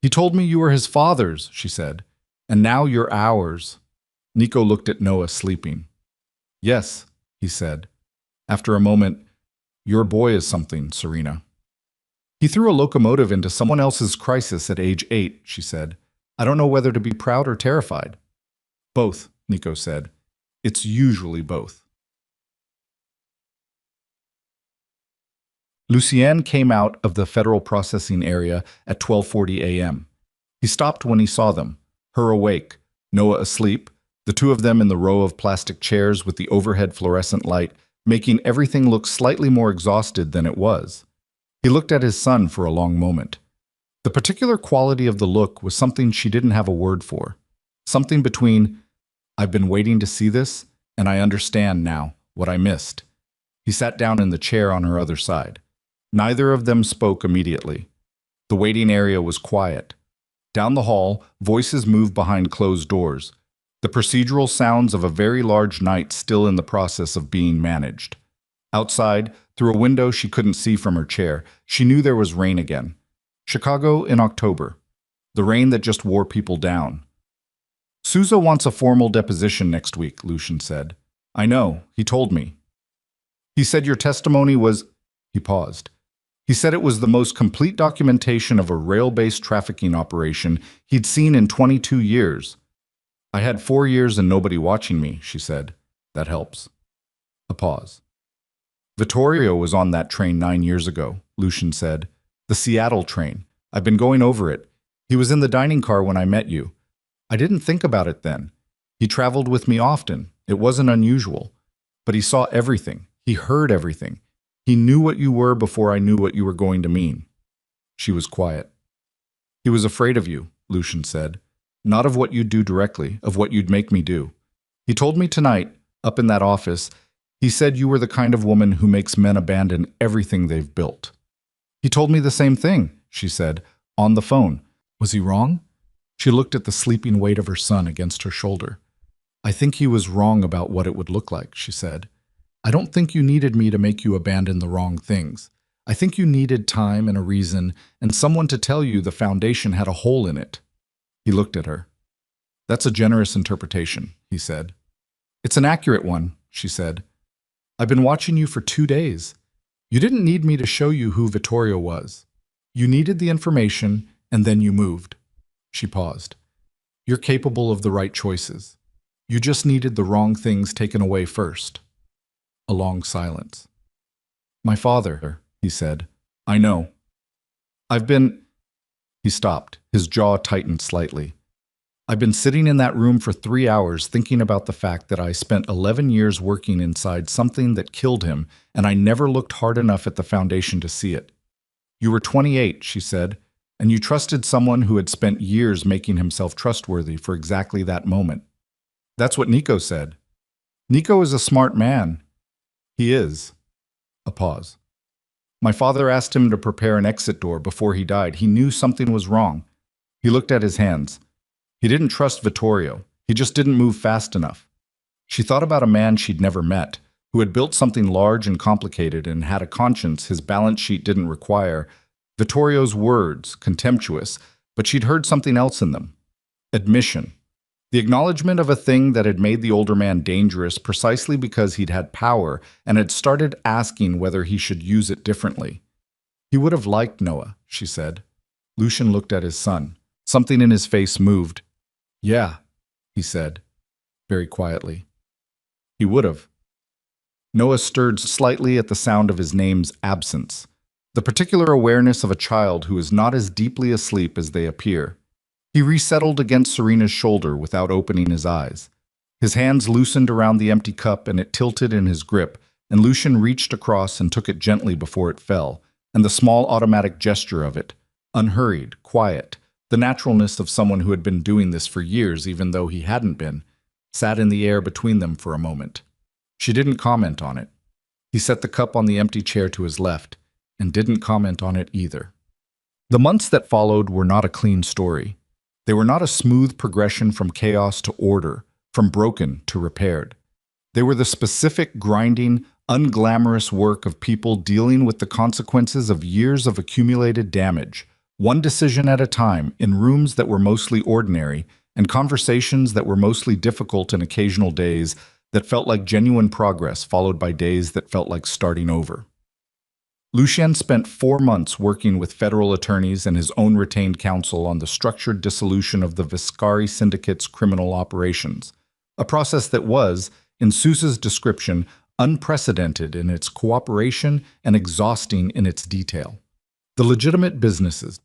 "He told me you were his father's," she said, "and now you're ours." Nico looked at Noah sleeping. "Yes," he said. After a moment, "Your boy is something, Serena." "He threw a locomotive into someone else's crisis at age 8, she said. "I don't know whether to be proud or terrified." "Both," Nico said. "It's usually both." Lucien came out of the federal processing area at 12:40 a.m. He stopped when he saw them, her awake, Noah asleep, the 2 of them in the row of plastic chairs with the overhead fluorescent light, making everything look slightly more exhausted than it was. He looked at his son for a long moment. The particular quality of the look was something she didn't have a word for. Something between, "I've been waiting to see this, and I understand now what I missed." He sat down in the chair on her other side. Neither of them spoke immediately. The waiting area was quiet. Down the hall, voices moved behind closed doors, the procedural sounds of a very large night still in the process of being managed. Outside, through a window she couldn't see from her chair, she knew there was rain again. Chicago in October. The rain that just wore people down. "Sousa wants a formal deposition next week," Lucien said. "I know, he told me. He said your testimony was—" He paused. "He said it was the most complete documentation of a rail-based trafficking operation he'd seen in 22 years. I had 4 years and nobody watching me," she said. "That helps." A pause. "Vittorio was on that train 9 years ago," Lucien said. "The Seattle train. I've been going over it. He was in the dining car when I met you. I didn't think about it then. He traveled with me often. It wasn't unusual. But he saw everything. He heard everything. He knew what you were before I knew what you were going to mean. She was quiet. He was afraid of you, Lucian said. Not of what you'd do directly, of what you'd make me do. He told me tonight, up in that office, he said you were the kind of woman who makes men abandon everything they've built. He told me the same thing, she said, on the phone. Was he wrong? She looked at the sleeping weight of her son against her shoulder. I think he was wrong about what it would look like, she said. I don't think you needed me to make you abandon the wrong things. I think you needed time and a reason and someone to tell you the foundation had a hole in it. He looked at her. That's a generous interpretation, he said. It's an accurate one, she said. I've been watching you for 2 days. You didn't need me to show you who Vittorio was. You needed the information, and then you moved. She paused. You're capable of the right choices. You just needed the wrong things taken away first. A long silence. My father, he said. I know. I've been... He stopped. His jaw tightened slightly. I've been sitting in that room for 3 hours thinking about the fact that I spent 11 years working inside something that killed him, and I never looked hard enough at the foundation to see it. You were 28, she said, and you trusted someone who had spent years making himself trustworthy for exactly that moment. That's what Nico said. Nico is a smart man. He is. A pause. My father asked him to prepare an exit door before he died. He knew something was wrong. He looked at his hands. He didn't trust Vittorio. He just didn't move fast enough. She thought about a man she'd never met, who had built something large and complicated and had a conscience his balance sheet didn't require. Vittorio's words, contemptuous, but she'd heard something else in them. Admission. The acknowledgement of a thing that had made the older man dangerous precisely because he'd had power and had started asking whether he should use it differently. He would have liked Noah, she said. Lucian looked at his son. Something in his face moved. Yeah, he said, very quietly. He would have. Noah stirred slightly at the sound of his name's absence, the particular awareness of a child who is not as deeply asleep as they appear. He resettled against Serena's shoulder without opening his eyes. His hands loosened around the empty cup and it tilted in his grip, and Lucian reached across and took it gently before it fell, and the small automatic gesture of it, unhurried, quiet, the naturalness of someone who had been doing this for years even though he hadn't been, sat in the air between them for a moment. She didn't comment on it. He set the cup on the empty chair to his left, and didn't comment on it either. The months that followed were not a clean story. They were not a smooth progression from chaos to order, from broken to repaired. They were the specific, grinding, unglamorous work of people dealing with the consequences of years of accumulated damage, one decision at a time, in rooms that were mostly ordinary, and conversations that were mostly difficult and occasional days that felt like genuine progress, followed by days that felt like starting over. Lucian spent 4 months working with federal attorneys and his own retained counsel on the structured dissolution of the Viscari Syndicate's criminal operations, a process that was, in Sousa's description, unprecedented in its cooperation and exhausting in its detail. The legitimate businesses,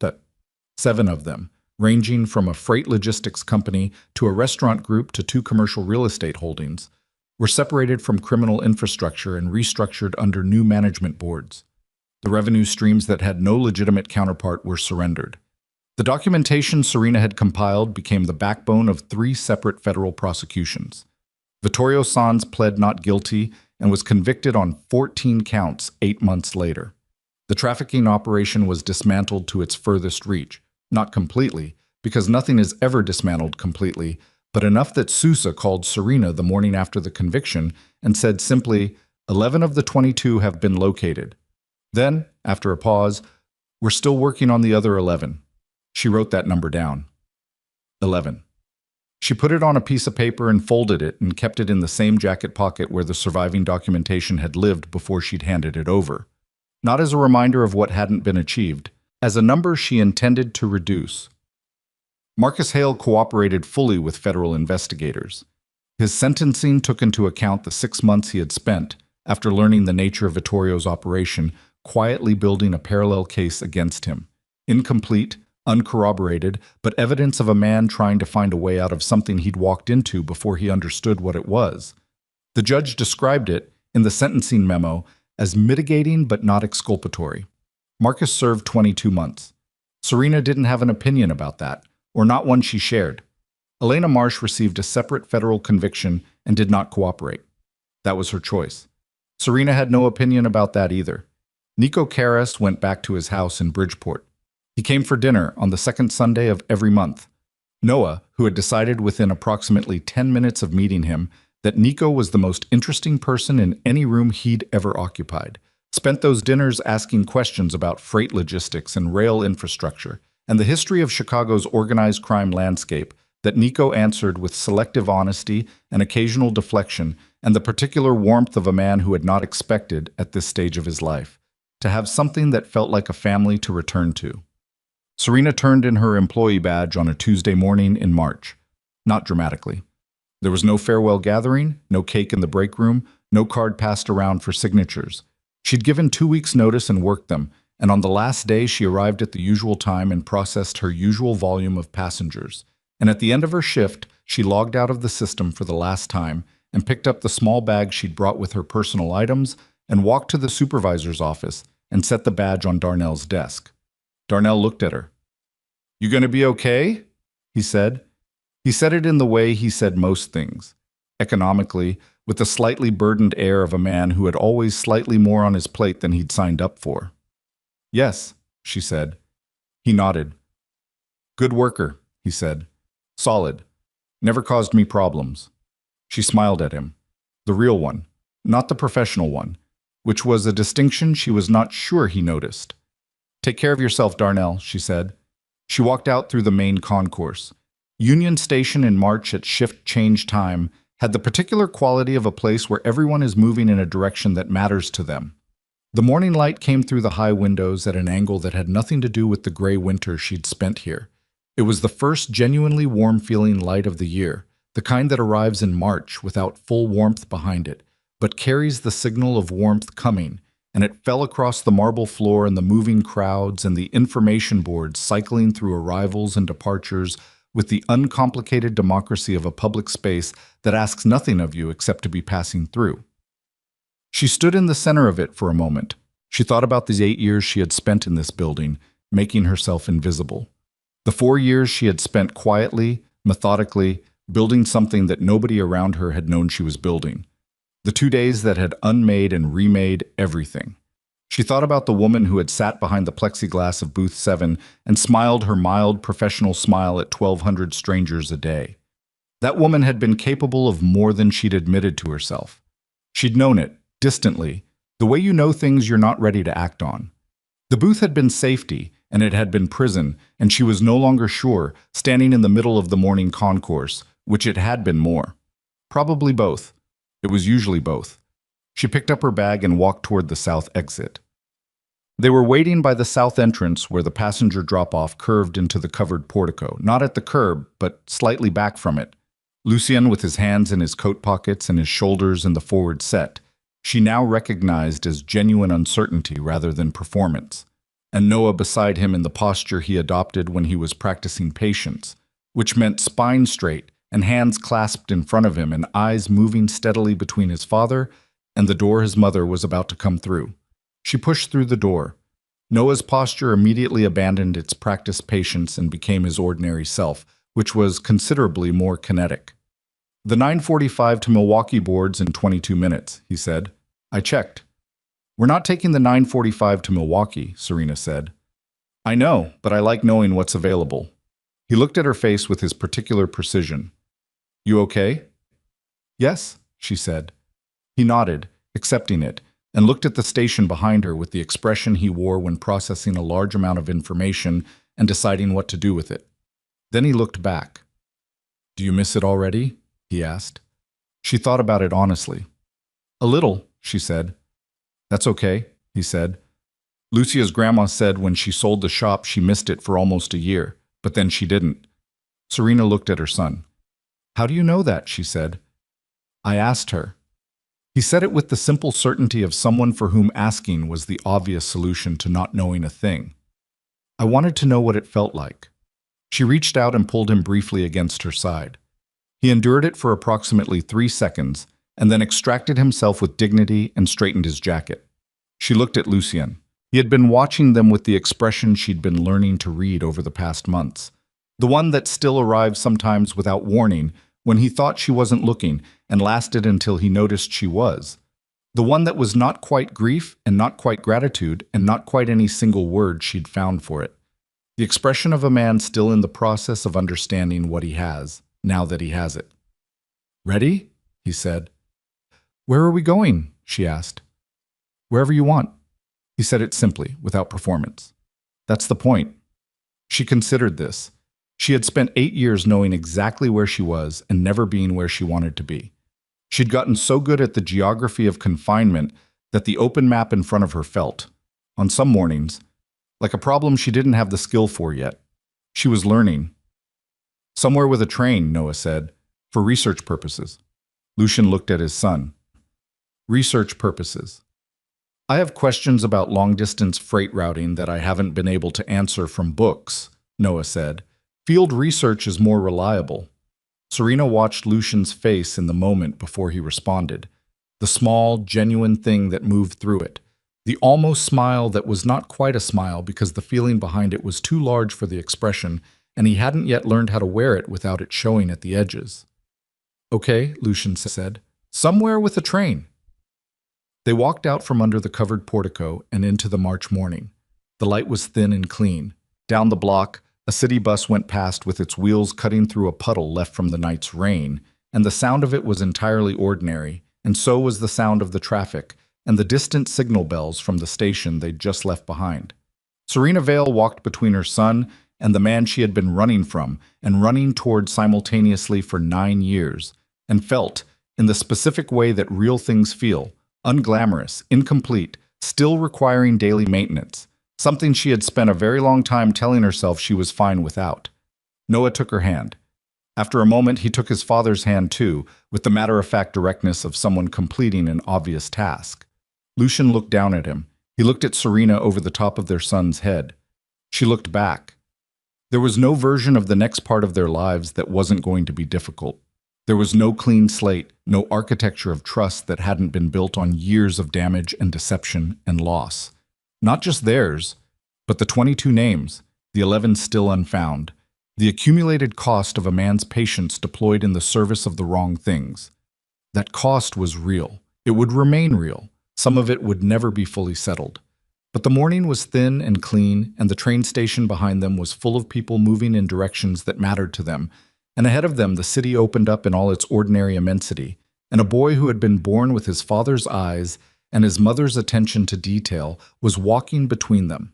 7 of them, ranging from a freight logistics company to a restaurant group to 2 commercial real estate holdings, were separated from criminal infrastructure and restructured under new management boards. The revenue streams that had no legitimate counterpart were surrendered. The documentation Serena had compiled became the backbone of 3 separate federal prosecutions. Vittorio Sans pled not guilty and was convicted on 14 counts 8 months later. The trafficking operation was dismantled to its furthest reach, not completely, because nothing is ever dismantled completely, but enough that Sousa called Serena the morning after the conviction and said simply, 11 of the 22 have been located. Then, after a pause, we're still working on the other 11. She wrote that number down. 11. She put it on a piece of paper and folded it and kept it in the same jacket pocket where the surviving documentation had lived before she'd handed it over. Not as a reminder of what hadn't been achieved, as a number she intended to reduce. Marcus Hale cooperated fully with federal investigators. His sentencing took into account the 6 months he had spent, after learning the nature of Vittorio's operation, quietly building a parallel case against him. Incomplete, uncorroborated, but evidence of a man trying to find a way out of something he'd walked into before he understood what it was. The judge described it, in the sentencing memo, as mitigating but not exculpatory. Marcus served 22 months. Serena didn't have an opinion about that, or not one she shared. Elena Marsh received a separate federal conviction and did not cooperate. That was her choice. Serena had no opinion about that either. Nico Karras went back to his house in Bridgeport. He came for dinner on the second Sunday of every month. Noah, who had decided within approximately 10 minutes of meeting him that Nico was the most interesting person in any room he'd ever occupied, spent those dinners asking questions about freight logistics and rail infrastructure and the history of Chicago's organized crime landscape that Nico answered with selective honesty and occasional deflection and the particular warmth of a man who had not expected, at this stage of his life, to have something that felt like a family to return to. Serena turned in her employee badge on a Tuesday morning in March. Not dramatically. There was no farewell gathering, no cake in the break room, no card passed around for signatures. She'd given 2 weeks' notice and worked them, and on the last day she arrived at the usual time and processed her usual volume of passengers. And at the end of her shift, she logged out of the system for the last time and picked up the small bag she'd brought with her personal items and walked to the supervisor's office and set the badge on Darnell's desk. Darnell looked at her. "You gonna be okay?" he said. He said it in the way he said most things, economically, with the slightly burdened air of a man who had always slightly more on his plate than he'd signed up for. "Yes," she said. He nodded. "Good worker," he said. "Solid. Never caused me problems." She smiled at him. The real one, not the professional one, which was a distinction she was not sure he noticed. "Take care of yourself, Darnell," she said. She walked out through the main concourse. Union Station in March at shift change time had the particular quality of a place where everyone is moving in a direction that matters to them. The morning light came through the high windows at an angle that had nothing to do with the gray winter she'd spent here. It was the first genuinely warm-feeling light of the year, the kind that arrives in March without full warmth behind it, but carries the signal of warmth coming, and it fell across the marble floor and the moving crowds and the information boards cycling through arrivals and departures with the uncomplicated democracy of a public space that asks nothing of you except to be passing through. She stood in the center of it for a moment. She thought about the 8 years she had spent in this building, making herself invisible. The 4 years she had spent quietly, methodically, building something that nobody around her had known she was building. The 2 days that had unmade and remade everything. She thought about the woman who had sat behind the plexiglass of Booth 7 and smiled her mild, professional smile at 1,200 strangers a day. That woman had been capable of more than she'd admitted to herself. She'd known it, distantly, the way you know things you're not ready to act on. The booth had been safety, and it had been prison, and she was no longer sure, standing in the middle of the morning concourse, which it had been more. Probably both. It was usually both. She picked up her bag and walked toward the south exit. They were waiting by the south entrance where the passenger drop-off curved into the covered portico, not at the curb, but slightly back from it. Lucien with his hands in his coat pockets and his shoulders in the forward set, she now recognized as genuine uncertainty rather than performance, and Noah beside him in the posture he adopted when he was practicing patience, which meant spine straight and hands clasped in front of him and eyes moving steadily between his father and the door his mother was about to come through. She pushed through the door. Noah's posture immediately abandoned its practiced patience and became his ordinary self, which was considerably more kinetic. "The 9:45 to Milwaukee boards in 22 minutes, he said. I checked. "We're not taking the 9:45 to Milwaukee," Serena said. "I know, but I like knowing what's available." He looked at her face with his particular precision. "You okay?" "Yes," she said. He nodded, accepting it, and looked at the station behind her with the expression he wore when processing a large amount of information and deciding what to do with it. Then he looked back. "Do you miss it already?" he asked. She thought about it honestly. "A little," she said. "That's okay," he said. Lucia's grandma said when she sold the shop she missed it for almost a year, but then she didn't. Serena looked at her son. "How do you know that?" she said. "I asked her." He said it with the simple certainty of someone for whom asking was the obvious solution to not knowing a thing. "I wanted to know what it felt like." She reached out and pulled him briefly against her side. He endured it for approximately 3 seconds, and then extracted himself with dignity and straightened his jacket. She looked at Lucien. He had been watching them with the expression she'd been learning to read over the past months. The one that still arrived sometimes without warning when he thought she wasn't looking and lasted until he noticed she was. The one that was not quite grief and not quite gratitude and not quite any single word she'd found for it. The expression of a man still in the process of understanding what he has, now that he has it. "Ready?" he said. "Where are we going?" she asked. "Wherever you want." He said it simply, without performance. That's the point. She considered this. She had spent 8 years knowing exactly where she was and never being where she wanted to be. She'd gotten so good at the geography of confinement that the open map in front of her felt, on some mornings, like a problem she didn't have the skill for yet. She was learning. "Somewhere with a train," Noah said, "for research purposes." Lucien looked at his son. "Research purposes. I have questions about long-distance freight routing that I haven't been able to answer from books," Noah said. "Field research is more reliable." Serena watched Lucien's face in the moment before he responded. The small, genuine thing that moved through it. The almost smile that was not quite a smile because the feeling behind it was too large for the expression, and he hadn't yet learned how to wear it without it showing at the edges. "Okay," Lucien said. "Somewhere with a train." They walked out from under the covered portico and into the March morning. The light was thin and clean. Down the block, a city bus went past with its wheels cutting through a puddle left from the night's rain, and the sound of it was entirely ordinary, and so was the sound of the traffic and the distant signal bells from the station they'd just left behind. Serena Vale walked between her son and the man she had been running from and running toward simultaneously for 9 years, and felt, in the specific way that real things feel, unglamorous, incomplete, still requiring daily maintenance, something she had spent a very long time telling herself she was fine without. Noah took her hand. After a moment, he took his father's hand too, with the matter-of-fact directness of someone completing an obvious task. Lucien looked down at him. He looked at Serena over the top of their son's head. She looked back. There was no version of the next part of their lives that wasn't going to be difficult. There was no clean slate, no architecture of trust that hadn't been built on years of damage and deception and loss. Not just theirs, but the 22 names, the 11 still unfound, the accumulated cost of a man's patience deployed in the service of the wrong things. That cost was real. It would remain real. Some of it would never be fully settled. But the morning was thin and clean, and the train station behind them was full of people moving in directions that mattered to them, and ahead of them the city opened up in all its ordinary immensity, and a boy who had been born with his father's eyes and his mother's attention to detail was walking between them,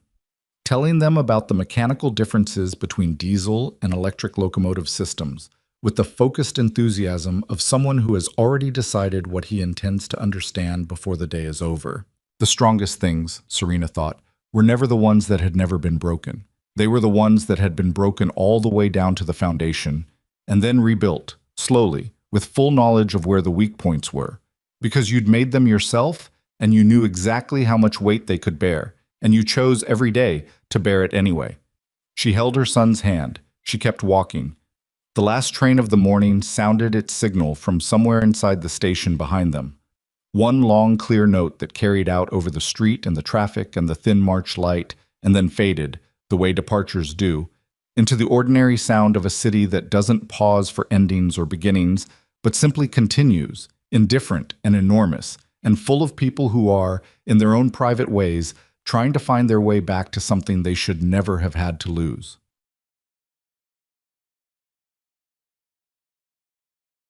telling them about the mechanical differences between diesel and electric locomotive systems, with the focused enthusiasm of someone who has already decided what he intends to understand before the day is over. The strongest things, Serena thought, were never the ones that had never been broken. They were the ones that had been broken all the way down to the foundation, and then rebuilt, slowly, with full knowledge of where the weak points were. Because you'd made them yourself, and you knew exactly how much weight they could bear, and you chose every day to bear it anyway. She held her son's hand. She kept walking. The last train of the morning sounded its signal from somewhere inside the station behind them. One long, clear note that carried out over the street and the traffic and the thin March light, and then faded, the way departures do, into the ordinary sound of a city that doesn't pause for endings or beginnings, but simply continues, indifferent and enormous, and full of people who are, in their own private ways, trying to find their way back to something they should never have had to lose.